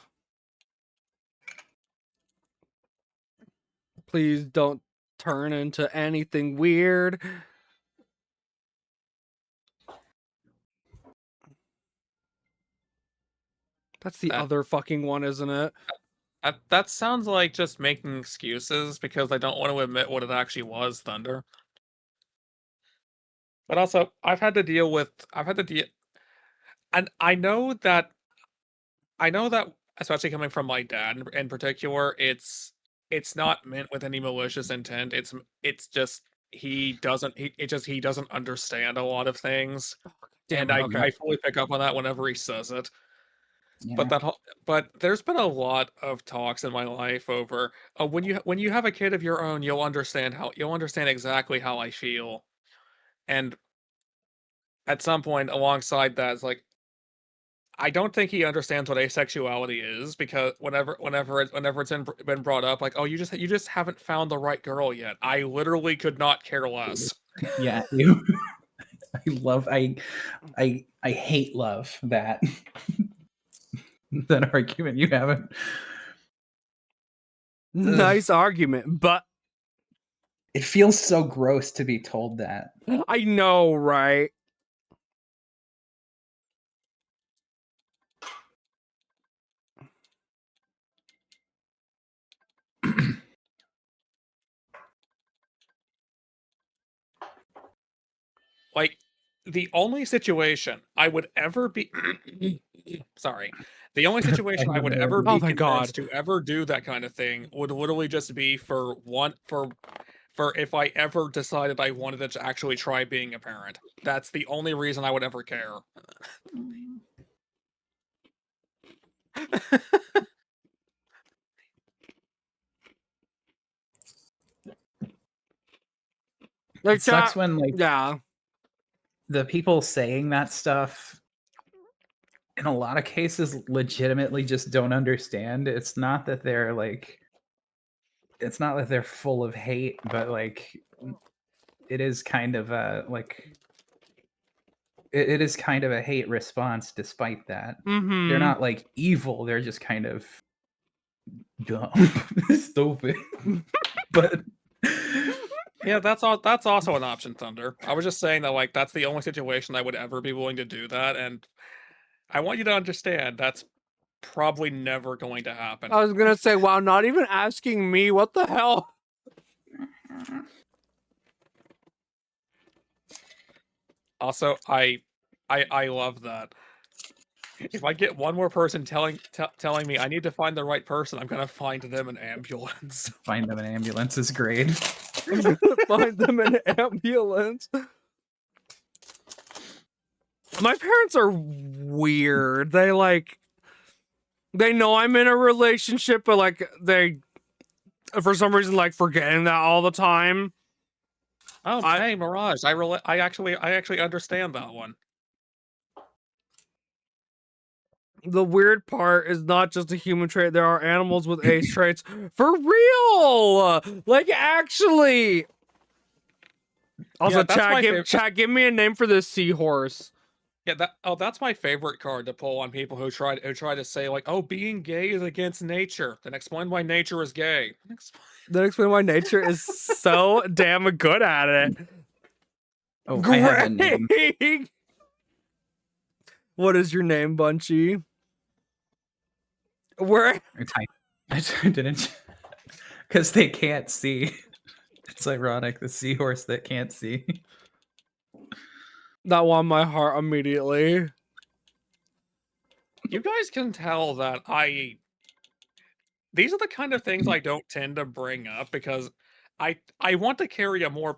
Please don't turn into anything weird. That's the That- other fucking one, isn't it? That sounds like just making excuses because I don't want to admit what it actually was, Thunder. But also, I've had to deal, and I know that, especially coming from my dad in particular, it's not meant with any malicious intent. It's just he doesn't understand a lot of things, Damn and it. I fully pick up on that whenever he says it. But Yeah. but there's been a lot of talks in my life over when you have a kid of your own, you'll understand exactly how I feel, and at some point alongside that, it's like I don't think he understands what asexuality is because whenever it's been brought up, like, oh, you just haven't found the right girl yet. I literally could not care less. Yeah, you. I hate love that that argument you haven't. Nice argument, but It feels so gross to be told that. I know, right? Like, the only situation I would ever be sorry. The only situation I would ever be Oh, thank convinced God. to ever do that kind of thing would literally just be for if I ever decided I wanted to actually try being a parent. That's the only reason I would ever care. Like, It sucks chat, when like yeah. the people saying that stuff in a lot of cases legitimately just don't understand. It's not that they're full of hate, but like it is kind of a it is kind of a hate response despite that. Mm-hmm. They're not like evil, they're just kind of dumb. Stupid. But Yeah, that's also an option, Thunder. I was just saying that, like, that's the only situation I would ever be willing to do that, and I want you to understand that's probably never going to happen. I was gonna say, wow, not even asking me. What the hell? Also, I love that. If I get one more person telling me I need to find the right person, I'm gonna find them an ambulance. find them an ambulance is great. Find them an ambulance. My parents are weird. They know I'm in a relationship, but like they, for some reason, like forgetting that all the time. Oh, hey, Mirage, I actually understand that one. The weird part is not just a human trait. There are animals with ace traits. For real! Like, actually. Also, Yeah, chat, give me a name for this seahorse. Yeah, that's my favorite card to pull on people who try to say, like, oh, being gay is against nature. Then explain why nature is gay. Then explain why nature is so damn good at it. Oh, Great. I have a name. What is your name, Bunchy? Where? I didn't, because they can't see. It's ironic, the seahorse that can't see. That won my heart immediately. You guys can tell that these are the kind of things I don't tend to bring up because I want to carry a more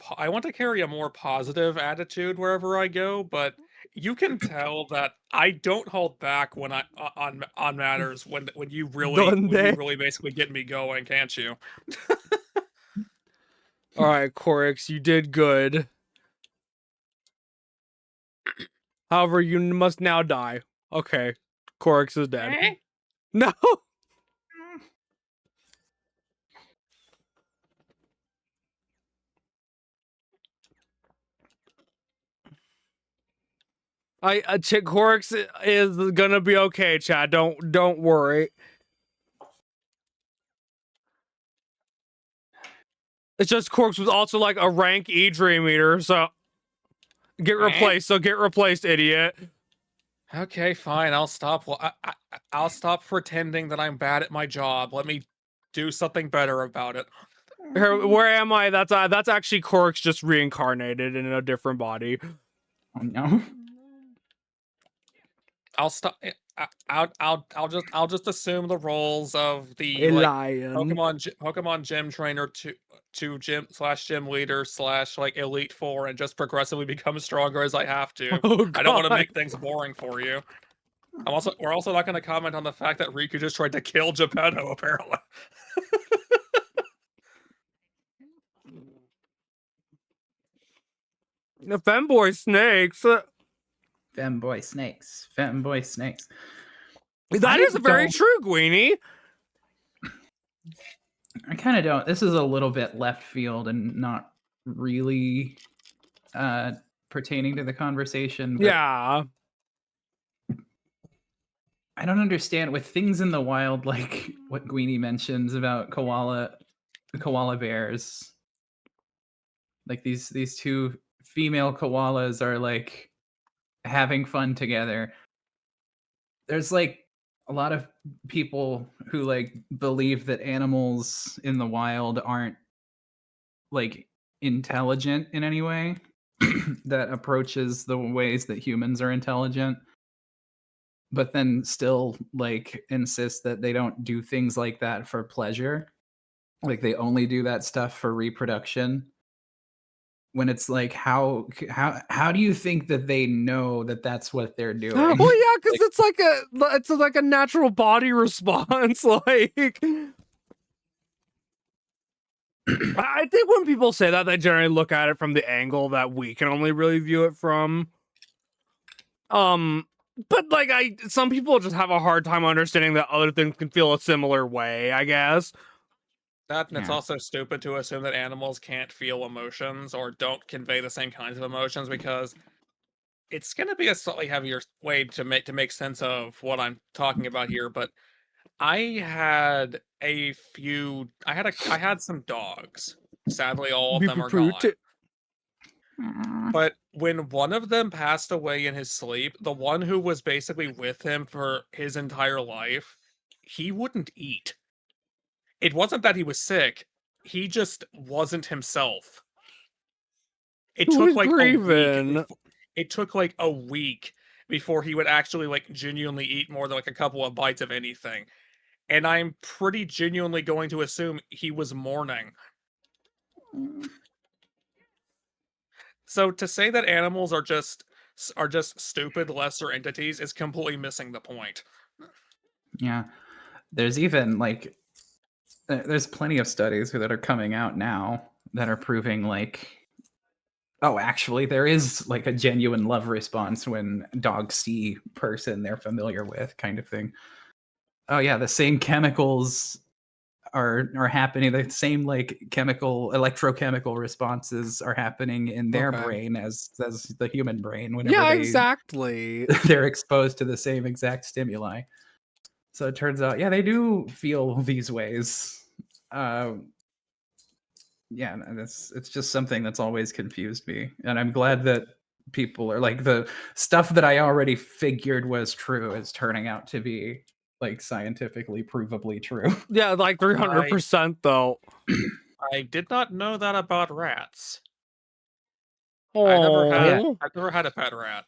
positive attitude wherever I go, but you can tell that I don't hold back when on matters when you really basically get me going, can't you? All right, Corix, you did good. However, you must now die. Okay, Corix is dead. Eh? No. Corix is gonna be okay, Chad. Don't worry. It's just Corix was also like a rank E Dream Eater, so get replaced. So get replaced, idiot. Okay, fine. I'll stop. I'll stop pretending that I'm bad at my job. Let me do something better about it. Here, where am I? That's actually Corix just reincarnated in a different body. Oh no. I'll stop. I'll just assume the roles of the A like lion. Pokemon gym trainer to gym leader / like Elite Four and just progressively become stronger as I have to. Oh, I don't want to God. make things boring for you. We're also not going to comment on the fact that Riku just tried to kill Geppetto apparently. The femboy snakes. Femboy snakes. Femboy snakes. That I is very don't- true, Guini. I kind of don't. This is a little bit left field and not really pertaining to the conversation. But Yeah. I don't understand with things in the wild, like what Guini mentions about koala bears. Like these two female koalas are like having fun together. There's like a lot of people who like believe that animals in the wild aren't like intelligent in any way that approaches the ways that humans are intelligent, but then still like insist that they don't do things like that for pleasure. Like they only do that stuff for reproduction. When it's like how do you think that they know that that's what they're doing? Well, yeah, because it's like a natural body response. Like, I think when people say that, they generally look at it from the angle that we can only really view it from. But like, some people just have a hard time understanding that other things can feel a similar way, I guess. That and it's Yeah. also stupid to assume that animals can't feel emotions or don't convey the same kinds of emotions because it's going to be a slightly heavier way to make sense of what I'm talking about here. But I had some dogs. Sadly, all of Beep, them are boop, gone. Aw. But when one of them passed away in his sleep, the one who was basically with him for his entire life, he wouldn't eat. It wasn't that he was sick, he just wasn't himself. It Who took was like a grieving? week. It took like a week before he would actually like genuinely eat more than like a couple of bites of anything. And I'm pretty genuinely going to assume he was mourning. So to say that animals are just stupid lesser entities is completely missing the point. Yeah. There's even like there's plenty of studies that are coming out now that are proving like oh, actually there is like a genuine love response when dogs see person they're familiar with kind of thing. Oh yeah, the same chemicals are happening, the same like electrochemical responses are happening in their Okay. brain as the human brain whenever Yeah, exactly. they're exposed to the same exact stimuli. So it turns out, yeah, they do feel these ways. Yeah, and it's just something that's always confused me, and I'm glad that people are like the stuff that I already figured was true is turning out to be like scientifically provably true. Yeah, like 300% though. I did not know that about rats. Oh, yeah. I've never had a pet rat.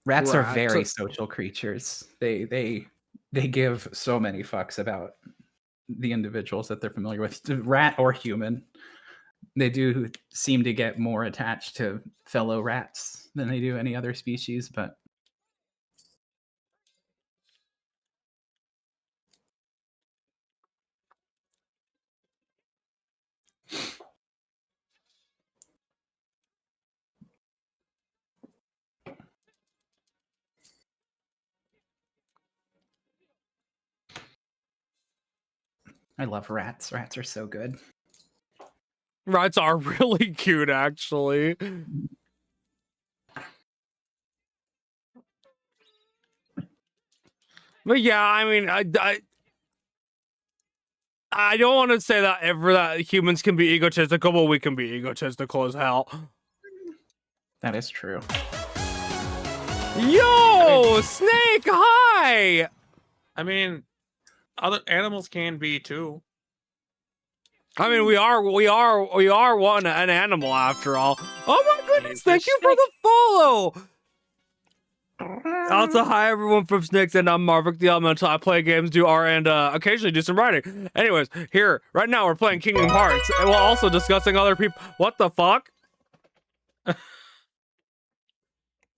Rats are Rat. very social creatures. They give so many fucks about the individuals that they're familiar with, rat or human. They do seem to get more attached to fellow rats than they do any other species, but I love rats. Rats are so good. Rats are really cute, actually. But yeah, I mean, I don't want to say that that humans can be egotistical, but we can be egotistical as hell. That is true. Yo, Snake, hi! I mean, other animals can be too. I mean, we are an animal after all. Oh my goodness, thank you for the follow! Also, hi everyone from Snicks, and I'm Marvick the Elemental. I play games, and occasionally do some writing. Anyways, here, right now we're playing Kingdom Hearts, and we're also discussing other people. What the fuck?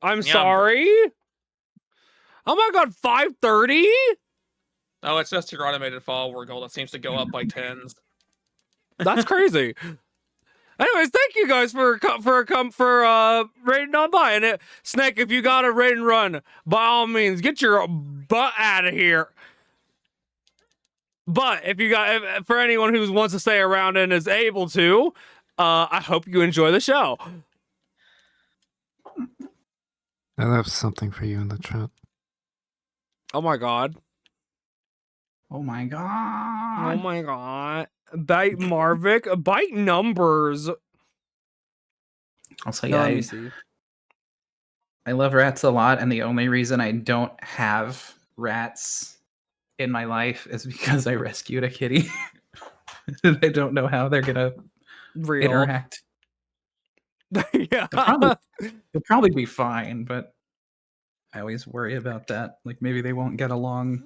I'm sorry? Oh my god, 5:30? Oh, it's just your automated follower goal that seems to go up by tens. That's crazy. Anyways, thank you guys for raiding on by. And Snake, if you got a raid and run, by all means, get your butt out of here. But if for anyone who wants to stay around and is able to, I hope you enjoy the show. I left something for you in the chat. Oh my god. Oh my Oh god. my god. Bite Marvick. Bite numbers. I'll say Let me see. I love rats a lot, and the only reason I don't have rats in my life is because I rescued a kitty. I don't know how they're gonna Real. interact. Yeah. They'll probably be fine, but I always worry about that. Like maybe they won't get along.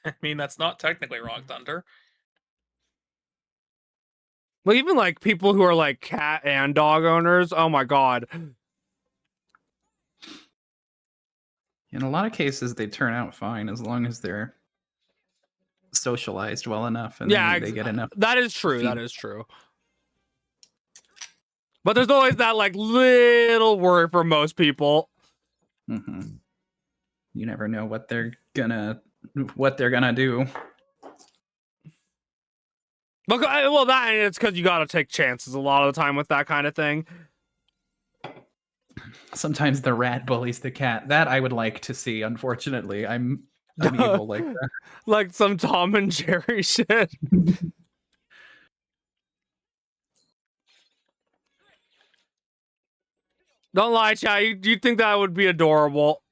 I mean, that's not technically wrong, Thunder. Well, even like people who are like cat and dog owners, oh my god. In a lot of cases, they turn out fine as long as they're socialized well enough and Yeah, they get enough. That is true. feed. That is true. But there's always that like little worry for most people. Mm-hmm. You never know what they're gonna do. Well, that and it's because you got to take chances a lot of the time with that kind of thing. Sometimes the rat bullies the cat. That I would like to see. Unfortunately, I'm evil like that. Like some Tom and Jerry shit. Don't lie, chat. You think that would be adorable?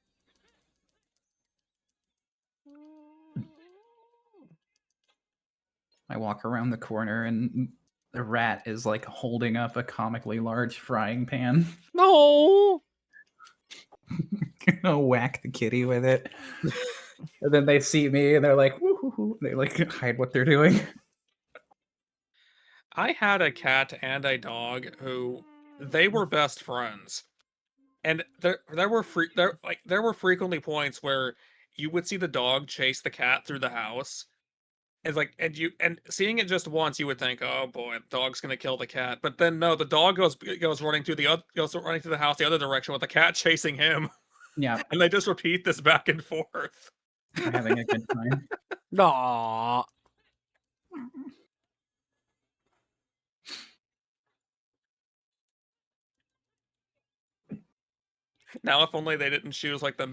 I walk around the corner and the rat is like holding up a comically large frying pan. No. I'll whack the kitty with it. And then they see me and they're like, woo-hoo-hoo. They like hide what they're doing. I had a cat and a dog who they were best friends. And there were frequently points where you would see the dog chase the cat through the house. And seeing it just once, you would think, "Oh boy, the dog's gonna kill the cat." But then no, the dog goes running through the house the other direction with the cat chasing him. Yeah, And they just repeat this back and forth. we're having a good time. Aww. Now, if only they didn't choose like the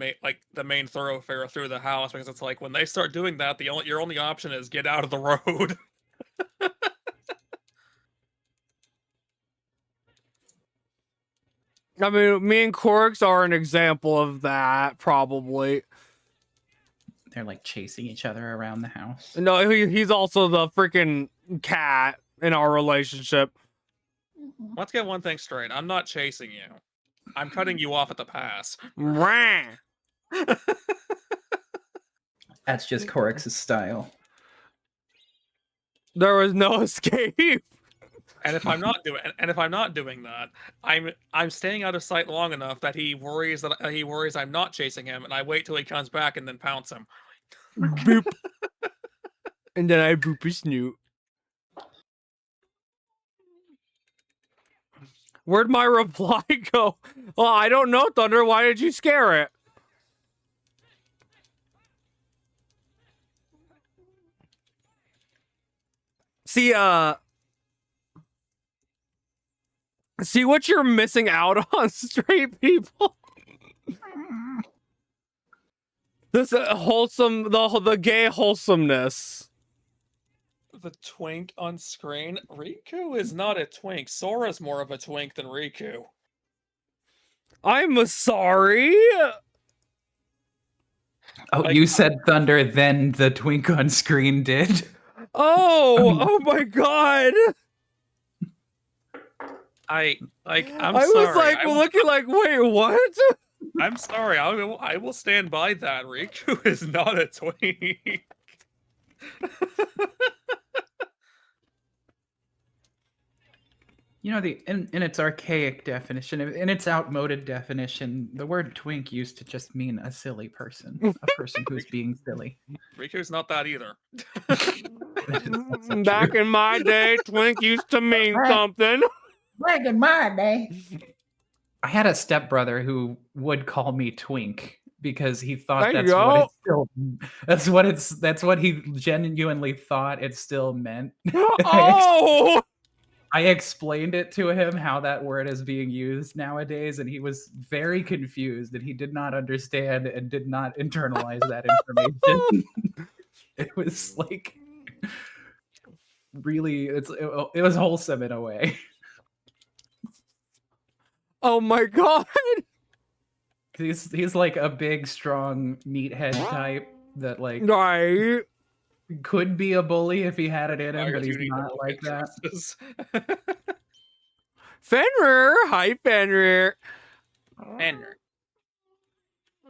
main thoroughfare through the house, because it's like when they start doing that, your only option is get out of the road. I mean, me and Corks are an example of that, probably. They're like chasing each other around the house. No, he's also the freaking cat in our relationship. Let's get one thing straight. I'm not chasing you. I'm cutting you off at the pass. Rah! That's just Corix's style. There was no escape. And if I'm not doing that, I'm staying out of sight long enough that he worries I'm not chasing him, and I wait till he comes back and then pounce him. Boop. And then I boop his snoot. Where'd my reply go? Oh, I don't know, Thunder. Why did you scare it? See, see what you're missing out on, straight people. This wholesome, the gay wholesomeness. The twink on screen. Riku is not a twink. Sora's more of a twink than Riku. I'm sorry. Oh, Like- you said thunder, then the twink on screen did. Oh my god. I'm I sorry. was like looking like, wait, what? I'm sorry. I will stand by that. Riku is not a twink. You know, in its archaic definition, in its outmoded definition, the word twink used to just mean a silly person, a person who's being silly. Riku's not that either. That's not Back true. in my day, twink used to mean Right. something. Back in my day. I had a stepbrother who would call me twink because he thought There you that's what it still that's what he genuinely thought it still meant. Oh, I explained it to him how that word is being used nowadays, and he was very confused and he did not understand and did not internalize that information. It was like really, it was wholesome in a way. oh my god. He's like a big, strong meathead type that like Right. could be a bully if he had it in him, Why but do he's you need to not look like at that. dresses? Fenrir. Hi, Fenrir. Fenrir.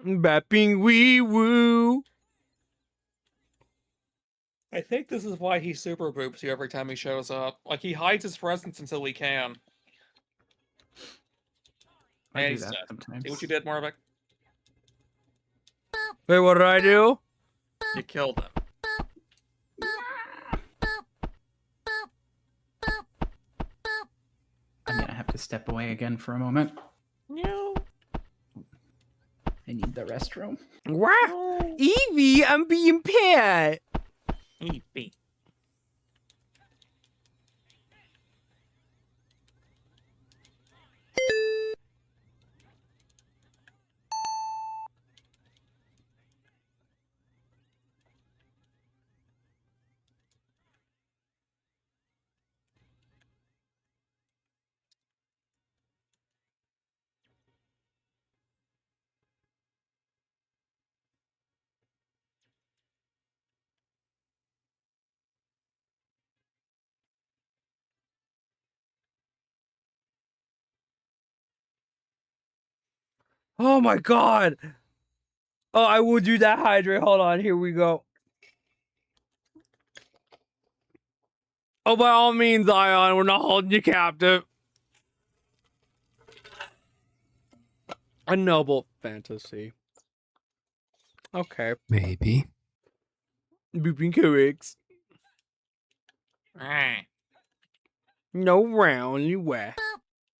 Bapping wee woo. I think this is why he super boops you every time he shows up. Like, he hides his presence until he can. I And do he's that dead. sometimes. See what you did, Marvick? Wait, what did I do? You killed him. I'm gonna have to step away again for a moment. No. I need the restroom. Wow. Evie, I'm being pet. Evie. Oh my god. Oh, I will do that hydrate. Hold on. Here we go. Oh, by all means, Ion, we're not holding you captive. A noble fantasy. Okay. Maybe. Booping Coix. Right. No round, you wet.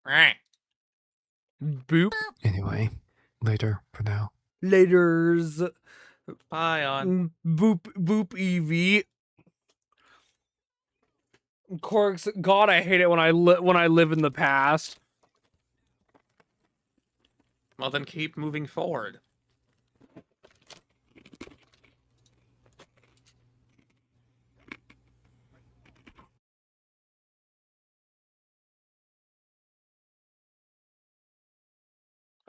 Right. Boop. Anyway, later for now. Laters. Bye, on. Boop, boop, Evie. Corks, God, I hate it when I live in the past. Well, then keep moving forward.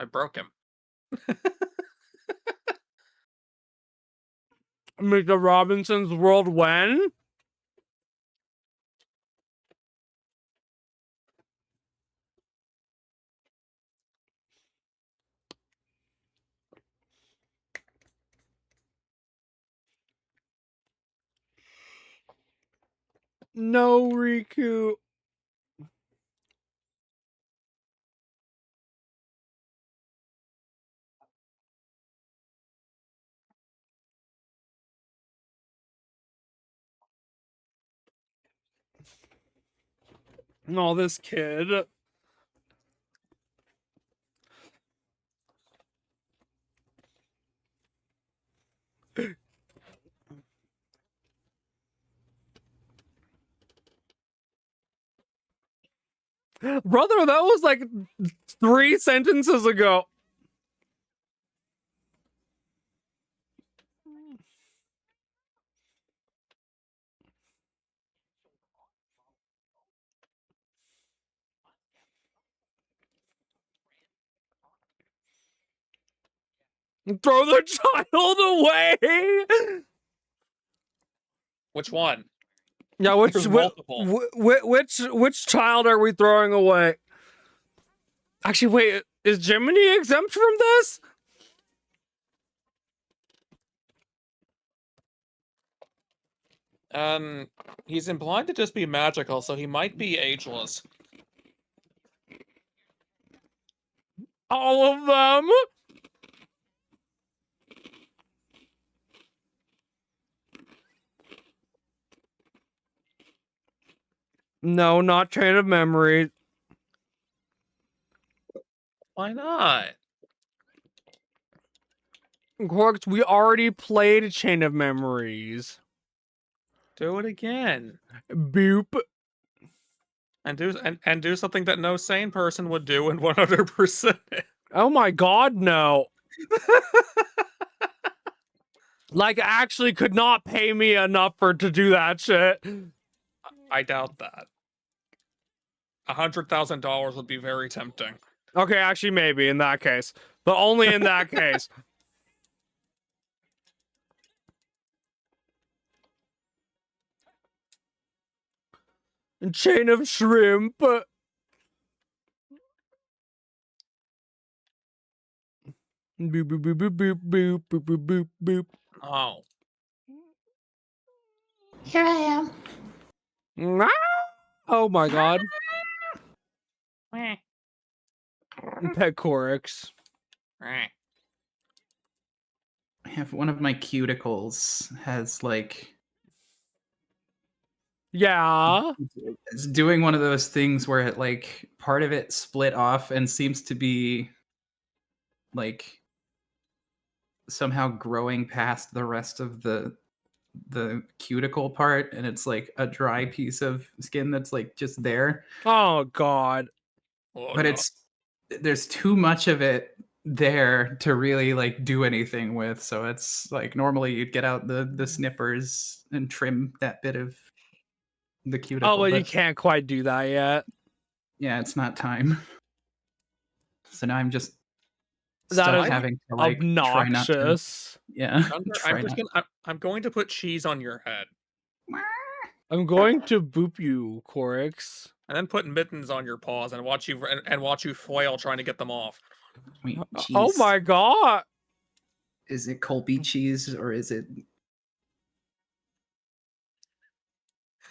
I broke him. Mr. Robinson's World when? No, Riku. No, this kid. Brother, that was like 3 sentences ago. Throw the child away. Which one? Yeah, which There's multiple. which child are we throwing away? Actually, wait, is Jiminy exempt from this? He's implied to just be magical, so he might be ageless. All of them? No, not Chain of Memory. Why not? Quarks, we already played Chain of Memories. Do it again. Boop. And do something that no sane person would do in 100%. Oh my god, no. Like, actually could not pay me enough to do that shit. I doubt that. $100,000 would be very tempting. Okay, actually, maybe in that case. But only in that case. And Chain of Shrimp. Boop, boop, boop, boop, boop, boop, boop, boop, boop, boop. Oh. Here I am. Ah! Oh my god. Meh. Pet Corix. Meh. I have one of my cuticles has like Yeah. it's doing one of those things where it like part of it split off and seems to be like somehow growing past the rest of the cuticle part, and it's like a dry piece of skin that's like just there. Oh god. Oh, But no. there's too much of it there to really like do anything with. So it's like normally you'd get out the snippers and trim that bit of the cuticle. Oh, well, you but can't quite do that yet. yeah, it's not time. So now I'm just That stuck is having to like try not to. Obnoxious. Yeah. I'm just gonna. I'm going to put cheese on your head, I'm going to boop you, Corix. and then put mittens on your paws, and watch you flail trying to get them off. Wait, cheese. Oh my god. Is it Colby cheese or is it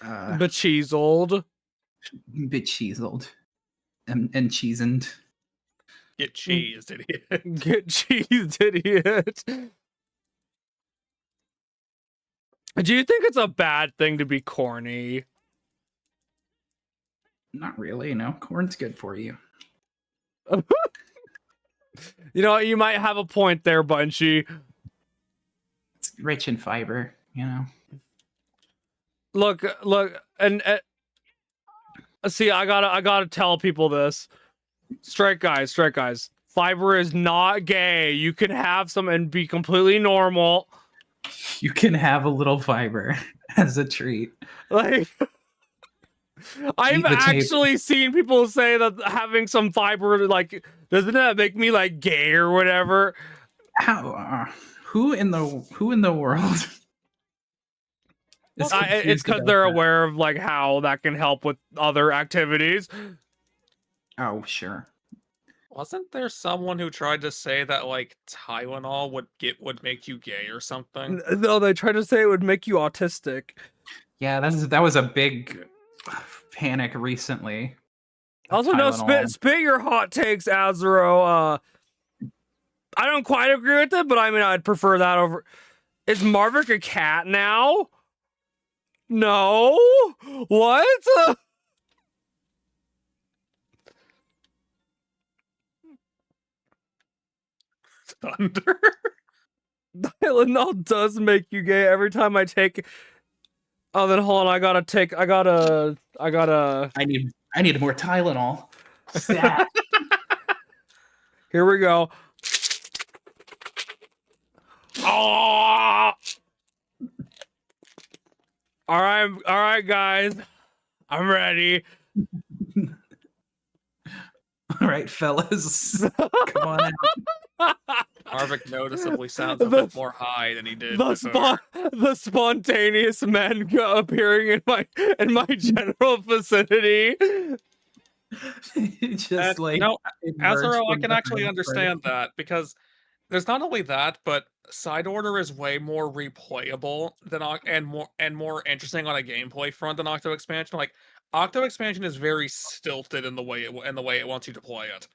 Becheesled. becheesled and cheesened? Get cheesed, idiot. Get cheesed, idiot. Do you think it's a bad thing to be corny? Not really, no. Corn's good for you. You know, you might have a point there, Bunchy. It's rich in fiber, you know. Look, and see, I gotta tell people this. Strike guys. Fiber is not gay. You can have some and be completely normal. You can have a little fiber as a treat. Like, I've the tape. actually seen people say that having some fiber, like, doesn't that make me like gay or whatever? How? Who in the world? is It's confused because about they're that? aware of like how that can help with other activities. Oh, sure. Wasn't there someone who tried to say that like Tylenol would make you gay or something? No, they try to say it would make you autistic. Yeah, that was a big panic recently. Also, no, Tylenol. spit your hot takes, Azuro. I don't quite agree with it, but I mean, I'd prefer that over. Is Marvick a cat now? No. What? Thunder. Tylenol does make you gay every time I take. Oh, then hold on. I I need more Tylenol. Stat. Here we go. Oh! All right, guys. I'm ready. All right, fellas, come on out. Arvik noticeably sounds a The- bit more high than he did the before. the spontaneous men appearing in my general vicinity. Just And, like no, emerge Azaro, I from can actually behind understand that because there's not only that, but side order is way more replayable than and more interesting on a gameplay front than Octo Expansion. Like Octo Expansion is very stilted in the way it wants you to play it,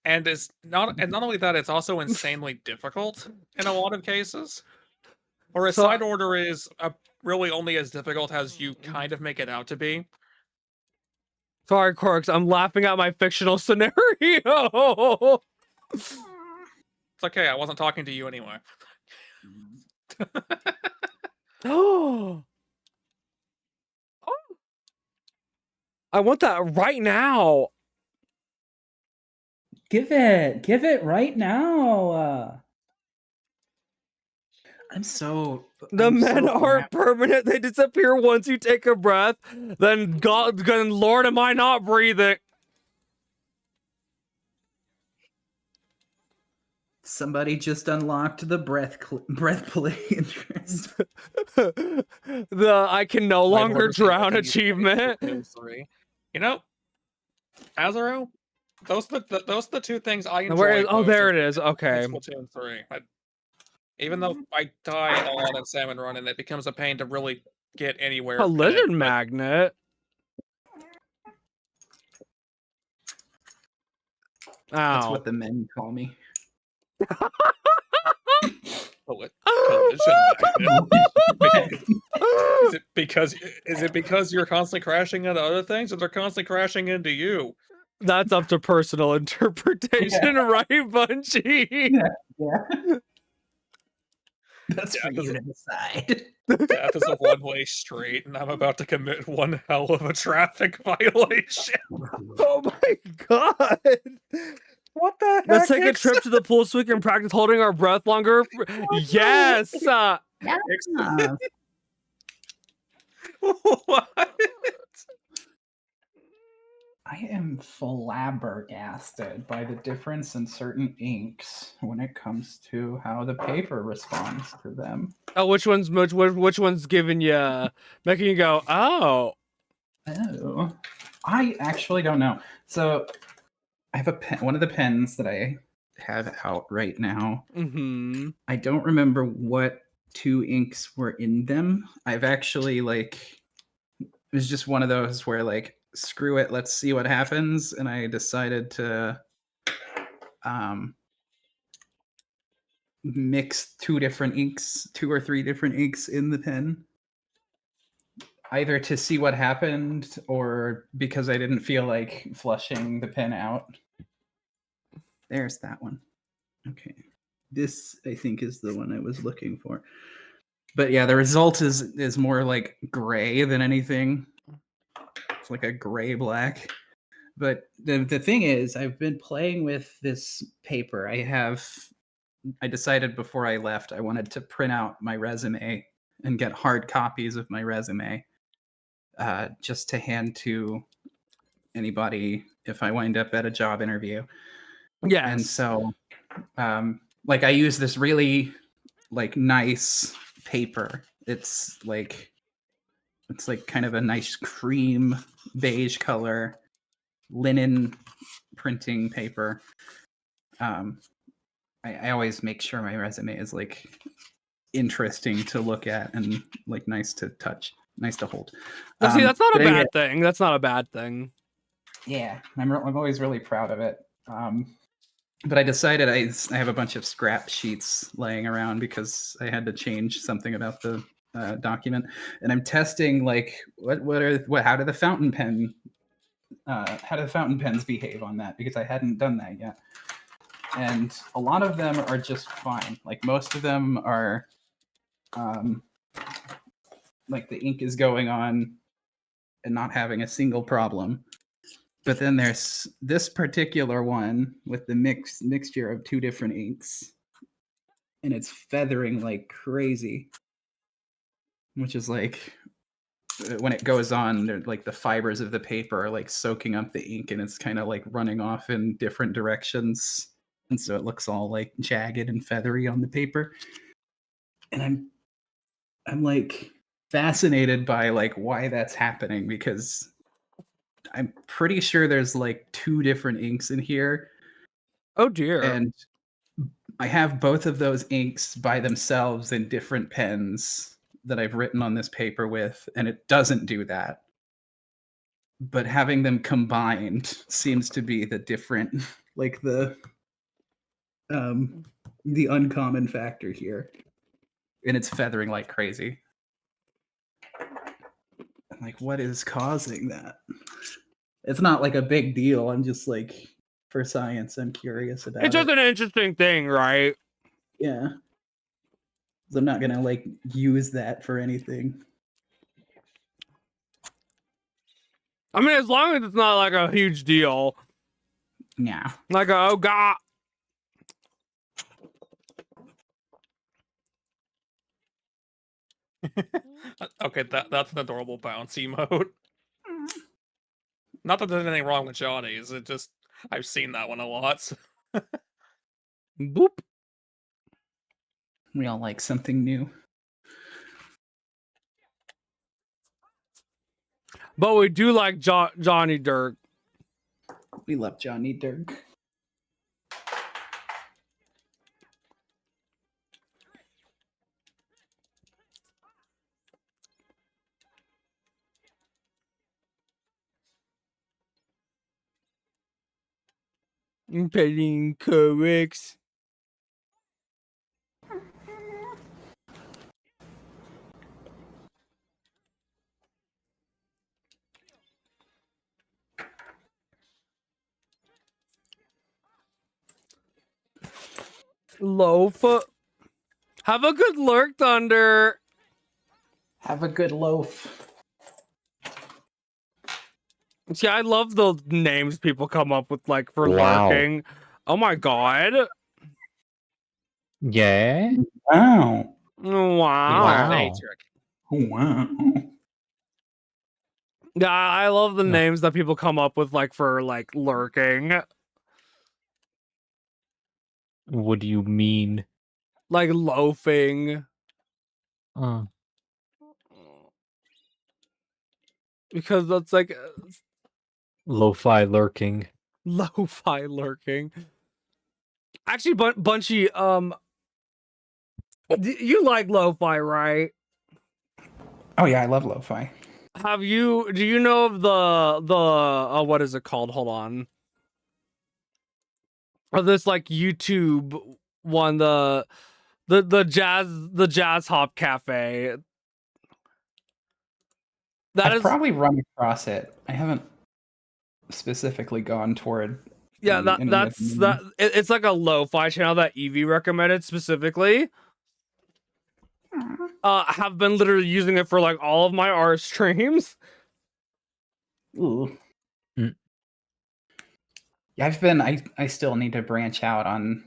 and not only that, it's also insanely difficult in a lot of cases. Whereas So- side order is really only as difficult as you kind of make it out to be. Sorry, Corks. I'm laughing at my fictional scenario. It's okay, I wasn't talking to you anyway. Oh, I want that right now. Give it right now. I'm so The I'm men so aren't permanent. They disappear once you take a breath. Then Lord, am I not breathing? Somebody just unlocked the breath play interest. The I can no Side longer order seems drown like an easy way to achievement. play 3. You know, Azaro, those are the two things I enjoy. Where is? Oh, most there in it is. Okay. Splatoon 3. Even though I die a lot in Salmon Run, and it becomes a pain to really get anywhere. Collision but magnet. That's Ow. what the men call me. Collision magnet. Is it because you're constantly crashing into other things, or they're constantly crashing into you? That's up to personal interpretation, right, Bungie? Yeah. That's for you to decide. Death is a one-way street, and I'm about to commit one hell of a traffic violation. Oh my god! What the heck? Let's take a trip to the pool so we can practice holding our breath longer. Yes! Yeah. What? I am flabbergasted by the difference in certain inks when it comes to how the paper responds to them. Oh, which one's giving you, making you go, oh? Oh, I actually don't know. So I have a pen, one of the pens that I have out right now. Mm-hmm. I don't remember what 2 inks were in them. I've actually it was just one of those where screw it, let's see what happens, and I decided to mix 2 different inks, 2 or 3 different inks in the pen, either to see what happened or because I didn't feel like flushing the pen out. There's that one. Okay. This, I think, is the one I was looking for. But yeah, the result is more like gray than anything. It's like a gray black. But the thing is, I've been playing with this paper. I decided before I left, I wanted to print out my resume and get hard copies of my resume just to hand to anybody if I wind up at a job interview. Yes. And so I use this really nice paper. It's like kind of a nice cream beige color linen printing paper. I always make sure my resume is interesting to look at and nice to touch, nice to hold. Well, see, that's not a but anyway, bad thing. That's not a bad thing. yeah, I'm always really proud of it. But I decided I have a bunch of scrap sheets laying around because I had to change something about the document, and I'm testing how do the fountain pens behave on that, because I hadn't done that yet. And a lot of them are just fine. Most of them are the ink is going on and not having a single problem. But then there's this particular one with the mixture of two different inks, and it's feathering like crazy, which is like when it goes on, like the fibers of the paper are like soaking up the ink, and it's kind of like running off in different directions, and so it looks all like jagged and feathery on the paper. And I'm like fascinated by like why that's happening, because I'm pretty sure there's like two different inks in here, Oh dear. and I have both of those inks by themselves in different pens that I've written on this paper with, and it doesn't do that. But having them combined seems to be the different, like the uncommon factor here, and it's feathering like crazy. I'm like, what is causing that? It's not like a big deal. I'm just like, for science, I'm curious about It's just it. an interesting thing, right? Yeah. 'Cause I'm not gonna like use that for anything. I mean, as long as it's not like a huge deal. Yeah. Like, oh god. Okay, that's an adorable bouncy mode. Not that there's anything wrong with Johnny's, it just I've seen that one a lot. So. Boop. We all like something new. But we do like Johnny Dirk. We love Johnny Dirk. Petting comics. Loaf. Have a good lurk, Thunder. Have a good loaf. See, I love the names people come up with, like, for Wow. lurking. Oh my god. Yeah. Wow. Wow. Wow. Patrick. Wow. Yeah, I love the No. names that people come up with, like, for, like, lurking. What do you mean? Like, loafing. Because that's, like, Lo-fi lurking. lo-fi lurking. Actually, Bunchy, you like lo-fi, right? Oh yeah, I love lo-fi. Do you know of the what is it called? Hold on. Or this like YouTube one, the jazz hop cafe. I've probably run across it. I haven't specifically gone toward. Yeah, any of that's them. that. It's like a lo-fi channel that Evie recommended specifically. Have been literally using it for like all of my art streams. Ooh. Mm. Yeah, I still need to branch out on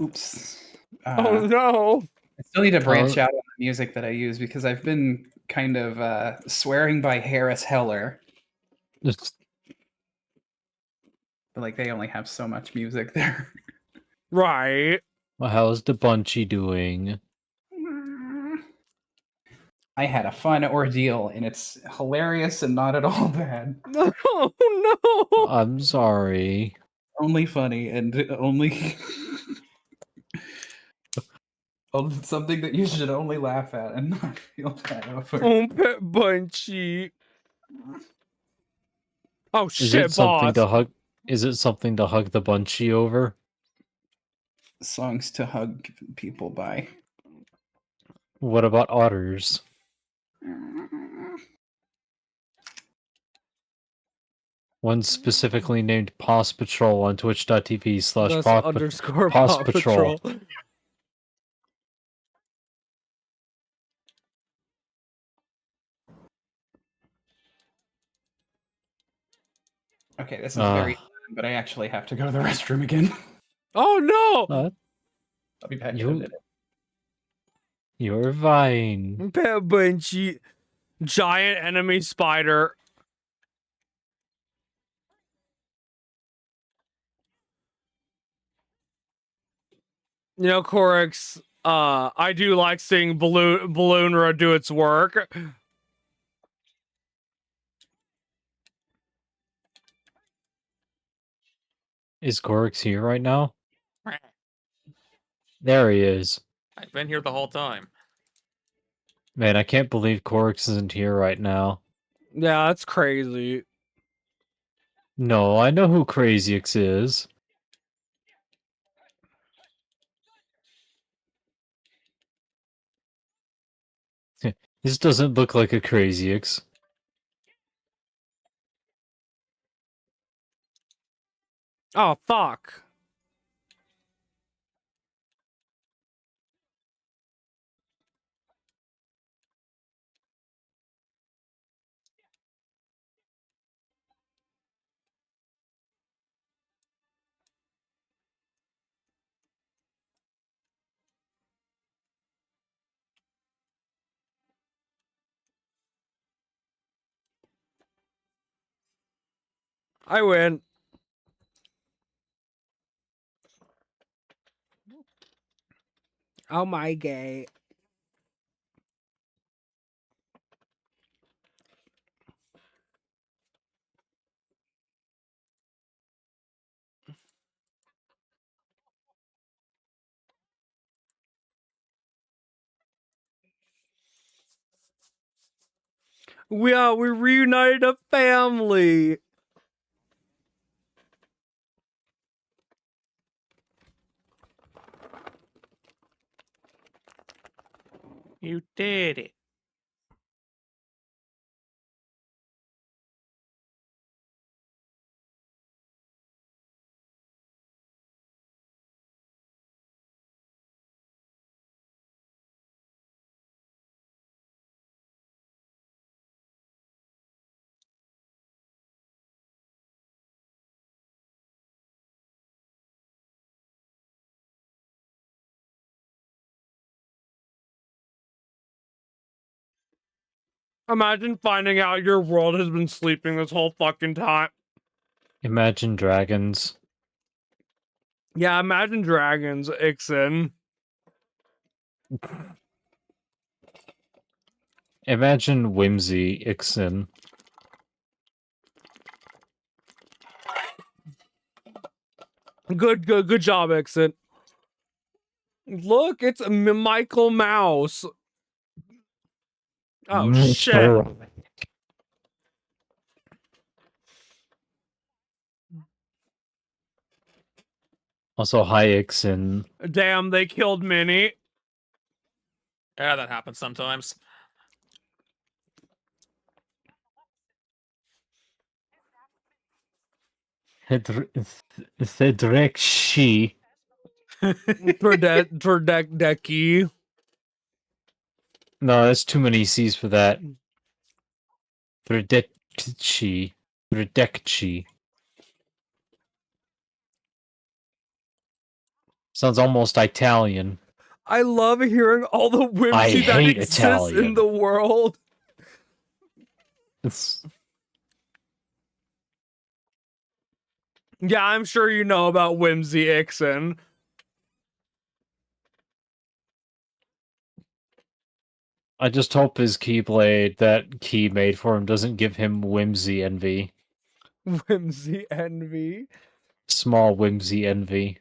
oops. Oh no. I still need to branch out on the music that I use, because I've been kind of swearing by Harris Heller, It's but like they only have so much music there. Right. well, how's the Bunchy doing? I had a fun ordeal, and it's hilarious and not at all bad. Oh no. I'm sorry. Only funny and only something that you should only laugh at and not feel bad over. Oh, Pet Bunchy. Oh Is shit, it something boss. to hug? Is it something to hug the Bunchy over? Songs to hug people by. What about otters? One specifically named Paws Patrol on twitch.tv/paws That's underscore Paws Paw Patrol. Patrol. Okay, this is very sad, but I actually have to go to the restroom again. Oh no! I'll be back in a You- minute. You're fine. Bunchy. Giant enemy spider. You know, Corix, I do like seeing Balloonra do its work. Is Gorix here right now? There he is. I've been here the whole time. Man, I can't believe Gorix isn't here right now. Yeah, that's crazy. No, I know who Crazyx is. This doesn't look like a Crazyx. Oh, fuck. I win. Oh my gay. We reunited a family. You did it. Imagine finding out your world has been sleeping this whole fucking time. Imagine Dragons. Yeah, imagine dragons, Ixen. Imagine Whimsy Ixen. Good job, Ixen. Look, it's Michael Mouse. Oh shit. Also, hi Ixen. Damn, they killed Minnie. Yeah, that happens sometimes. Cedric She. Turdeki. No, that's too many C's for that. Turdekchi. Turdekchi. Sounds almost Italian. I love hearing all the I whimsy that hate exists Italian. in the world. It's, Yeah, I'm sure you know about Whimsy Ixen. I just hope his Keyblade that Key made for him doesn't give him whimsy envy. Whimsy Envy. Small whimsy envy.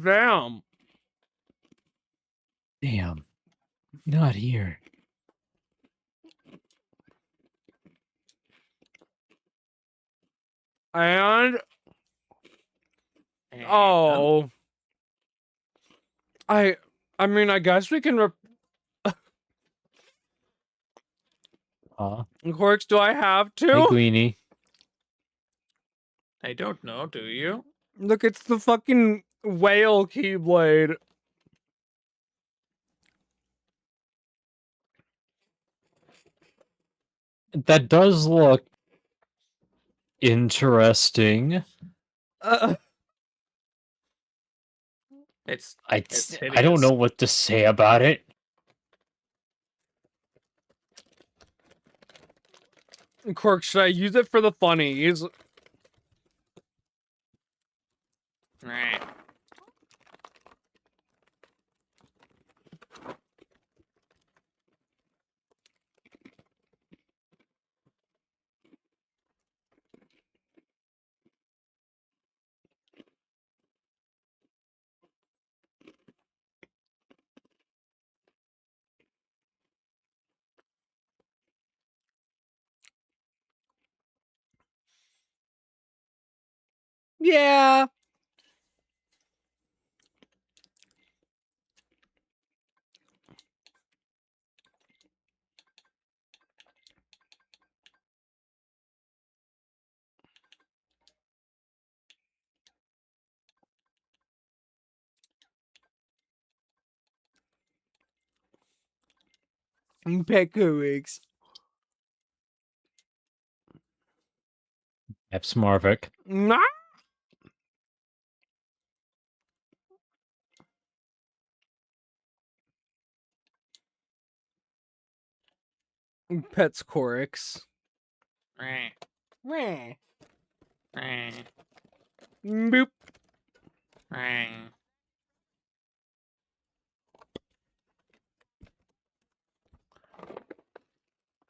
Damn. Damn. Not here. And And- oh, I mean, I guess we can Corks, do I have Hey, to? Queenie. I don't know, do you? Look, it's the fucking whale keyblade. That does look interesting. It's I It's don't hideous. know what to say about it. Cork, should I use it for the funnies? Right. Yeah. Pecurix. Epsmarvik. Nah. Pets Corix. Right. Meh. Right. Boop. Right.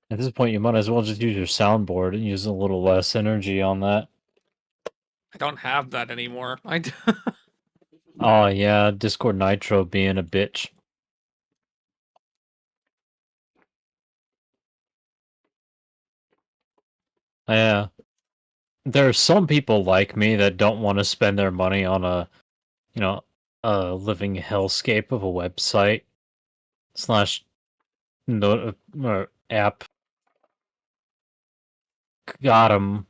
At this point, you might as well just use your soundboard and use a little less energy on that. I don't have that anymore. Oh, yeah, Discord Nitro being a bitch. Yeah. There are some people like me that don't want to spend their money on a living hellscape of a website slash app. Got 'em.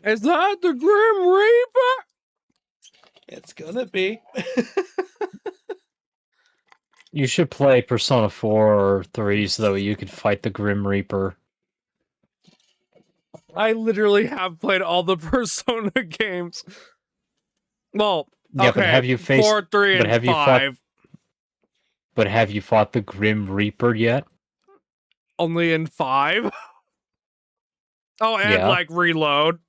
Is that the Grim Reaper? It's gonna be. You should play Persona 4 or 3 so that you could fight the Grim Reaper. I literally have played all the Persona games. Well, Yeah, okay. but have you faced 4, 3, but and have you 5. But have you fought the Grim Reaper yet? Only in 5. Oh, and Yeah. like reload.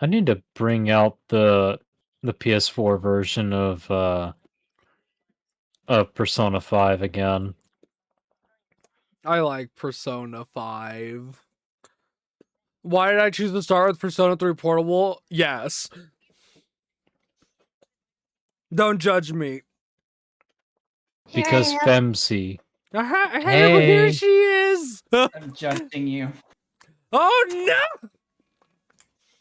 I need to bring out the PS4 version of Persona 5 again. I like Persona 5. Why did I choose to start with Persona 3 Portable? Yes. Don't judge me. Because Femsi. Hey, Hey. here she is. I'm judging you. Oh no!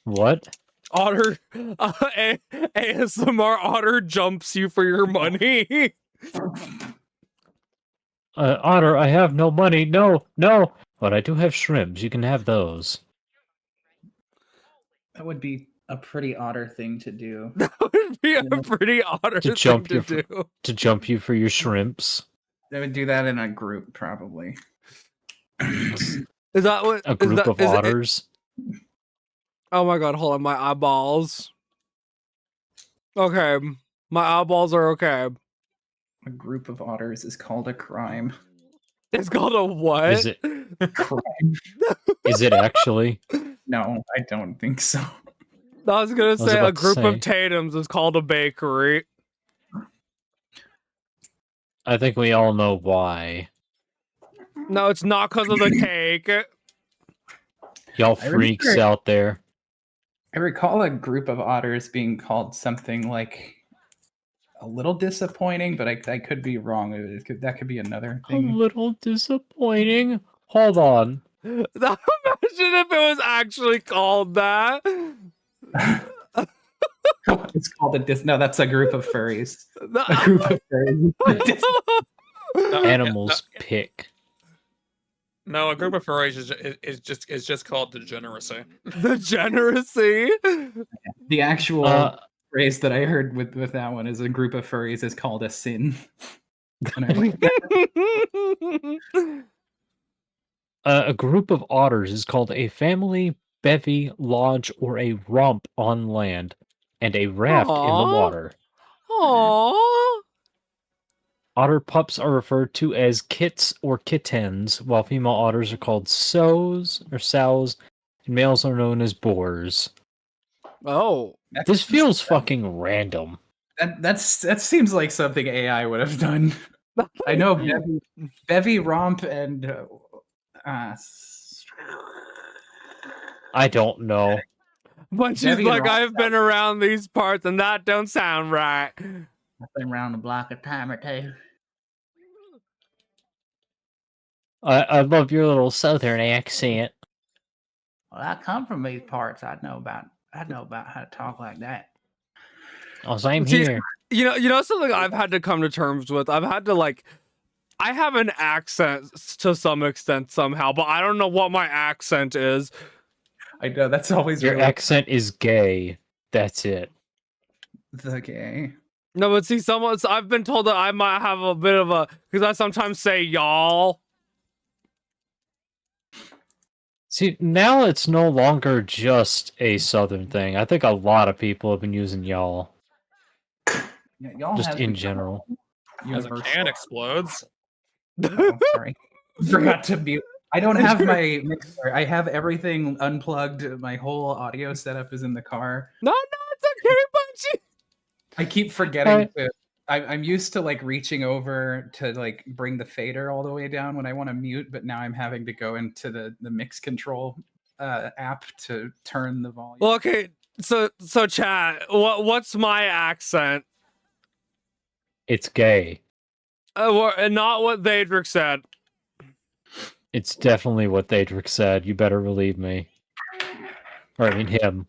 What? Otter, ASMR Otter jumps you for your money. Otter, I have no money. No. But I do have shrimps. You can have those. That would be a pretty odder thing to do. That would be a pretty Otter thing jump to your do. To jump you for your shrimps. They would do that in a group, probably. Is that what? A group of is it- otters. Oh my god, hold on, my eyeballs. Okay, my eyeballs are okay. A group of otters is called a crime. It's called a what? Is it? Crime? Is it actually? No, I don't think so. I was gonna say a about to group of say. Tatums is called a bakery. I think we all know why. No, it's not because of the cake. Y'all I freaks remember- out there. I recall a group of otters being called something like a little disappointing, but I could be wrong. That could be another A thing. little disappointing. Hold on. Imagine if it was actually called that. It's called a dis. No, that's a group of furries. The- A group of furries. Animals pick. No, a group of furries is just called degeneracy. Degeneracy. The actual Uh, phrase that I heard with that one is a group of furries is called a sin. And I like that. a group of otters is called a family, bevy, lodge, or a romp on land, and a raft in the Aw. water. Aww. Otter pups are referred to as kits or kittens, while female otters are called sows or sows, and males are known as boars. Oh. This feels fucking random. That seems like something AI would have done. I know bevy, romp, and I don't know. But she's Debbie like, Ross I've been around these parts and that don't sound right. I've been around the block a time or two. I love your little southern accent. Well, I come from these parts. I know about how to talk like that. Oh, same See, here. You know something I've had to come to terms with? I've had to I have an accent to some extent somehow, but I don't know what my accent is. I know that's always Your really accent is gay. That's it. the gay. No, but see, I've been told that I might have a bit of because I sometimes say y'all. See, now it's no longer just a southern thing. I think a lot of people have been using y'all, Yeah, y'all just have in become general. As a can explodes. Oh, sorry. Forgot to mute. I don't have my mixer. I have everything unplugged. My whole audio setup is in the car. No, it's okay, Bunchy. I keep forgetting to. I'm used to reaching over to bring the fader all the way down when I want to mute, but now I'm having to go into the mix control app to turn the volume. Well, okay, so chat. What's my accent? It's gay. And not what Daedric said. It's definitely what Daedric said. You better believe me. Or I mean him.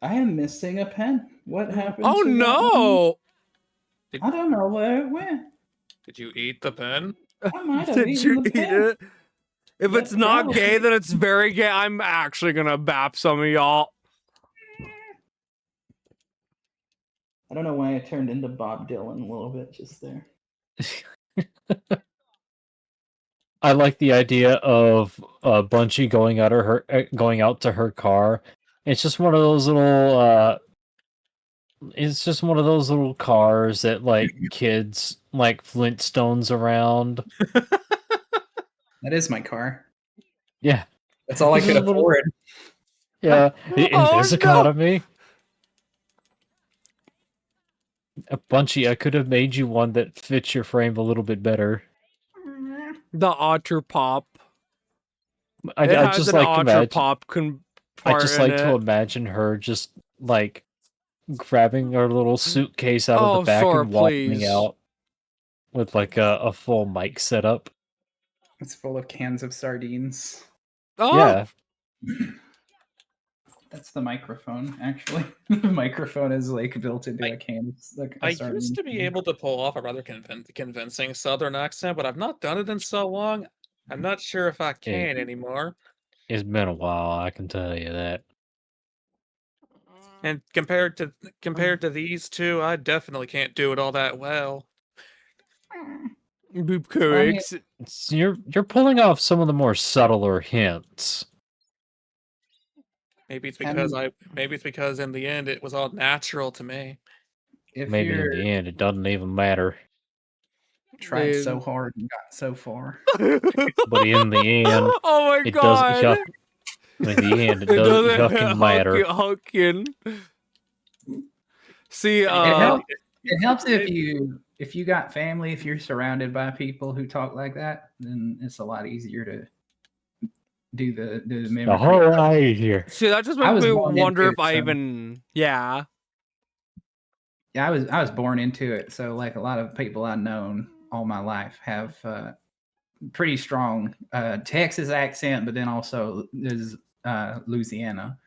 I am missing a pen. What happened? Oh to that no! one? I don't know where it went. Did you eat the pen? I might have Did eaten you the eat pen. it? If it's Yeah, not probably. gay, then it's very gay. I'm actually gonna bap some of y'all. I don't know why I turned into Bob Dylan a little bit just there. I like the idea of Bunchy going out to her car. It's just one of those little it's just one of those little cars that kids Flintstones around. That is my car. Yeah. That's all I This could is a little- afford. Yeah. In Oh, this no. economy. Bunchy, I could have made you one that fits your frame a little bit better. The otter pop. I It has just an like to otter imagine. pop I just like to it. imagine her just grabbing her little suitcase out of Oh, the back Sora, and walking please. out with a full mic setup. It's full of cans of sardines. Oh, Yeah, That's the microphone, actually. The microphone is built into a can. It's a I sardine used to be can. able to pull off a rather convincing Southern accent, but I've not done it in so long. I'm not sure if I can anymore. it's been a while. I can tell you that. And compared to these two, I definitely can't do it all that well. boop Funny. cakes. You're pulling off some of the more subtler hints. Maybe it's And- because in the end it was all natural to me. If Maybe in you're the end, it doesn't even matter. tried so Dude. hard and got so far. But in the end, Oh my it god. doesn't. In the end, it It doesn't doesn't fucking matter. Huckin'. See, It helps if you if you got family, if you're surrounded by people who talk like that, then it's a lot easier to do the The mimicry. whole eye here. See, that just I makes was me born wonder into if it, I so- even. Yeah. Yeah, I was born into it, so like a lot of people I've known all my life have pretty strong Texas accent, but then also there's Louisiana,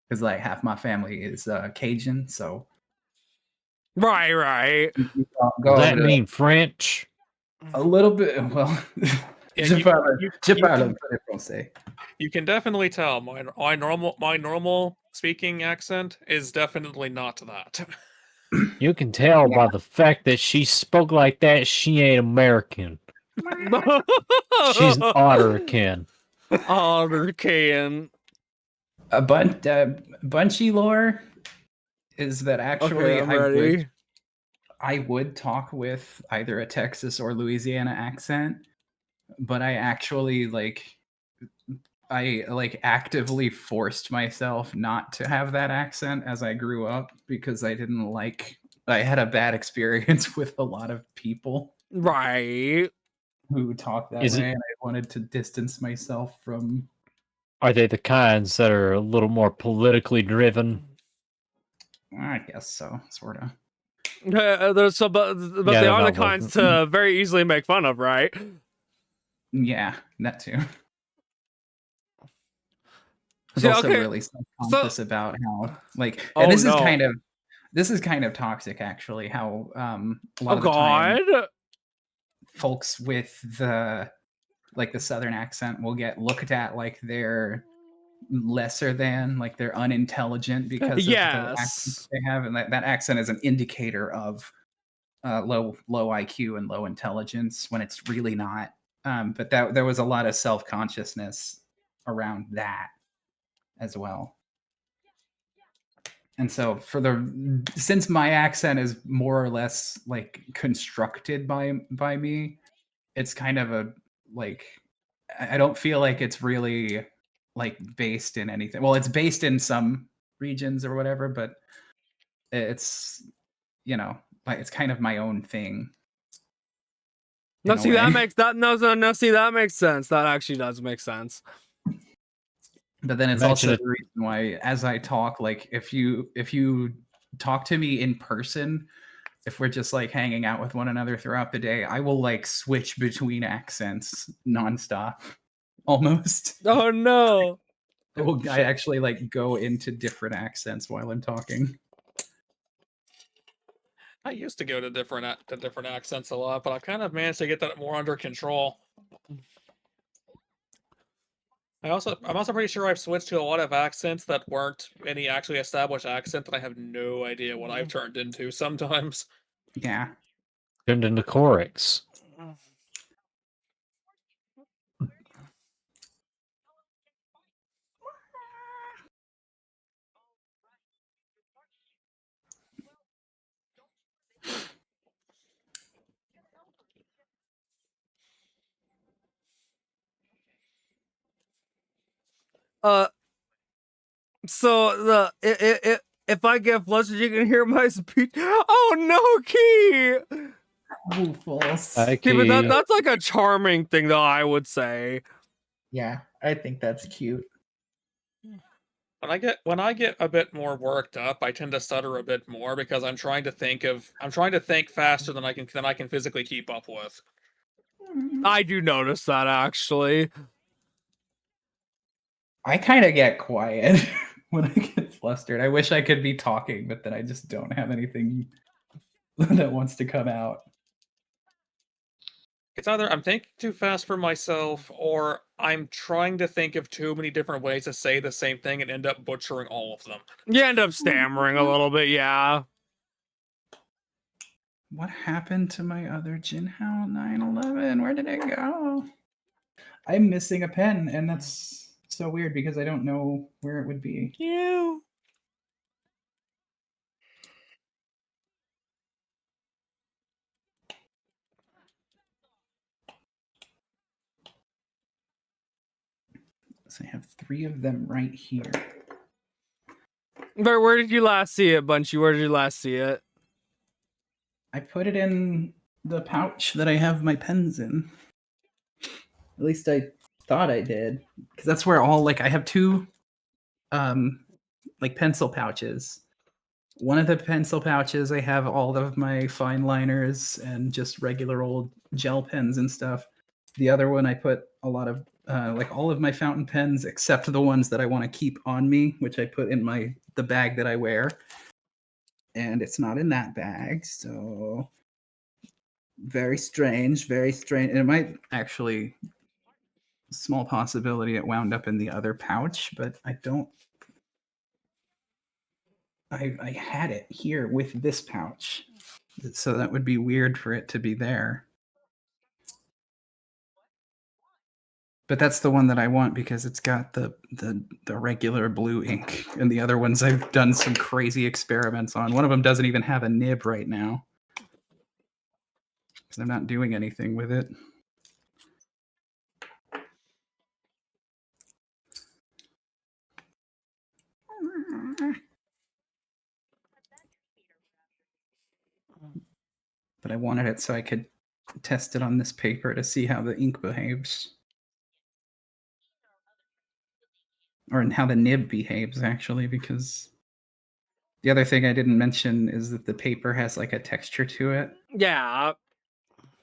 because like half my family is Cajun, so Right. go Does that over to mean French? a little bit. Well, Yeah, je you- parle you- je you parle can- un peu français. You can definitely tell my normal speaking accent is definitely not that. You can tell by the fact that she spoke like that. She ain't American. She's an Otterkin. Otter can. A Bunchy lore is that actually Okay, I'm ready. I would talk with either a Texas or Louisiana accent, but I actively forced myself not to have that accent as I grew up because I had a bad experience with a lot of people Right. who talk that Is it- way, and I wanted to distance myself from. Are they the kinds that are a little more politically driven? I guess so, sort of. There's some, but Yeah, they they're are the not kinds welcome. to very easily make fun of, right? Yeah, that too. I was See, also okay, really self-conscious about how, like, Oh, and this no. is kind of toxic, actually. How a lot Oh of the time, God. folks with the southern accent will get looked at like they're lesser than, like they're unintelligent because of the accent Yes. they have, and that accent is an indicator of low IQ and low intelligence when it's really not. But there was a lot of self-consciousness around that as well. And so since my accent is more or less like constructed by me, it's kind of a like I don't feel like it's really like based in anything. Well, it's based in some regions or whatever, but it's like it's kind of my own thing. No, in a see that way. makes that no. See that makes sense. That actually does make sense. But then it's Imagine also it- the reason why, as I talk, like if you talk to me in person, if we're just like hanging out with one another throughout the day, I will like switch between accents nonstop, almost. Oh no. I actually like go into different accents while I'm talking. I used to go to different accents a lot, but I've kind of managed to get that more under control. I'm also pretty sure I've switched to a lot of accents that weren't any actually established accent that I have no idea what I've turned into sometimes. Yeah. Turned into Corix. So if I get flustered, you can hear my speech. Oh no, Key. Woofles. Okay, but that's like a charming thing, though. I would say. Yeah, I think that's cute. When I get a bit more worked up, I tend to stutter a bit more because I'm trying to think faster than I can physically keep up with. I do notice that actually. I kind of get quiet when I get flustered. I wish I could be talking, but then I just don't have anything that wants to come out. It's either I'm thinking too fast for myself, or I'm trying to think of too many different ways to say the same thing and end up butchering all of them. You end up stammering a little bit, yeah. What happened to my other Jinhao 911? Where did it go? I'm missing a pen, and that's so weird because I don't know where it would be. You. So I have 3 of them right here. Where did you last see it, Bunchy? Where did you last see it? I put it in the pouch that I have my pens in. At least I thought I did, because that's where all like I have two, like pencil pouches. One of the pencil pouches I have all of my fine liners and just regular old gel pens and stuff. The other one I put a lot of like all of my fountain pens except the ones that I want to keep on me, which I put in the bag that I wear. And it's not in that bag, so very strange, very strange. And it might actually, small possibility it wound up in the other pouch, but I don't. I had it here with this pouch, so that would be weird for it to be there. But that's the one that I want because it's got the regular blue ink, and the other ones I've done some crazy experiments on. One of them doesn't even have a nib right now, because I'm not doing anything with it. But I wanted it so I could test it on this paper to see how the ink behaves. Or how the nib behaves, actually, because the other thing I didn't mention is that the paper has like a texture to it. Yeah.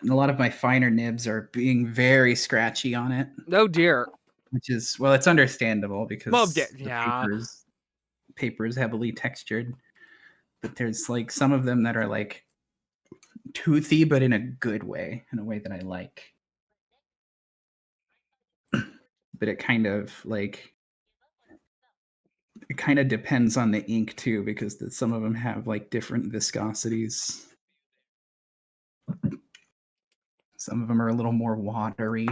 And a lot of my finer nibs are being very scratchy on it. Oh dear. Which is, well, it's understandable because Well, the yeah. paper is heavily textured. But there's like some of them that are like toothy, but in a good way, in a way that I like. But it kind of depends on the ink too, because some of them have like different viscosities. Some of them are a little more watery.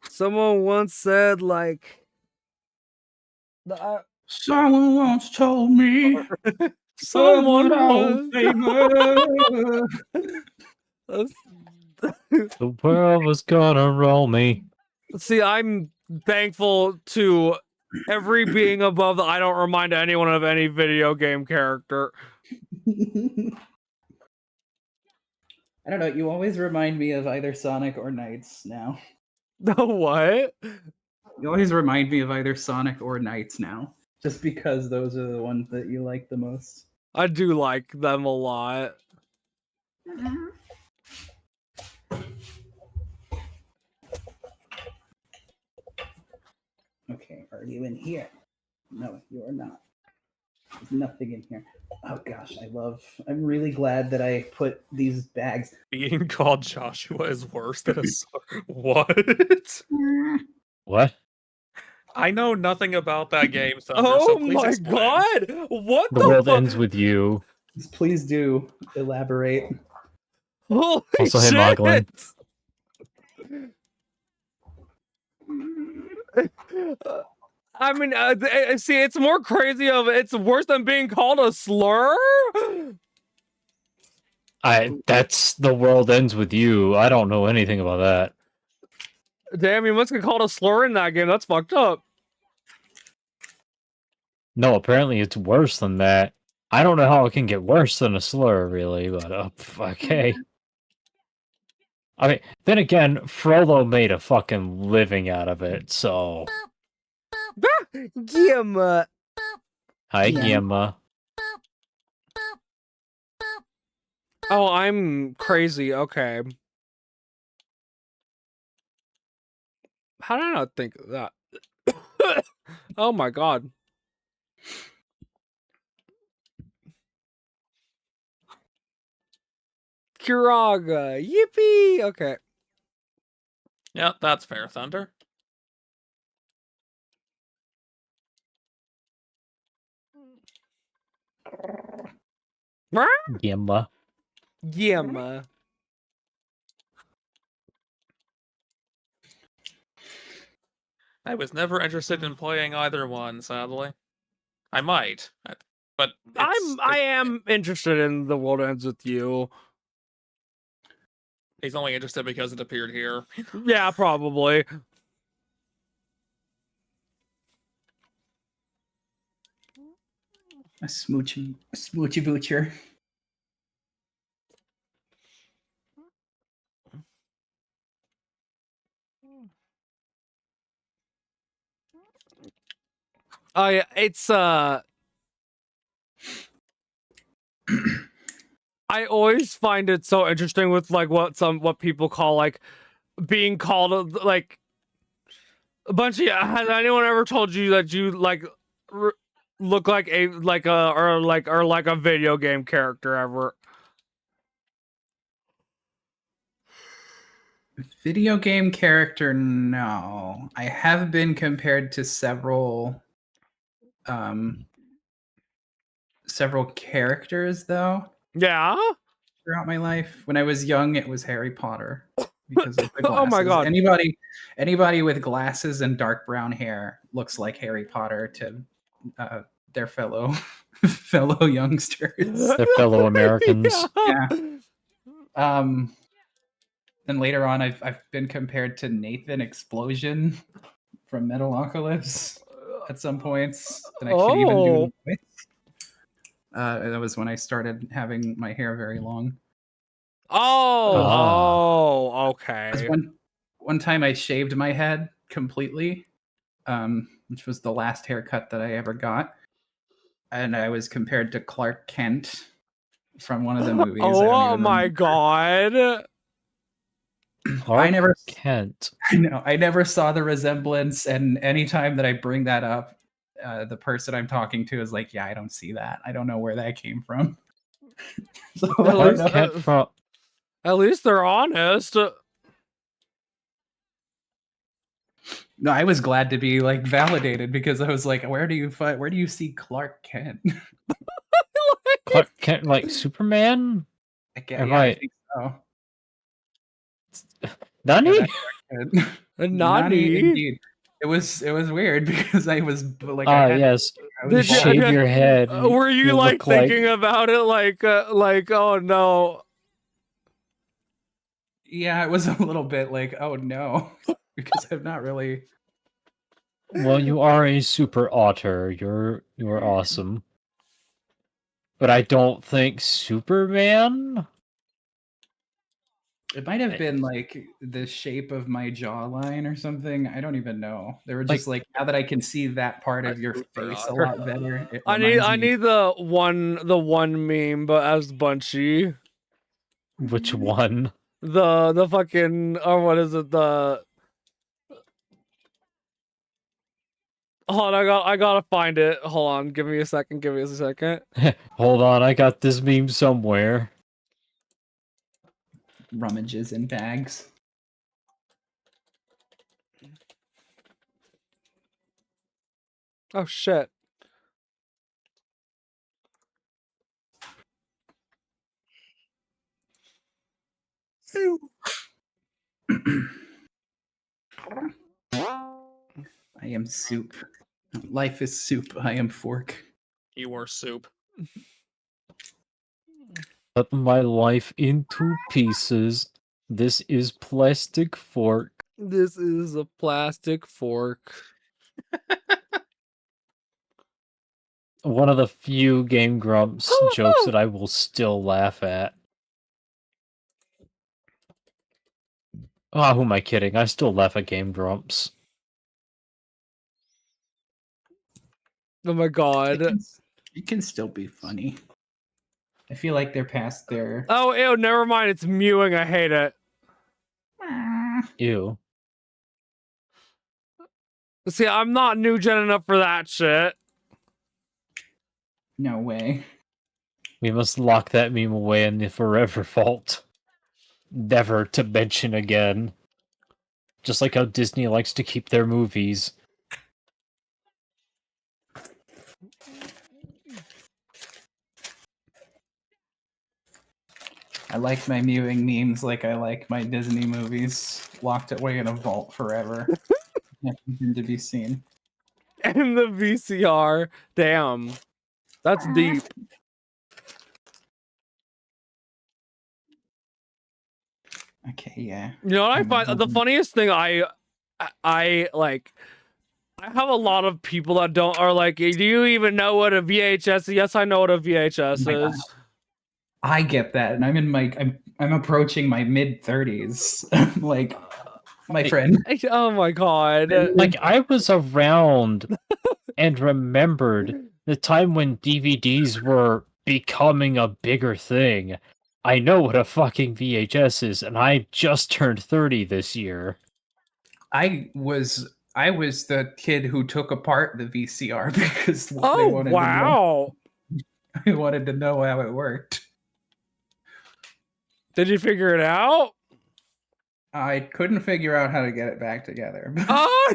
Someone once said like Someone once told me someone I'm was The world was gonna roll me. See, I'm thankful to every being above that I don't remind anyone of any video game character. I don't know. You always remind me of either Sonic or Knights now. The what? You always remind me of either Sonic or Knights now, just because those are the ones that you like the most. I do like them a lot. Okay, are you in here? No, you are not. There's nothing in here. Oh gosh, I'm really glad that I put these bags. Being called Joshua is worse than a what? What? I know nothing about that game, Thunder, Oh so please my explain. god! What The the world fuck? ends with you. Please do elaborate. Holy Also, hey, shit! Moglin. I mean, see, it's more crazy of it's worse than being called a slur. That's the world ends with you. I don't know anything about that. Damn, you must get called a slur in that game. That's fucked up. No, apparently it's worse than that. I don't know how it can get worse than a slur, really, but okay. I mean, then again, Frollo made a fucking living out of it, so. Gimma. Hi, Yeah. Gemma. Oh, I'm crazy. Okay. How did I not think of that? Oh my god. Kiraga. Yippee. Okay. Yeah, that's fair, Thunder. Gemma. Gimma. I was never interested in playing either one, sadly. I might. But I am interested in The World Ends With You. he's only interested because it appeared here. Yeah, probably. A smoochy boocher. Oh yeah, it's I always find it so interesting with like what people call like being called like a bunch of. Has anyone ever told you that you like look like a video game character ever? Video game character, no. I have been compared to several characters though Yeah. throughout my life. When I was young, it was Harry Potter because of the glasses. Oh my God. Anybody with glasses and dark brown hair looks like Harry Potter to their fellow youngsters. Their fellow Americans. Yeah. Then later on, I've been compared to Nathan Explosion from Metalocalypse at some points, and I can't even do Oh. the voice. That was when I started having my hair very long. Oh, 'Cause okay. one time I shaved my head completely, which was the last haircut that I ever got, and I was compared to Clark Kent from one of the movies. I don't Oh even my remember. God. Clark never- Kent. I never saw the resemblance, and anytime that I bring that up, the person I'm talking to is like, "Yeah, I don't see that. I don't know where that came from." So, I don't least- know. Kent from At least they're honest. No, I was glad to be like validated because I was like, "Where do you see Clark Kent?" Clark Kent, like Superman? Yeah, I Right. think so. Nani? Nani? Indeed. It was weird because I was like, Ah, I had, yes. I Did was you- bald. Shave your head. Were you like look like- thinking about it like oh no? Yeah, it was a little bit like, oh no, because I'm not really. Well, you are a super otter. You're awesome. But I don't think Superman. It might have been like the shape of my jawline or something. I don't even know. They were just like, now that I can see that part of your face a lot better. It I reminds me- need the one meme, but as Bunchy. Which one? The fucking what is it? The hold on, I gotta find it. Hold on, give me a second. Hold on, I got this meme somewhere. rummages in bags. Oh shit. I am soup. Life is soup. I am fork. You were soup. Cut my life into pieces. This is plastic fork. This is a plastic fork. One of the few Game Grumps jokes that I will still laugh at. Ah, who am I kidding? I still laugh at Game Grumps. Oh my god. It can still be funny. I feel like they're past their. Oh ew, never mind. It's mewing. I hate it. Ew. See, I'm not new gen enough for that shit. No way. We must lock that meme away in the forever vault. Never to mention again. Just like how Disney likes to keep their movies. I like my mewing memes like I like my Disney movies, locked away in a vault forever. Nothing to be seen. And the VCR. Damn. That's deep. Okay, yeah. You know what I I'm find the hoping- funniest thing I like I have a lot of people that don't are like, do you even know what a VHS is? Yes, I know what a VHS Oh my God. is. I get that, and I'm approaching my mid-30s. Like, my friend. Oh my god. Like I was around and remembered the time when DVDs were becoming a bigger thing. I know what a fucking VHS is, and I just turned 30 this year. I was the kid who took apart the VCR because they Oh wanted wow. they wanted to know how it worked. Did you figure it out? I couldn't figure out how to get it back together. Oh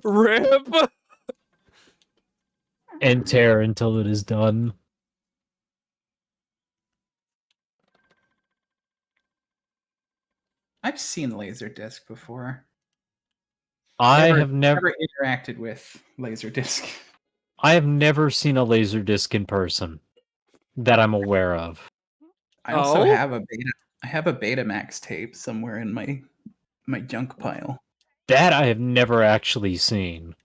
Rip. And tear until it is done. I've seen Laserdisc before. I have never interacted with Laserdisc. I have never seen a laser disc in person that I'm aware of. I also Oh? have a beta. I have a Betamax tape somewhere in my junk pile. That I have never actually seen.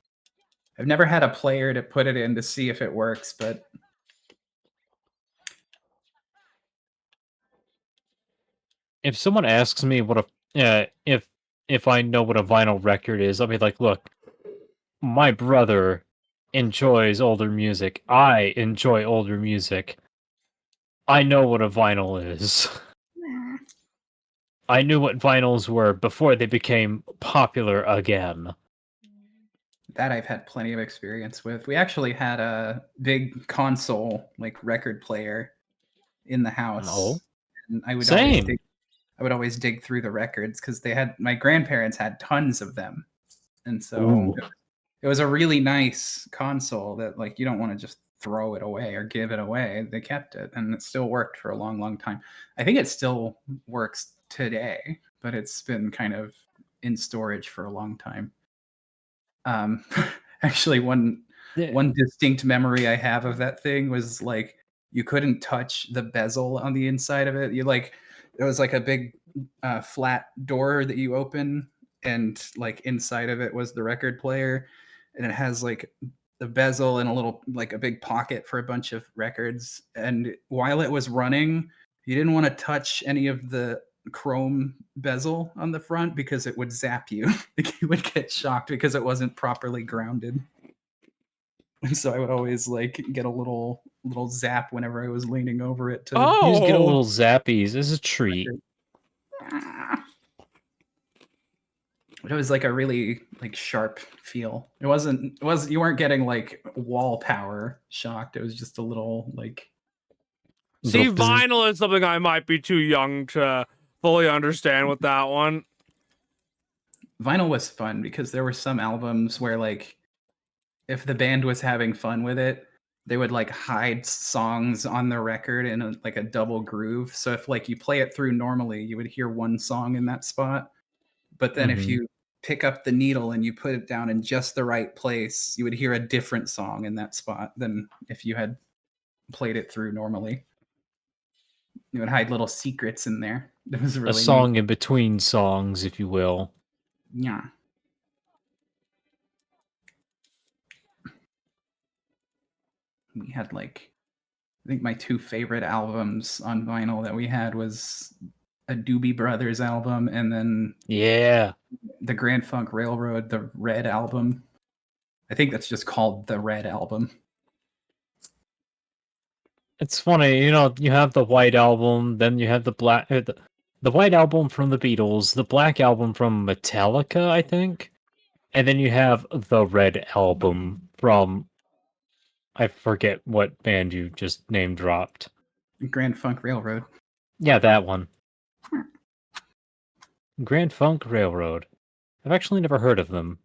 I've never had a player to put it in to see if it works, but If someone asks me what a if I know what a vinyl record is, I'll be like, look, my brother enjoys older music. I enjoy older music. I know what a vinyl is. I knew what vinyls were before they became popular again. that I've had plenty of experience with. We actually had a big console, like record player, in the house. Oh. And I would Same. always dig through the records because my grandparents had tons of them, and so Ooh. it was a really nice console that like you don't want to just throw it away or give it away. They kept it, and it still worked for a long, long time. I think it still works today, but it's been kind of in storage for a long time. Actually, one distinct memory I have of that thing was like you couldn't touch the bezel on the inside of it. It was like a big flat door that you open, and like inside of it was the record player, and it has like the bezel and a big pocket for a bunch of records. And while it was running, you didn't want to touch any of the chrome bezel on the front because it would zap you. Like you would get shocked because it wasn't properly grounded. And so I would always like get a little zap whenever I was leaning over it to You just get a Oh. little zappies as a treat. But it was like a really like sharp feel. It was you weren't getting like wall power shocked. It was just a little like See, Little vinyl is something I might be too young to fully understand with that one. vinyl was fun because there were some albums where like if the band was having fun with it, they would like hide songs on the record in a double groove. So if like you play it through normally, you would hear one song in that spot. But then if Mhm. you pick up the needle and you put it down in just the right place, you would hear a different song in that spot than if you had played it through normally. You would hide little secrets in there. It was really A song in between songs, if you will. neat. Yeah. We had like I think my two favorite albums on vinyl that we had was a Doobie Brothers album and then Yeah. the Grand Funk Railroad, the Red album. I think that's just called the Red album. It's funny, you know, you have the White Album, then you have the Black... the White Album from the Beatles, the Black Album from Metallica, I think, and then you have the Red Album from... I forget what band you just name dropped. Grand Funk Railroad. Yeah, that one. Grand Funk Railroad. I've actually never heard of them.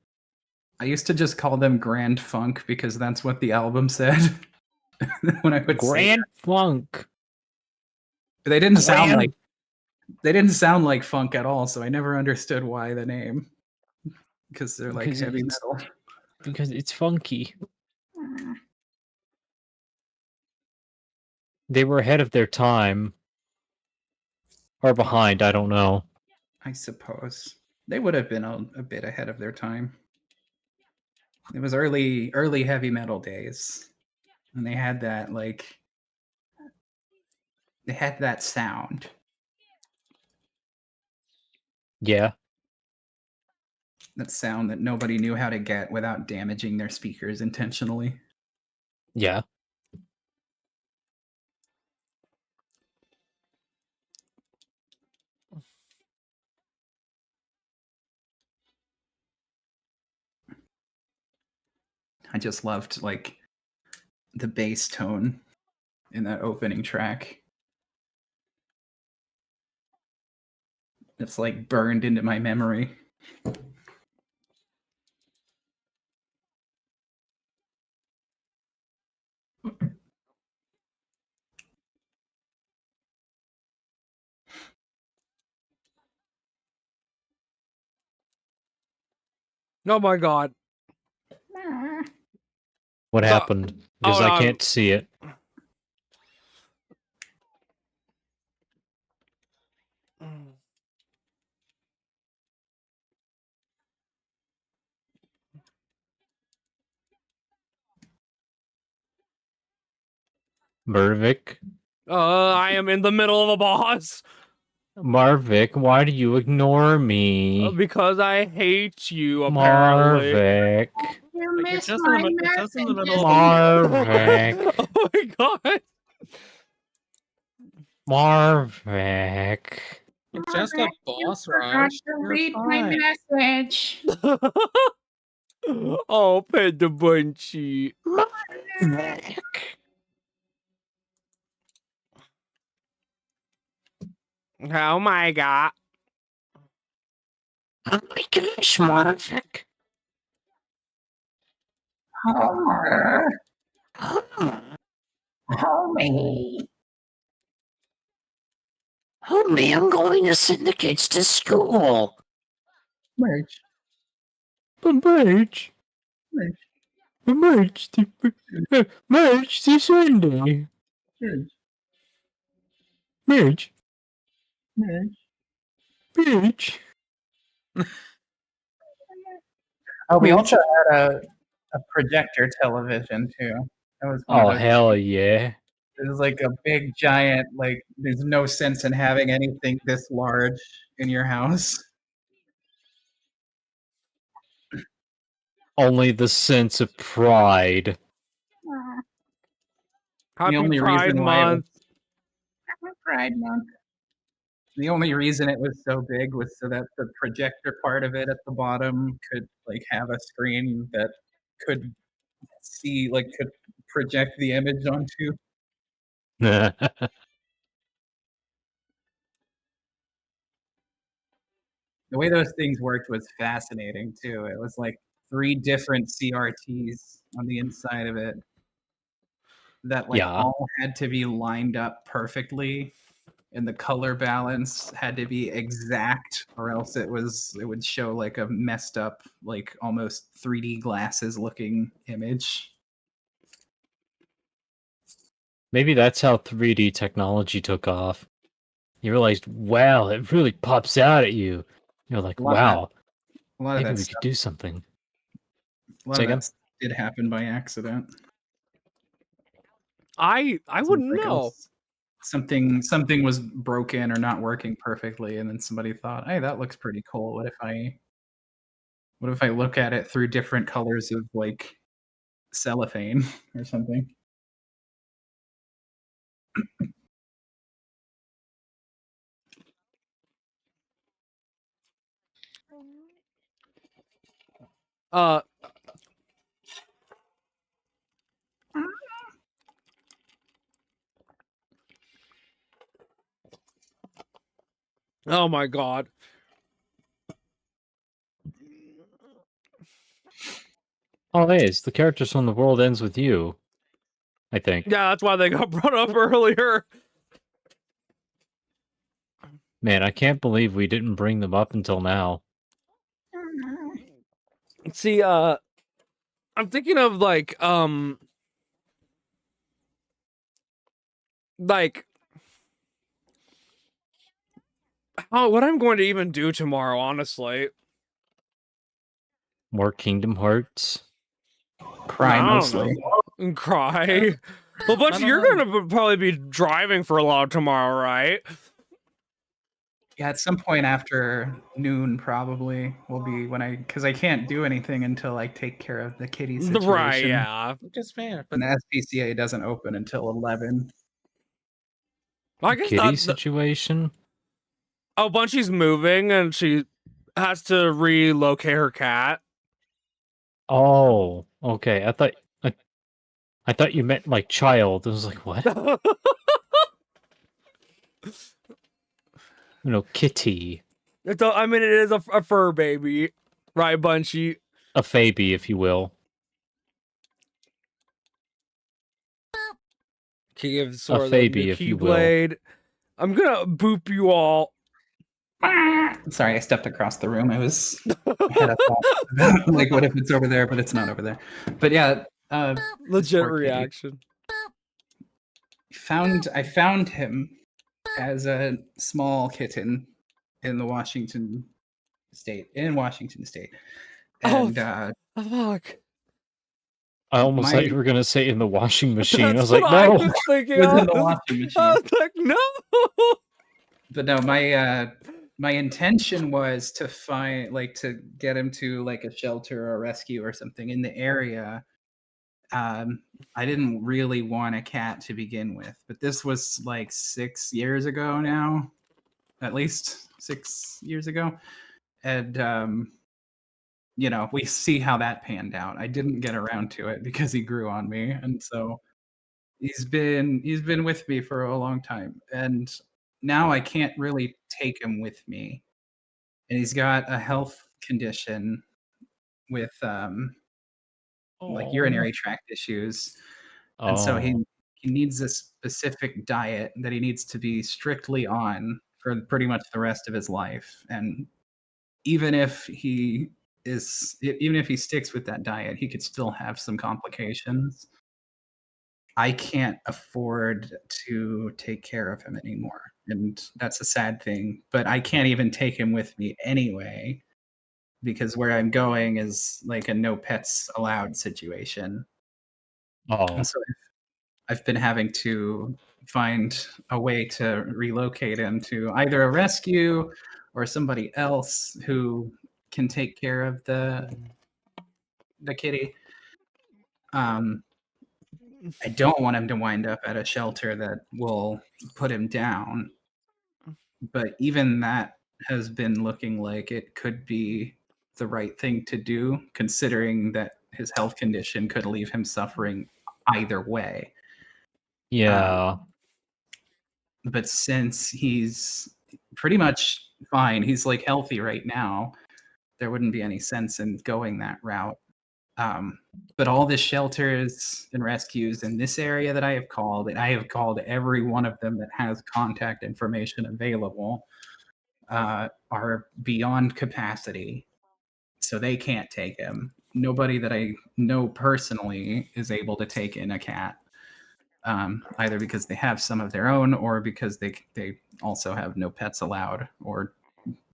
I used to just call them Grand Funk because that's what the album said. When I would say Grand Funk. that. They didn't sound Grand- like they didn't sound like funk at all, so I never understood why the name. because they're like Because heavy it's- metal. Because it's funky. They were ahead of their time. Or behind, I don't know. I suppose they would have been a bit ahead of their time. It was early heavy metal days, and they had that sound. Yeah. That sound that nobody knew how to get without damaging their speakers intentionally. Yeah. I just loved like the bass tone in that opening track. It's like burned into my memory. Oh my god. What So- happened? Because I can't see it. Mervik? I am in the middle of a boss Marvik, why do you ignore me? because I hate you, apparently. Marvik. You Like, it's missed just in the my it's just in the middle message. of Marvik. Oh my god. Marvik. It's just a boss Forgot rush. to You're read my fine. message. Oh, Panda Bunchy. Marvik. Oh my god. Oh my gosh, Marvik. Homer. Homie, Homie. I'm going to send the kids to school. Merch. But March. March this Sunday. March. Oh, we also had a projector television too. That was one Oh, of those. hell yeah. It was like a big giant. Like, there's no sense in having anything this large in your house. Only the sense of pride. Happy only Pride reason why it was- Month. Pride Month. The only reason it was so big was so that the projector part of it at the bottom could like have a screen that could could project the image onto. The way those things worked was fascinating too. It was like 3 different CRTs on the inside of it that like Yeah. all had to be lined up perfectly, and the color balance had to be exact, or else it would show like a messed up, like almost 3D glasses looking image. Maybe that's how 3D technology took off. You realized, wow, it really pops out at you. You're like, A lot of that- wow, A lot of maybe that we stuff, could do something. a lot Say of that again? stuff did happen by accident. I Seems wouldn't like it know. was something was broken or not working perfectly, and then somebody thought, "Hey, that looks pretty cool. What if I look at it through different colors of like cellophane or something?" Uh. Oh my god. Oh, hey, it's the characters from The World Ends With You, I think. Yeah, that's why they got brought up earlier. Man, I can't believe we didn't bring them up until now. See, I'm thinking of like what I'm going to even do tomorrow, honestly. More Kingdom Hearts. Cry I don't mostly. know. And cry. Well, Bunch, don't you're know. gonna probably be driving for a lot tomorrow, right? Yeah, at some point after noon, probably will be when because I can't do anything until I take care of the kitty situation. Right, yeah. Which is fair, but And the SPCA doesn't open until 11. I guess Kitty that. situation. Oh, Bunchy's moving and she has to relocate her cat. Oh, okay. I thought you meant like child. I was like, what? Kitty, I mean, it is a fur baby, right, Bunchy? a Faby, if you will. King of Sword, the Faby, new if you will. Keyblade. I'm gonna boop you all. Sorry, I stepped across the room. I had a thought about, like, what if it's over there, but it's not over there. But yeah, Legit poor kitty. reaction. I found him as a small kitten in Washington State. And Oh, fuck. I almost My- thought you were gonna say in the washing machine. I That's was like, what I no. was thinking. was I in the was- washing machine. I was like, no. But no, my intention was to to get him to like a shelter or a rescue or something in the area. I didn't really want a cat to begin with, but this was like 6 years ago now, at least 6 years ago. And we see how that panned out. I didn't get around to it because he grew on me, and so he's been with me for a long time, and now I can't really take him with me. And he's got a health condition with like urinary tract issues. And so he needs a specific diet that he needs to be strictly on for pretty much the rest of his life. And even if he sticks with that diet, he could still have some complications. I can't afford to take care of him anymore. And that's a sad thing, but I can't even take him with me anyway, because where I'm going is like a no pets allowed situation. And so I've been having to find a way to relocate him to either a rescue or somebody else who can take care of the kitty. I don't want him to wind up at a shelter that will put him down. But even that has been looking like it could be the right thing to do, considering that his health condition could leave him suffering either way. Yeah. But since he's pretty much fine, he's like healthy right now, there wouldn't be any sense in going that route. But all the shelters and rescues in this area that I have called, and I have called every one of them that has contact information available, are beyond capacity. So they can't take him. Nobody that I know personally is able to take in a cat, either because they have some of their own or because they also have no pets allowed or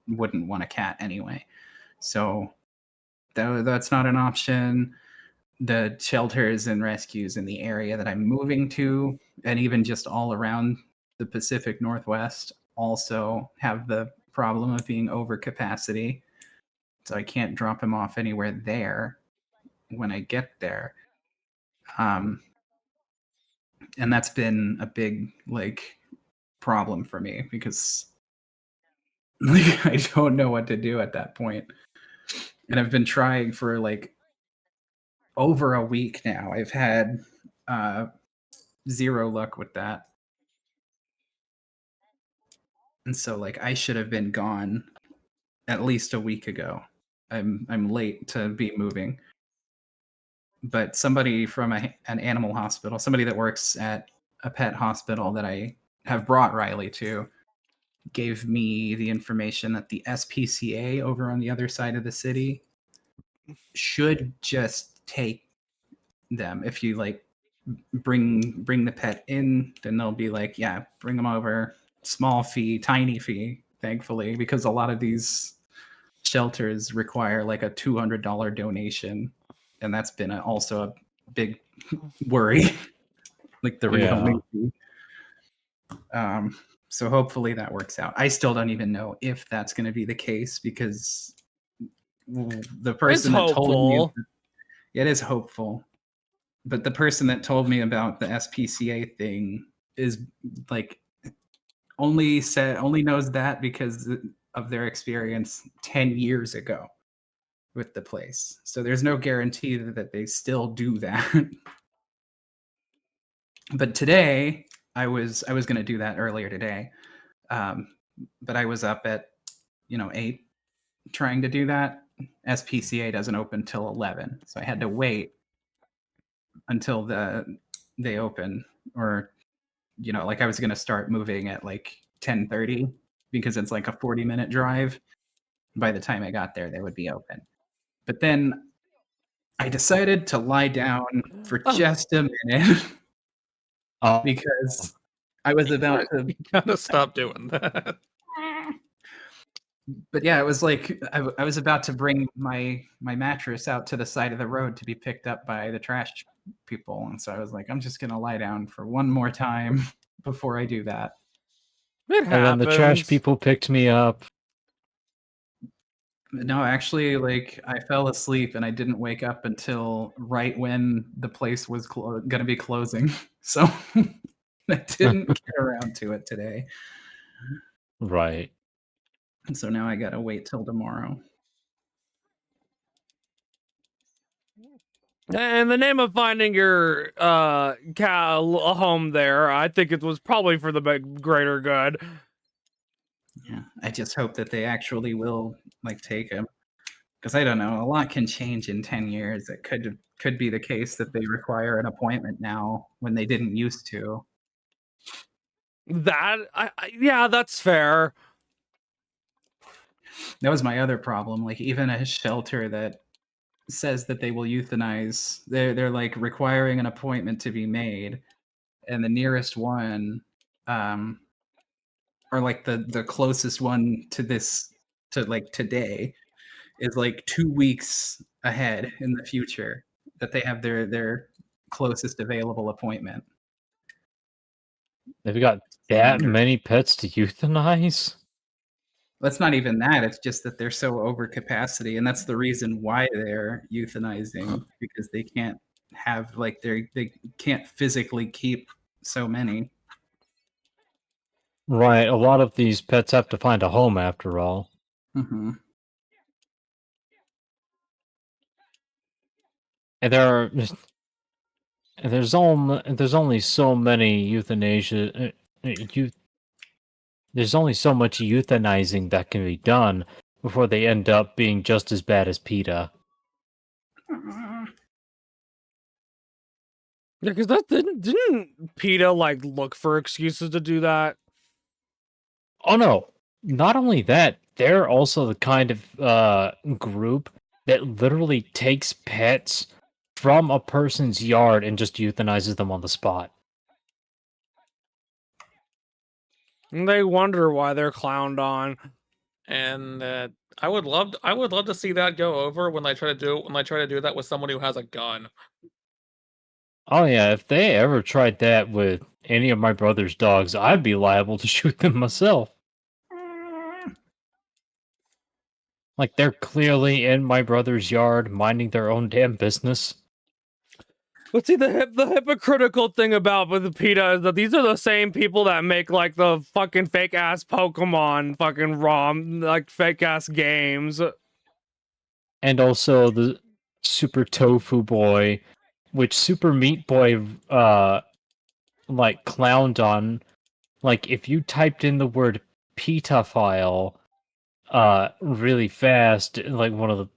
wouldn't want a cat anyway. So that's not an option. The shelters and rescues in the area that I'm moving to, and even just all around the Pacific Northwest, also have the problem of being over capacity. So I can't drop him off anywhere there when I get there. And that's been a big problem for me because I don't know what to do at that point. And I've been trying for over a week now. I've had zero luck with that. And so I should have been gone at least a week ago. I'm late to be moving. But somebody from an animal hospital, somebody that works at a pet hospital that I have brought Riley to, gave me the information that the SPCA over on the other side of the city should just take them. If you like bring the pet in, then they'll be like, yeah, bring them over. Small fee, tiny fee, thankfully, because a lot of these shelters require like a $200 donation, and that's been also a big worry. Like the real fee. So hopefully that works out. I still don't even know if that's going to be the case, because the person that told me, it is hopeful, but the person that told me about the SPCA thing is like only knows that because of their experience 10 years ago with the place. So there's no guarantee that they still do that. But today I was going to do that earlier today. But I was up at 8 trying to do that. SPCA doesn't open till 11, so I had to wait until they open, or like I was going to start moving at like 10:30 because it's like a 40-minute drive. By the time I got there, they would be open. But then I decided to lie down for just a minute because I was about to. You gotta stop doing that. But yeah, it was like I was about to bring my mattress out to the side of the road to be picked up by the trash people, and so I was like, I'm just gonna lie down for one more time before I do that. It And then the trash happens. people picked me up. No, actually, like I fell asleep and I didn't wake up until right when the place was gonna be closing. So I didn't get around to it today. Right. And so now I gotta wait till tomorrow. In the name of finding your cow a home there, I think it was probably for the greater good. Yeah, I just hope that they actually will like take him, because I don't know, a lot can change in 10 years. It could be the case that they require an appointment now when they didn't used to. That yeah, that's fair. That was my other problem. Like even a shelter that says that they will euthanize, they're like requiring an appointment to be made, and the nearest one, or like the closest one to like today, is like 2 weeks ahead in the future that they have their closest available appointment. They've got that many pets to euthanize? That's not even that. It's just that they're so over capacity, and that's the reason why they're euthanizing, because they can't have like they can't physically keep so many. Right, a lot of these pets have to find a home after all. Mm-hmm. And there's only so many euthanasia there's only so much euthanizing that can be done before they end up being just as bad as PETA. Yeah, because that didn't PETA like look for excuses to do that? Oh no! Not only that, they're also the kind of group that literally takes pets from a person's yard and just euthanizes them on the spot. And they wonder why they're clowned on. And I would love to see that go over when I try to do that with someone who has a gun. Oh yeah, if they ever tried that with any of my brother's dogs, I'd be liable to shoot them myself. Like, they're clearly in my brother's yard, minding their own damn business. But see, the hypocritical thing about with the PETA is that these are the same people that make like the fucking fake ass Pokemon fucking ROM, like fake ass games. And also the Super Tofu Boy, which Super Meat Boy like clowned on. Like, if you typed in the word PETA file really fast, like on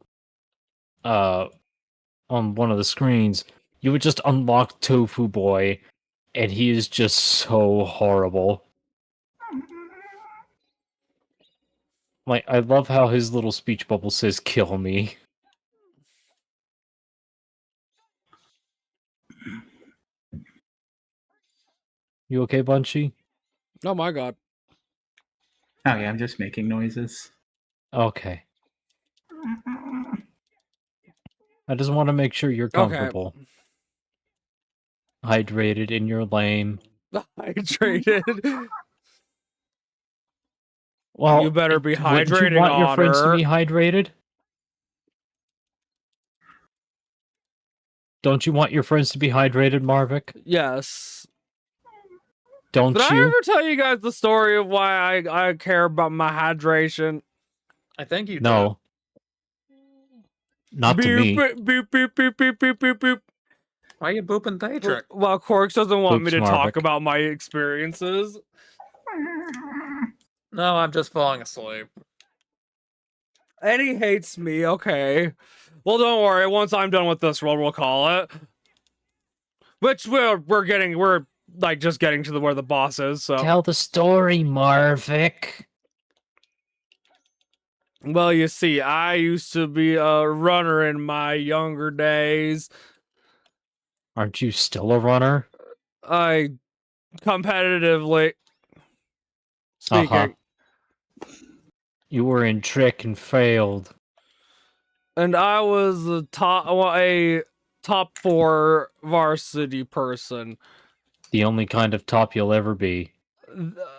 one of the screens, you would just unlock Tofu Boy, and he is just so horrible. Like, I love how his little speech bubble says "kill me." You okay, Bunchy? Oh my god. Oh yeah, I'm just making noises. Okay. I just want to make sure you're Okay. comfortable. Hydrated in your lane. Hydrated. Well, You better be wouldn't you hydrating, want your friends to Otter. be hydrated? Don't you want your friends to be hydrated, Marvick? Yes. Don't Did I you? ever tell you guys the story of why I care about my hydration? I think you No. Not to me. Boop, boop, boop, boop, boop, boop, boop, boop. did. Why are you booping Daedric? Well, Corks doesn't want me Oops, to talk Marvick. about my experiences. No, I'm just falling asleep. And he hates me, okay. Well, don't worry. Once I'm done with this world, we'll call it. Which we're like just getting to where the boss is, so. Tell the story, Marvick. Well, you see, I used to be a runner in my younger days. Aren't you still a runner? I competitively speaking. Uh-huh. You were in trick and failed. And I was a top 4 varsity person. The only kind of top you'll ever be.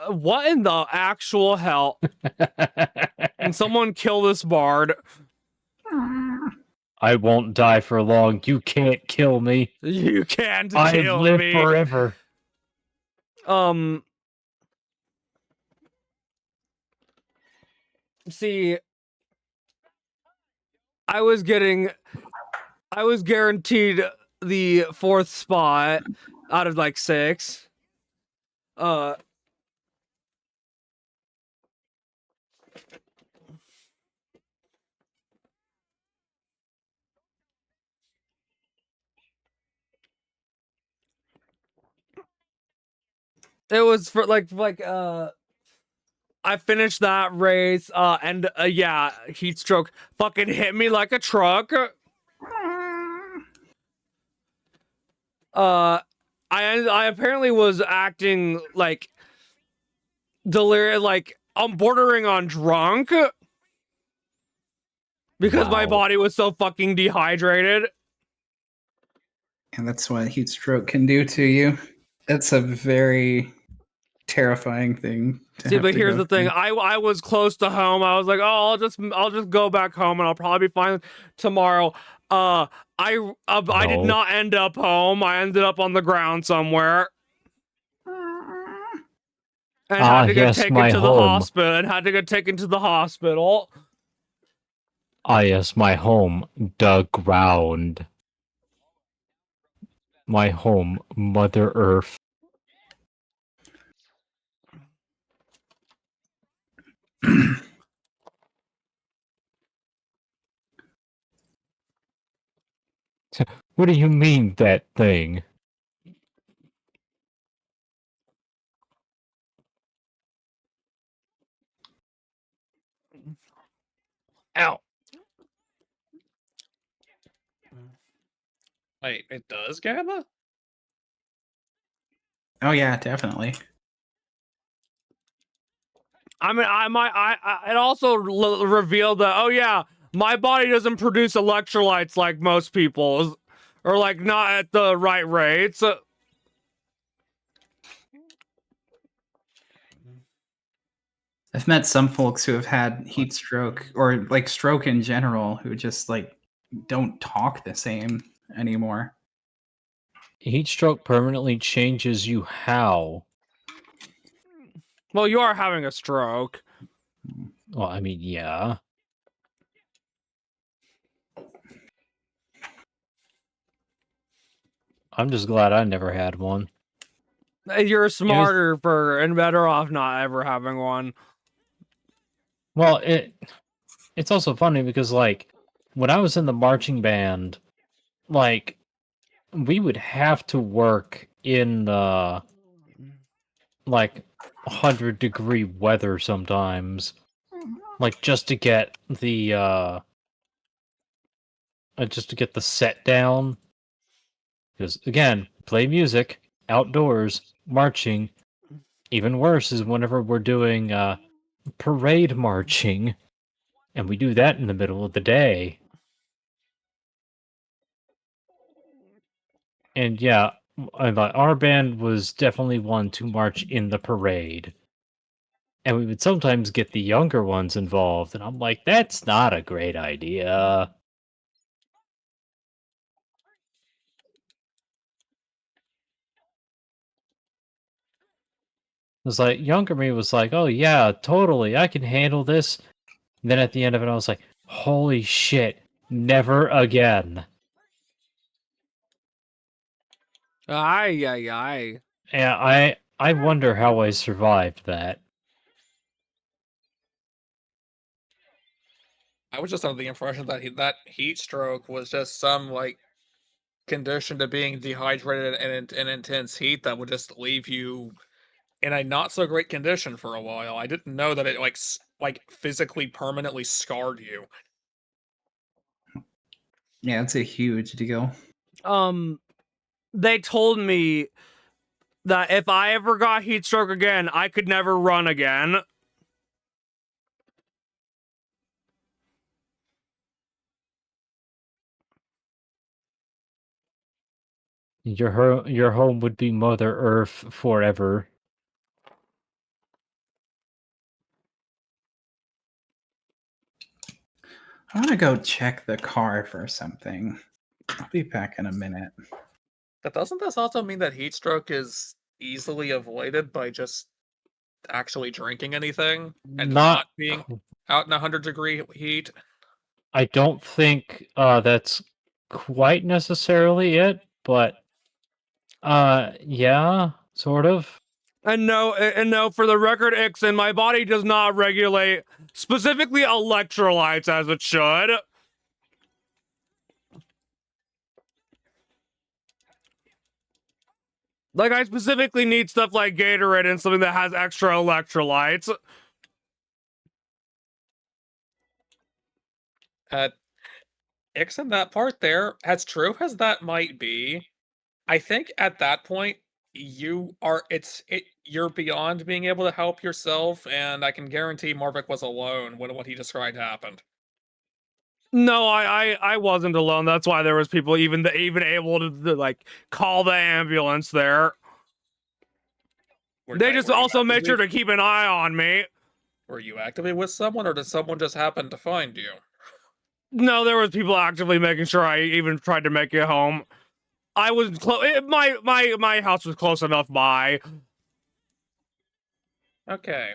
What in the actual hell? Can someone kill this bard? I won't die for long. You can't kill me. You can't I've kill lived me. forever. See, I was guaranteed the 4th spot out of like 6. It was for like I finished that race and yeah, heat stroke fucking hit me like a truck. I apparently was acting like delirious, like I'm bordering on drunk because my Wow. body was so fucking dehydrated. And that's what heat stroke can do to you. It's a very terrifying thing. See, but here's the thing: I was close to home. I was like, oh, I'll just go back home and I'll probably be fine tomorrow. I did No. not end up home. I ended up on the ground somewhere. And had to get yes, taken my to the home. hospital. And had to get taken to the hospital. Ah, yes, my home, the ground. My home, Mother Earth. What do you mean, that thing? Ow. Wait, it does, Gamma? Oh yeah, definitely. I mean, it also revealed that, oh yeah, my body doesn't produce electrolytes like most people's, or like not at the right rates. I've met some folks who have had heat stroke or like stroke in general who just like don't talk the same anymore. Heat stroke permanently changes you how? Well, you are having a stroke. Well, I mean, yeah. I'm just glad I never had one. You're smarter for and better off not ever having one. Well, it's also funny because, like, when I was in the marching band, like, we would have to work in the, like, 100-degree weather sometimes, like, just to get the set down. Because, again, play music, outdoors, marching. Even worse is whenever we're doing parade marching, and we do that in the middle of the day. And yeah, our band was definitely one to march in the parade. And we would sometimes get the younger ones involved, and I'm like, that's not a great idea. It was like, younger me was like, oh yeah, totally, I can handle this. And then at the end of it, I was like, holy shit, never again. Aye, aye, aye. Yeah, I wonder how I survived that. I was just under the impression that that heat stroke was just some like condition to being dehydrated and in intense heat that would just leave you in a not so great condition for a while. I didn't know that it like physically permanently scarred you. Yeah, it's a huge deal. They told me that if I ever got heat stroke again, I could never run again. Your home would be Mother Earth forever. I want to go check the car for something. I'll be back in a minute. But doesn't this also mean that heat stroke is easily avoided by just actually drinking anything and not being out in 100-degree heat? I don't think that's quite necessarily it, but yeah, sort of. And no, for the record, Ixon, my body does not regulate specifically electrolytes as it should. Like, I specifically need stuff like Gatorade and something that has extra electrolytes. Ixon, that part there, as true as that might be, I think at that point you're beyond being able to help yourself, and I can guarantee Marvik was alone when what he described happened. No, I wasn't alone. That's why there was people even able to like call the ambulance there. They just also made sure to keep an eye on me. Were you actively with someone, or did someone just happen to find you? No, there was people actively making sure I even tried to make it home. I was my house was close enough by. Okay,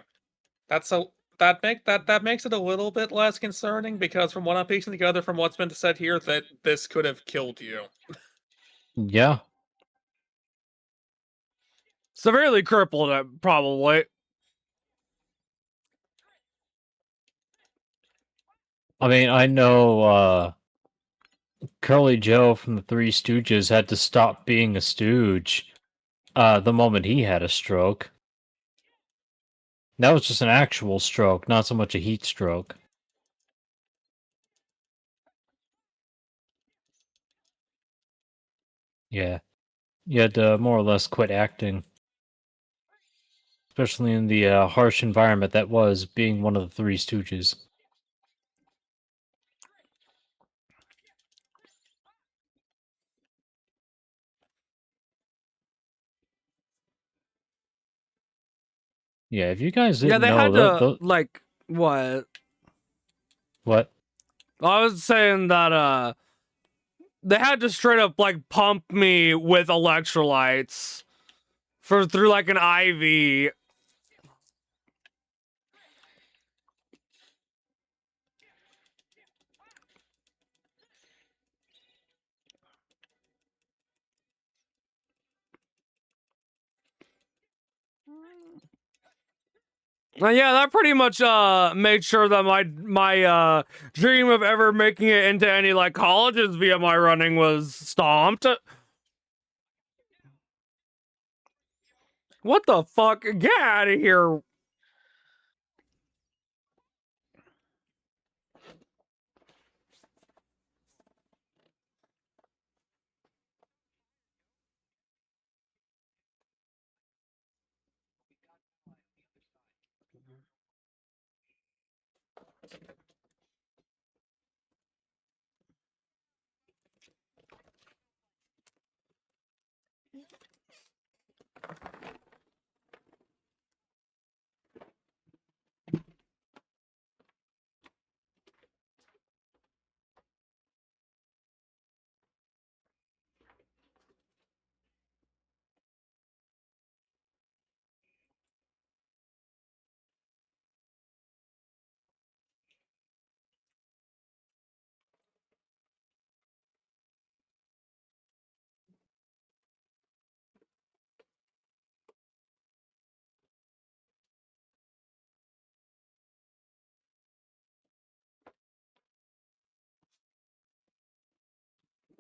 that makes it a little bit less concerning, because from what I'm piecing together from what's been said here, that this could have killed you. Yeah. Severely crippled, probably. I mean, I know Curly Joe from the Three Stooges had to stop being a stooge the moment he had a stroke. That was just an actual stroke, not so much a heat stroke. Yeah. You had to more or less quit acting. Especially in the harsh environment that was being one of the Three Stooges. Yeah, if you guys didn't Yeah, they know, had to like what? What? I was saying that they had to straight up like pump me with electrolytes through like an IV. Yeah, that pretty much made sure that my dream of ever making it into any like colleges via my running was stomped. What the fuck? Get out of here.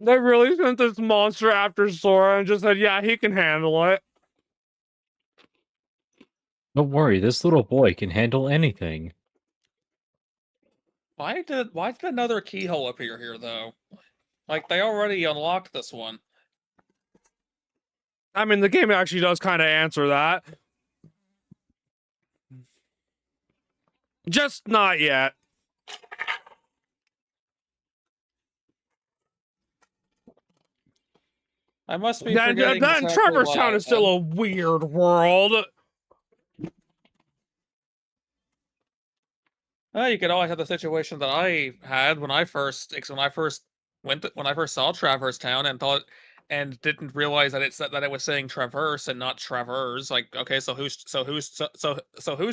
They really sent this monster after Sora and just said, yeah, he can handle it. Don't worry, this little boy can handle anything. Why did another keyhole appear here though? Like they already unlocked this one. I mean, the game actually does kind of answer that. Just not yet. I must be Then forgetting exactly Trevor's what Town I is still said. a weird world. You could always have the situation that I had when I first saw Traverse Town and thought and didn't realize that it was saying Traverse and not Travers. Like, okay, so who's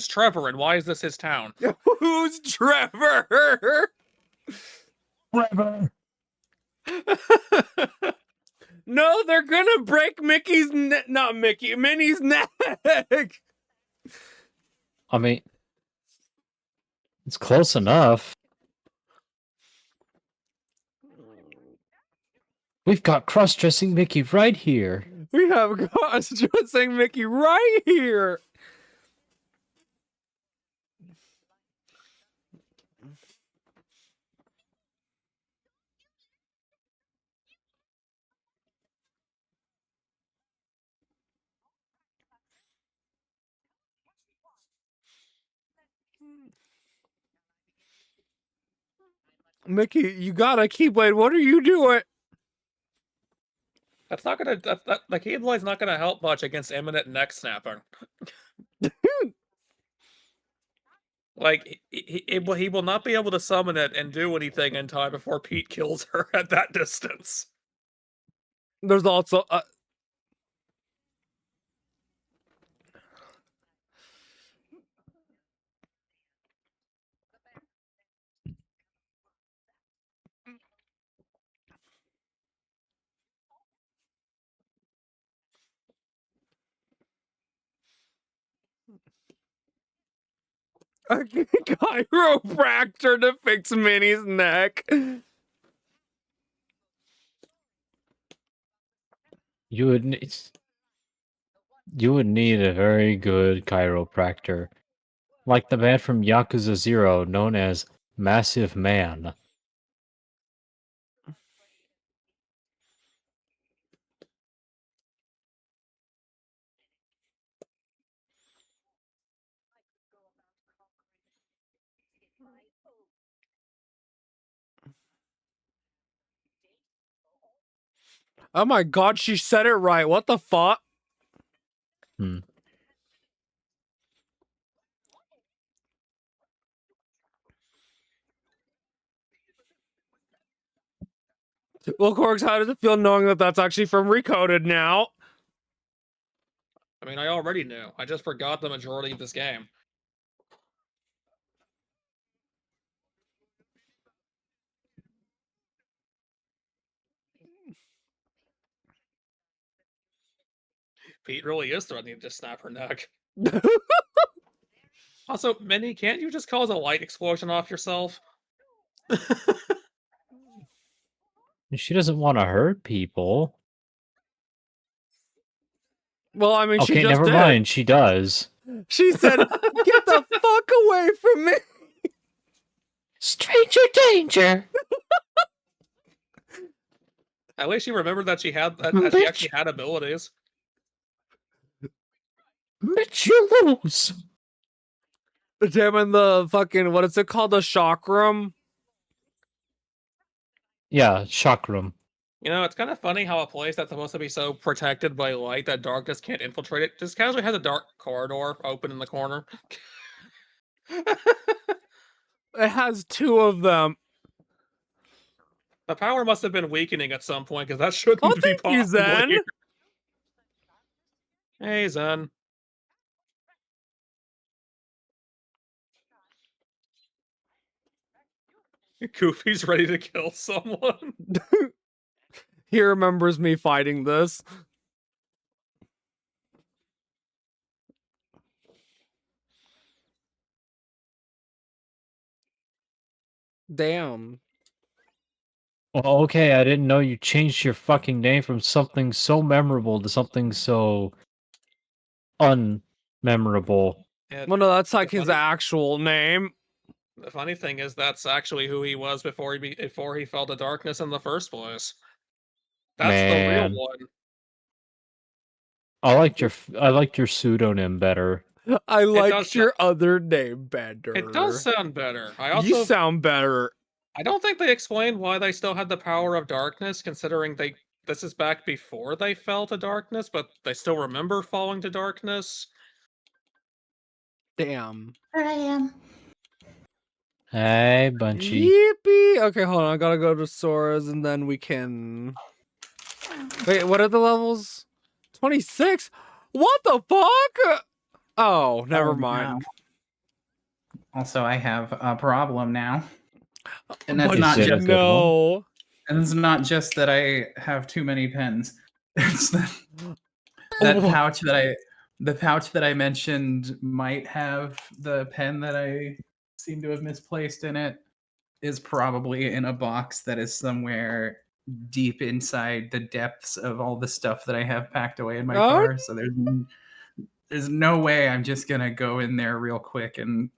Trevor and why is this his town? Who's Trevor? Trevor! No, they're gonna break Minnie's neck. I mean, it's close enough. We've got cross-dressing Mickey right here. We have cross-dressing Mickey right here. Mickey, you gotta Keyblade. What are you doing? That's not gonna the Keyblade's not gonna help much against imminent neck snapping. Like he will not be able to summon it and do anything in time before Pete kills her at that distance. There's also a chiropractor to fix Minnie's neck. You would need a very good chiropractor, like the man from Yakuza 0 known as Massive Man. Oh my god, she said it right. What the fuck? Well, Corks, how does it feel knowing that that's actually from Recoded now? I mean, I already knew. I just forgot the majority of this game. Pete really is threatening to just snap her neck. Also, Minnie, can't you just cause a light explosion off yourself? She doesn't want to hurt people. Well, I mean, she Okay, just never did. mind. She does. She said, "Get the fuck away from me!" Stranger danger. At least she remembered that she had that she actually had abilities. Bitch, you lose. Damn, in the fucking, what is it called? The shock room? Yeah, chakram. You know, it's kind of funny how a place that's supposed to be so protected by light that darkness can't infiltrate it just casually has a dark corridor open in the corner. It has 2 of them. The power must have been weakening at some point because that shouldn't Oh, be thank you, possible Zen. here. Hey, Zen. Goofy's ready to kill someone. He remembers me fighting this. Damn. Well, okay, I didn't know you changed your fucking name from something so memorable to something so unmemorable. Yeah, Well, no, that's like the his funny- actual name. The funny thing is that's actually who he was before he fell to darkness in the first place. That's the real Man. one. I liked your pseudonym better. I liked does your other name better. It does sound better. You sound better. I don't think they explained why they still had the power of darkness, considering this is back before they fell to darkness, but they still remember falling to darkness. Damn. Here I am. Hey, Bunchy. Yippee! Okay, hold on. I gotta go to Sora's and then we can. Wait, what are the levels? 26? What the fuck? Oh, never Oh, mind. no. Also, I have a problem now. And that's But not Is it a just good no. and it's not just that I have too many pens. It's that Oh, pouch that I mentioned might have the pen that I seem to have misplaced in it is probably in a box that is somewhere deep inside the depths of all the stuff that I have packed away in my Oh. car. So there's no way I'm just gonna go in there real quick and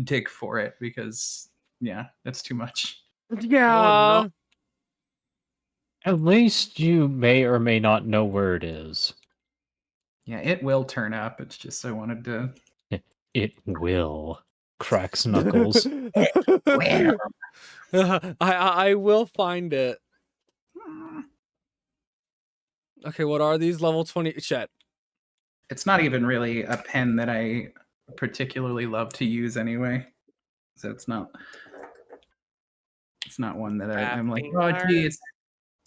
dig for it because yeah, that's too much. yeah. no. At least you may or may not know where it is. Yeah, it will turn up. It's just I wanted to. It will. Cracks knuckles. Well, I will find it. Okay, what are these? Level 20. Shit. It's not even really a pen that I particularly love to use anyway. So it's not one that I'm like, oh gee, it's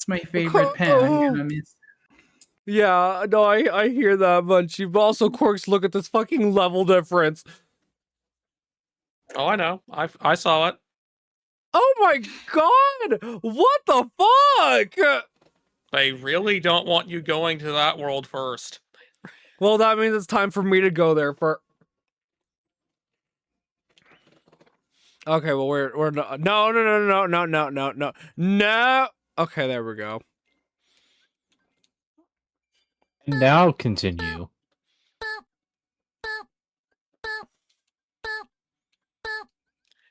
my favorite pen. I'm gonna miss. Yeah, no, I hear that, but you've also Quarks look at this fucking level difference. Oh, I know. I saw it. Oh my god! What the fuck? They really don't want you going to that world first. Well, that means it's time for me to go there for. Okay, well we're no. Okay, there we go. Now continue.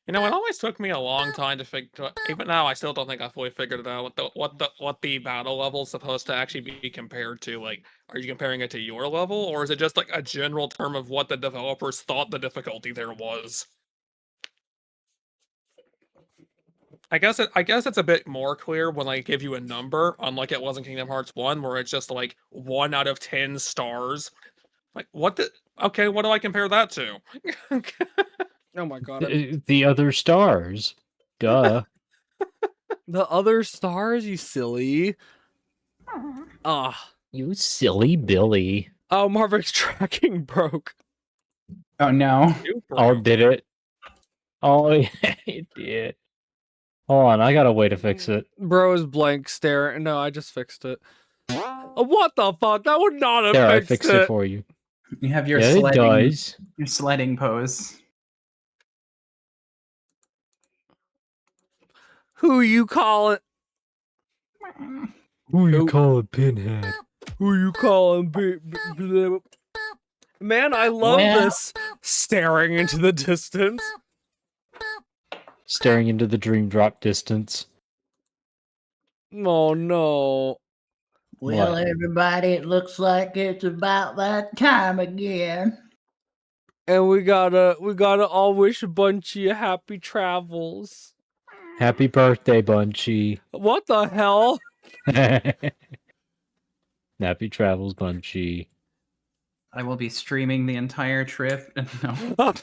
You know, it always took me a long time to figure. Even now, I still don't think I fully figured it out. What the battle level's supposed to actually be compared to? Like, are you comparing it to your level, or is it just like a general term of what the developers thought the difficulty there was? I guess it's a bit more clear when I give you a number, unlike it was in Kingdom Hearts 1, where it's just like 1 out of 10 stars. Like, okay, what do I compare that to? Oh my god. I'm- The other stars. Duh. The other stars, you silly. Ah. You silly Billy. Oh, Marvik's tracking broke. Oh no. Oh, did it? Oh, yeah, it did. Hold on, I got a way to fix it. Bro is blank staring. No, I just fixed it. What the fuck? That would not have There, I fixed fixed it. it for you. You have your Yeah, it sledding does. your sledding pose. Who you calling? Who you call a pinhead? Who you calling? Man, I love Well- this staring into the distance. Staring into the dream drop distance. Oh no. well, What? everybody, it looks like it's about that time again. And we gotta all wish Bunchy a happy travels. Happy birthday, Bunchy. What the hell? Happy travels, Bunchy. I will be streaming the entire trip. No.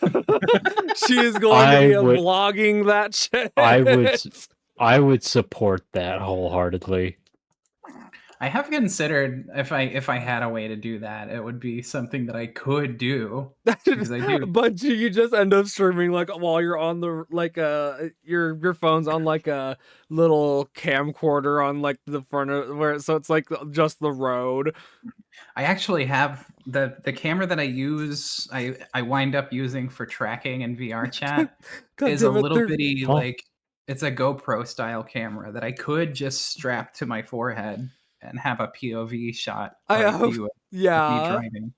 She is going to be I would- vlogging that shit. I would support that wholeheartedly. I have considered if I had a way to do that, it would be something that I could do. Because I do. But you just end up streaming like while you're on the your phone's on like a little camcorder on like the front of where so it's like just the road. I actually have the camera that I use. I wind up using for tracking and VR chat God is a damn it, little they're- bitty Oh. like it's a GoPro style camera that I could just strap to my forehead and have a POV shot. I like hope- you, me yeah. driving.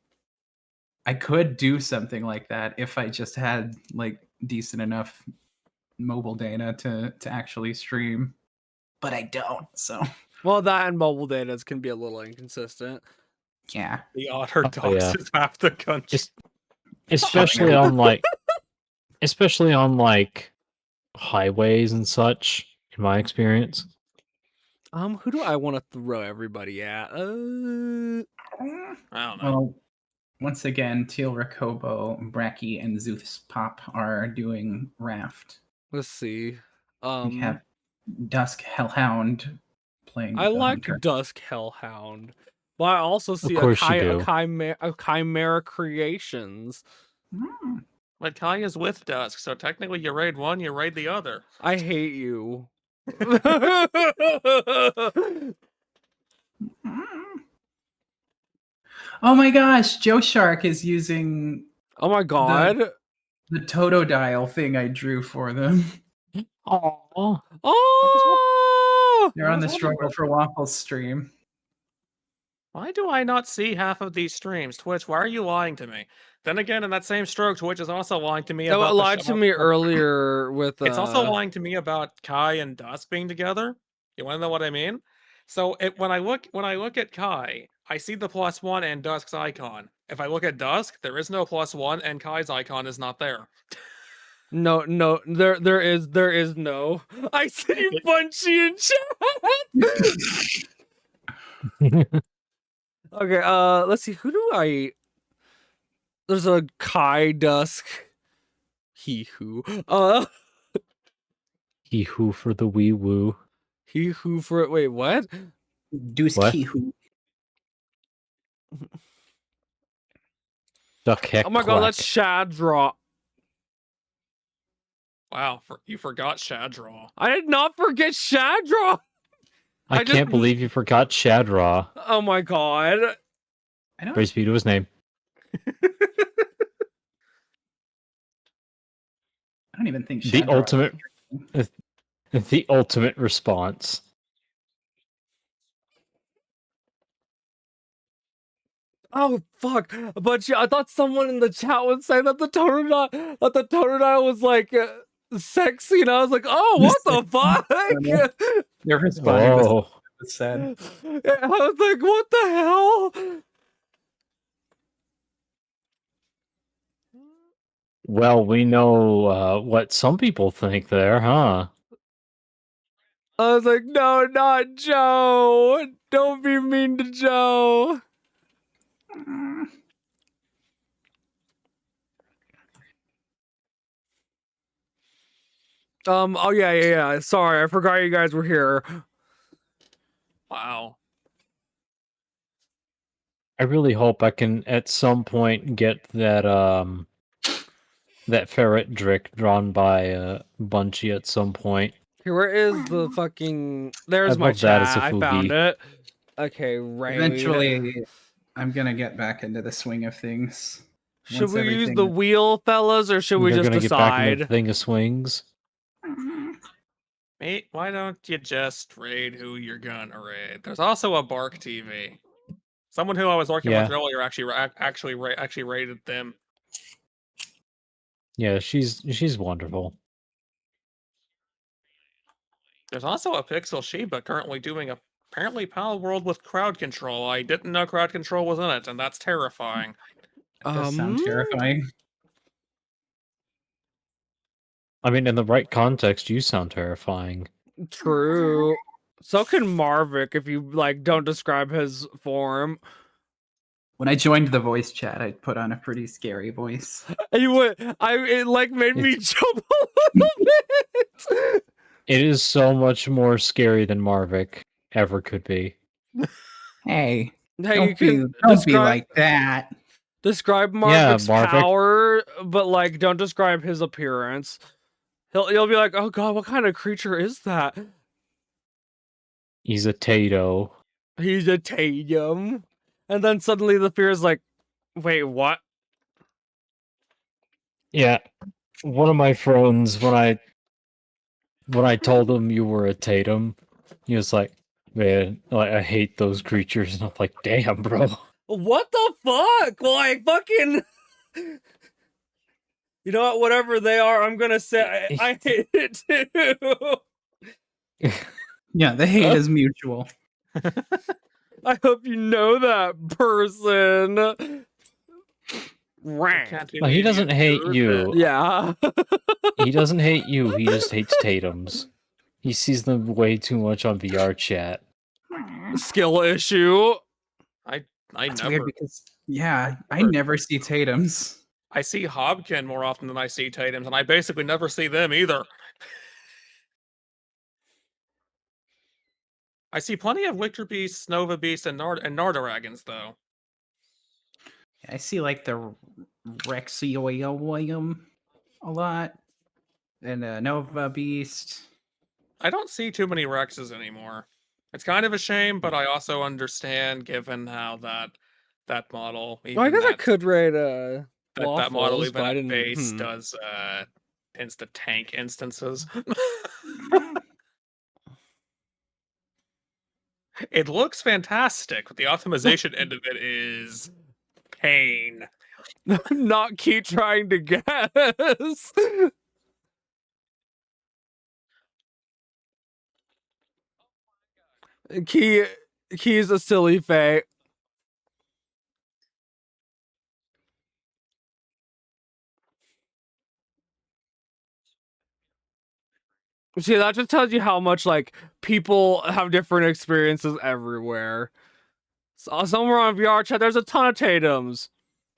I could do something like that if I just had like decent enough mobile data to actually stream, but I don't. So Well, that and mobile data can be a little inconsistent. yeah, The otter dogs yeah. is half the country. Just especially on like highways and such, in my experience. Who do I want to throw everybody at? I don't know. well, once again, Teal Rakobo, Bracky, and Zeus Pop are doing Raft. Let's see. We have Dusk Hellhound playing. I the like Hunter. Dusk Hellhound, but I also see course you do. a Chimera Creations. Hmm. But Kai is with Dusk, so technically you raid one, you raid the other. I hate you. Oh my gosh, Joe Shark is using Oh my god. the Totodile thing I drew for them. Oh, Oh! They're on the What's wrong Struggle with- for Waffles stream. Why do I not see half of these streams? Twitch, why are you lying to me? Then again, in that same stroke, Twitch is also lying to me That about the lied to me earlier with It's also lying to me about Kai and Dusk being together. You want to know what I mean? So when I look at Kai, I see the +1 and Dusk's icon. If I look at Dusk, there is no +1 and Kai's icon is not there. No, there is no. I see Bunchy in chat. Okay, let's see. Who do I? There's a Kai Dusk. He who. he who for the wee woo. He who for it. Wait, what? Deuce What? Kihu. Duck heck Oh my god, that's Shadra. Wow, you forgot Shadraw. I did not forget Shadra. I I just- can't believe you forgot Shadraw. Oh my god. I don't. Praise be to his name. I don't even think The Shadrach- ultimate, the ultimate response. Oh fuck! But yeah, I thought someone in the chat would say that the Totodile was like sexy, and I was like, oh, what the fuck? They're responding to Whoa. what was said. I was like, what the hell? Well, we know what some people think there, huh? I was like, no, not Joe. Don't be mean to Joe. Oh yeah. Sorry, I forgot you guys were here. Wow. I really hope I can at some point get that that ferret drick drawn by Bunchy at some point. Here, where is the fucking? There's I'd my love that as chat. a I Fubi. found it. Okay, right. Eventually, I'm gonna get back into the swing of things. Should once we use everything- the wheel, fellas, or should we They're just gonna get back into the decide? thing of swings. Mate, why don't you just raid who you're gonna raid? There's also a Bark TV. Someone who I was working with Yeah. earlier actually raided them. Yeah, she's wonderful. There's also a Pixel Sheba currently doing apparently Pal World with crowd control. I didn't know crowd control was in it, and that's terrifying. That does sound terrifying. I mean, in the right context, you sound terrifying. True. So can Marvick if you like don't describe his form. When I joined the voice chat, I put on a pretty scary voice. And you would it like made me jump a little bit. It is so much more scary than Marvick ever could be. Hey, Hey, you don't be, can don't be describe like that. describe Yeah, Marvick's Marvick. power, but like don't describe his appearance. You'll be like, oh god, what kind of creature is that? He's a Tato. He's a Tatum. And then suddenly the fear is like, wait, what? Yeah. One of my friends, when I told him you were a Tatum, he was like, man, like, I hate those creatures. And I'm like, damn, bro. What the fuck? Like fucking you know what? Whatever they are, I'm gonna say I hate it too. Yeah, the hate is mutual. I hope you know that person. Rank. Can't do No, he any doesn't hate good you. bit. Yeah. He doesn't hate you. He just hates Tatums. He sees them way too much on VR chat. Skill issue. I That's never. weird because, yeah, I never- never see Tatums. I see Hobkin more often than I see Tatums, and I basically never see them either. I see plenty of Lictor Beasts, Nova Beasts, and Nardragons, though. I see like the Rexioium a lot. And Nova Beast. I don't see too many Rexes anymore. It's kind of a shame, but I also understand given how that model. Well, I even guess I that- could rate that model Waffles, even but I at didn't- base hmm. does tends to tank instances. It looks fantastic, but the optimization end of it is pain. not keep trying to guess. Key is a silly fae. See, that just tells you how much like people have different experiences everywhere. So, somewhere on VR chat, there's a ton of Tatums.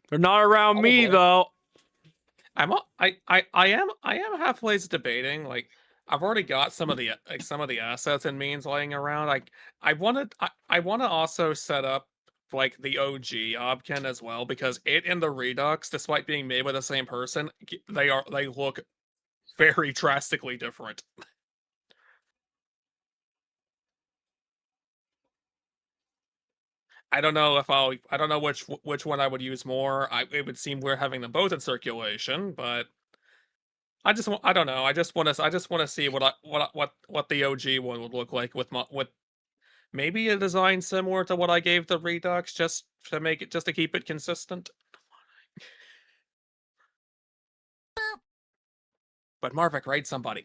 They're not around me Probably. though. I am halfway debating. Like, I've already got some of the assets and means laying around. Like, I want to also set up like the OG Obkin as well, because it and the Redux, despite being made by the same person, they look very drastically different. I don't know which one I would use more. It would seem we're having them both in circulation, but I don't know. I just want to see what the OG one would look like with maybe a design similar to what I gave the Redux, just to keep it consistent. But Marvick, raid somebody.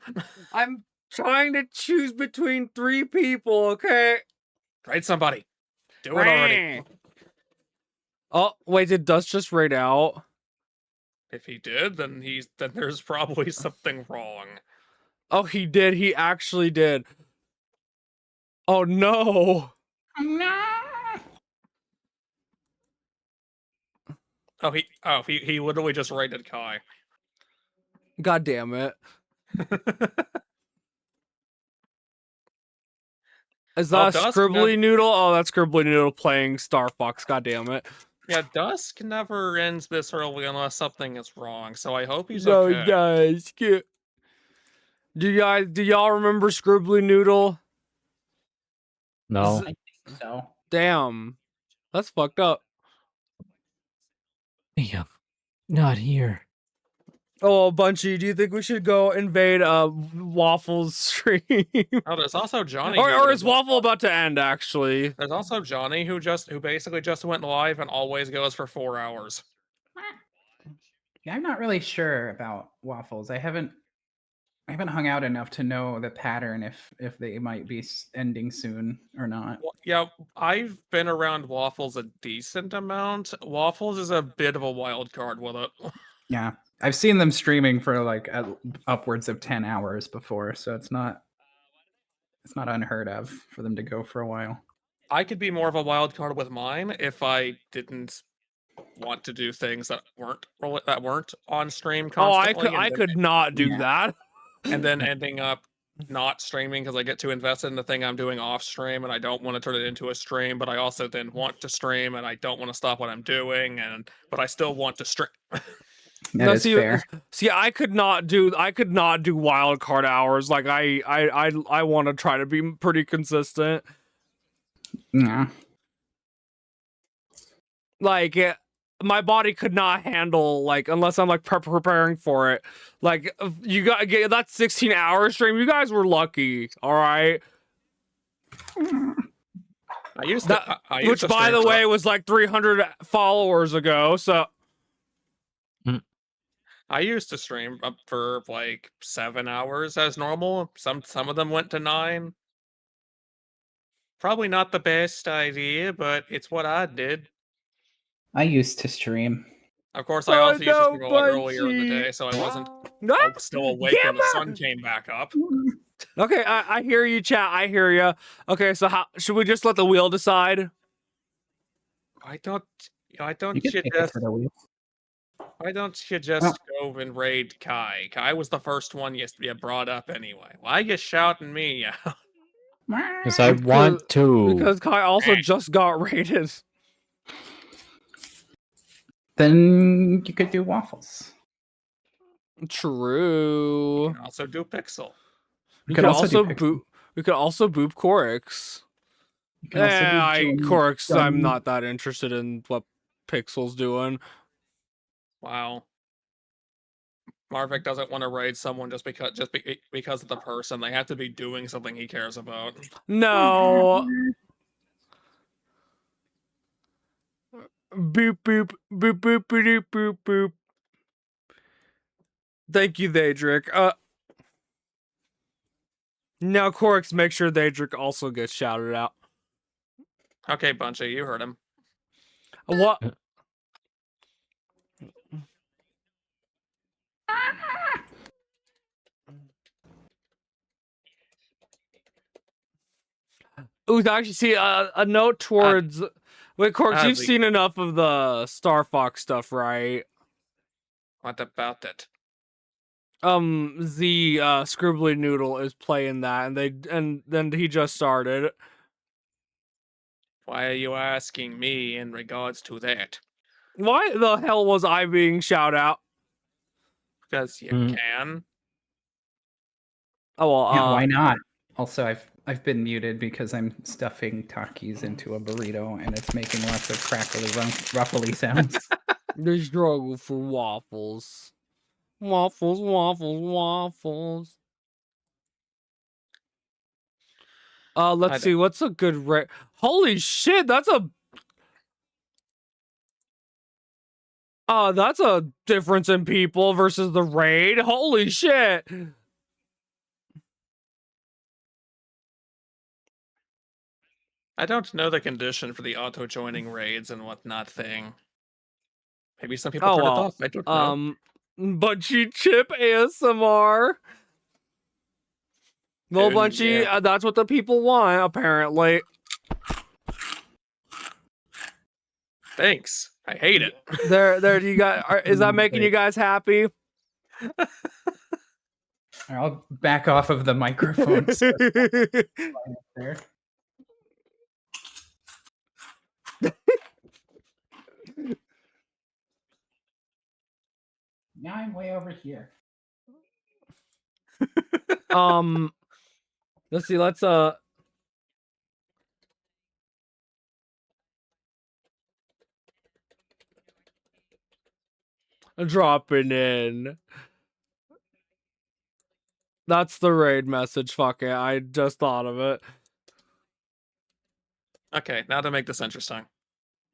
I'm trying to choose between 3 people, okay? Raid somebody. Do it already. Oh, wait, did Dust just raid out? If he did, then there's probably something wrong. Oh, he did. He actually did. Oh, no. He literally just raided Kai. God damn it. Is that a Dusk Scribbly Noodle? Oh, that's Scribbly Noodle playing Star Fox. God damn it. Yeah, Dusk never ends this early unless something is wrong, so I hope he's No, okay. guys. Do y'all remember Scribbly Noodle? No. I think so. Damn. That's fucked up. Damn. Not here. Oh, Bunchy, do you think we should go invade Waffle's stream? Oh, there's also Johnny. or is Waffle about to end, actually? There's also Johnny who basically just went live and always goes for 4 hours. Yeah, I'm not really sure about Waffles. I haven't hung out enough to know the pattern if they might be ending soon or not. Well, yeah, I've been around Waffles a decent amount. Waffles is a bit of a wild card with it. Yeah, I've seen them streaming for like upwards of 10 hours before, so it's not unheard of for them to go for a while. I could be more of a wild card with mine if I didn't want to do things that weren't on stream Oh, constantly. I could not do Yeah. that. And then ending up not streaming because I get too invested in the thing I'm doing off stream and I don't want to turn it into a stream, but I also then want to stream and I don't want to stop what I'm doing, but I still want to stream. That is fair. See, I could not do wild card hours. Like I want to try to be pretty consistent. Yeah. Like my body could not handle, like, unless I'm like preparing for it. Like you got that 16-hour stream. You guys were lucky. All right. I used That, to, I used which, to by stream the for- way, was like 300 followers ago. So I used to stream up for like 7 hours as normal. Some of them went to 9. Probably not the best idea, but it's what I did. I used to stream. Of course, I also used to stream a lot Bunchy. earlier in the day, so I wasn't No, still awake when the Gamma! sun came back up. Okay, I hear you, chat. I hear you. Okay, so how should we just let the wheel decide? Why don't You you can take it just for the wheel. why don't you just go and raid Kai? Kai was the first one you brought up anyway. Why you shouting me out? Because I want to. Because Kai also just got raided. Then you could do waffles. True. You can also do Pixel. We could could also do also Pixel. boop. We could also boop Corix. You can also do Johnny Corix. I'm Gun. not that interested in what Pixel's doing. Wow. Marvick doesn't want to raid someone just because of the person. They have to be doing something he cares about. No. Boop boop boop boop boop boop boop. Thank you, Daedric. Now, Corix, make sure Daedric also gets shouted out. Okay, Bunchy, you heard him. What? Ooh, actually, see a note towards. Wait, Corix, you've seen enough of the Star Fox stuff, right? What about it? The Scribbly Noodle is playing that, and then he just started. Why are you asking me in regards to that? Why the hell was I being shout out? Because you can. Oh well, Yeah, why not? Also, I've been muted because I'm stuffing Takis into a burrito and it's making lots of crackly, ruffly sounds. the struggle for waffles. Waffles, waffles, waffles. Let's see. What's a good rate? Holy shit, that's a difference in people versus the raid. Holy shit. I don't know the condition for the auto joining raids and whatnot thing. Maybe some people turn it off. I don't know. Bunchy Chip ASMR. Well, Bunchy, that's what the people want, apparently. Thanks. I hate it. There. You got. Is that making you guys happy? I'll back off of the microphone. There. Now I'm way over here. Let's see. Let's dropping in. That's the raid message. Fuck it. I just thought of it. Okay, now to make this interesting.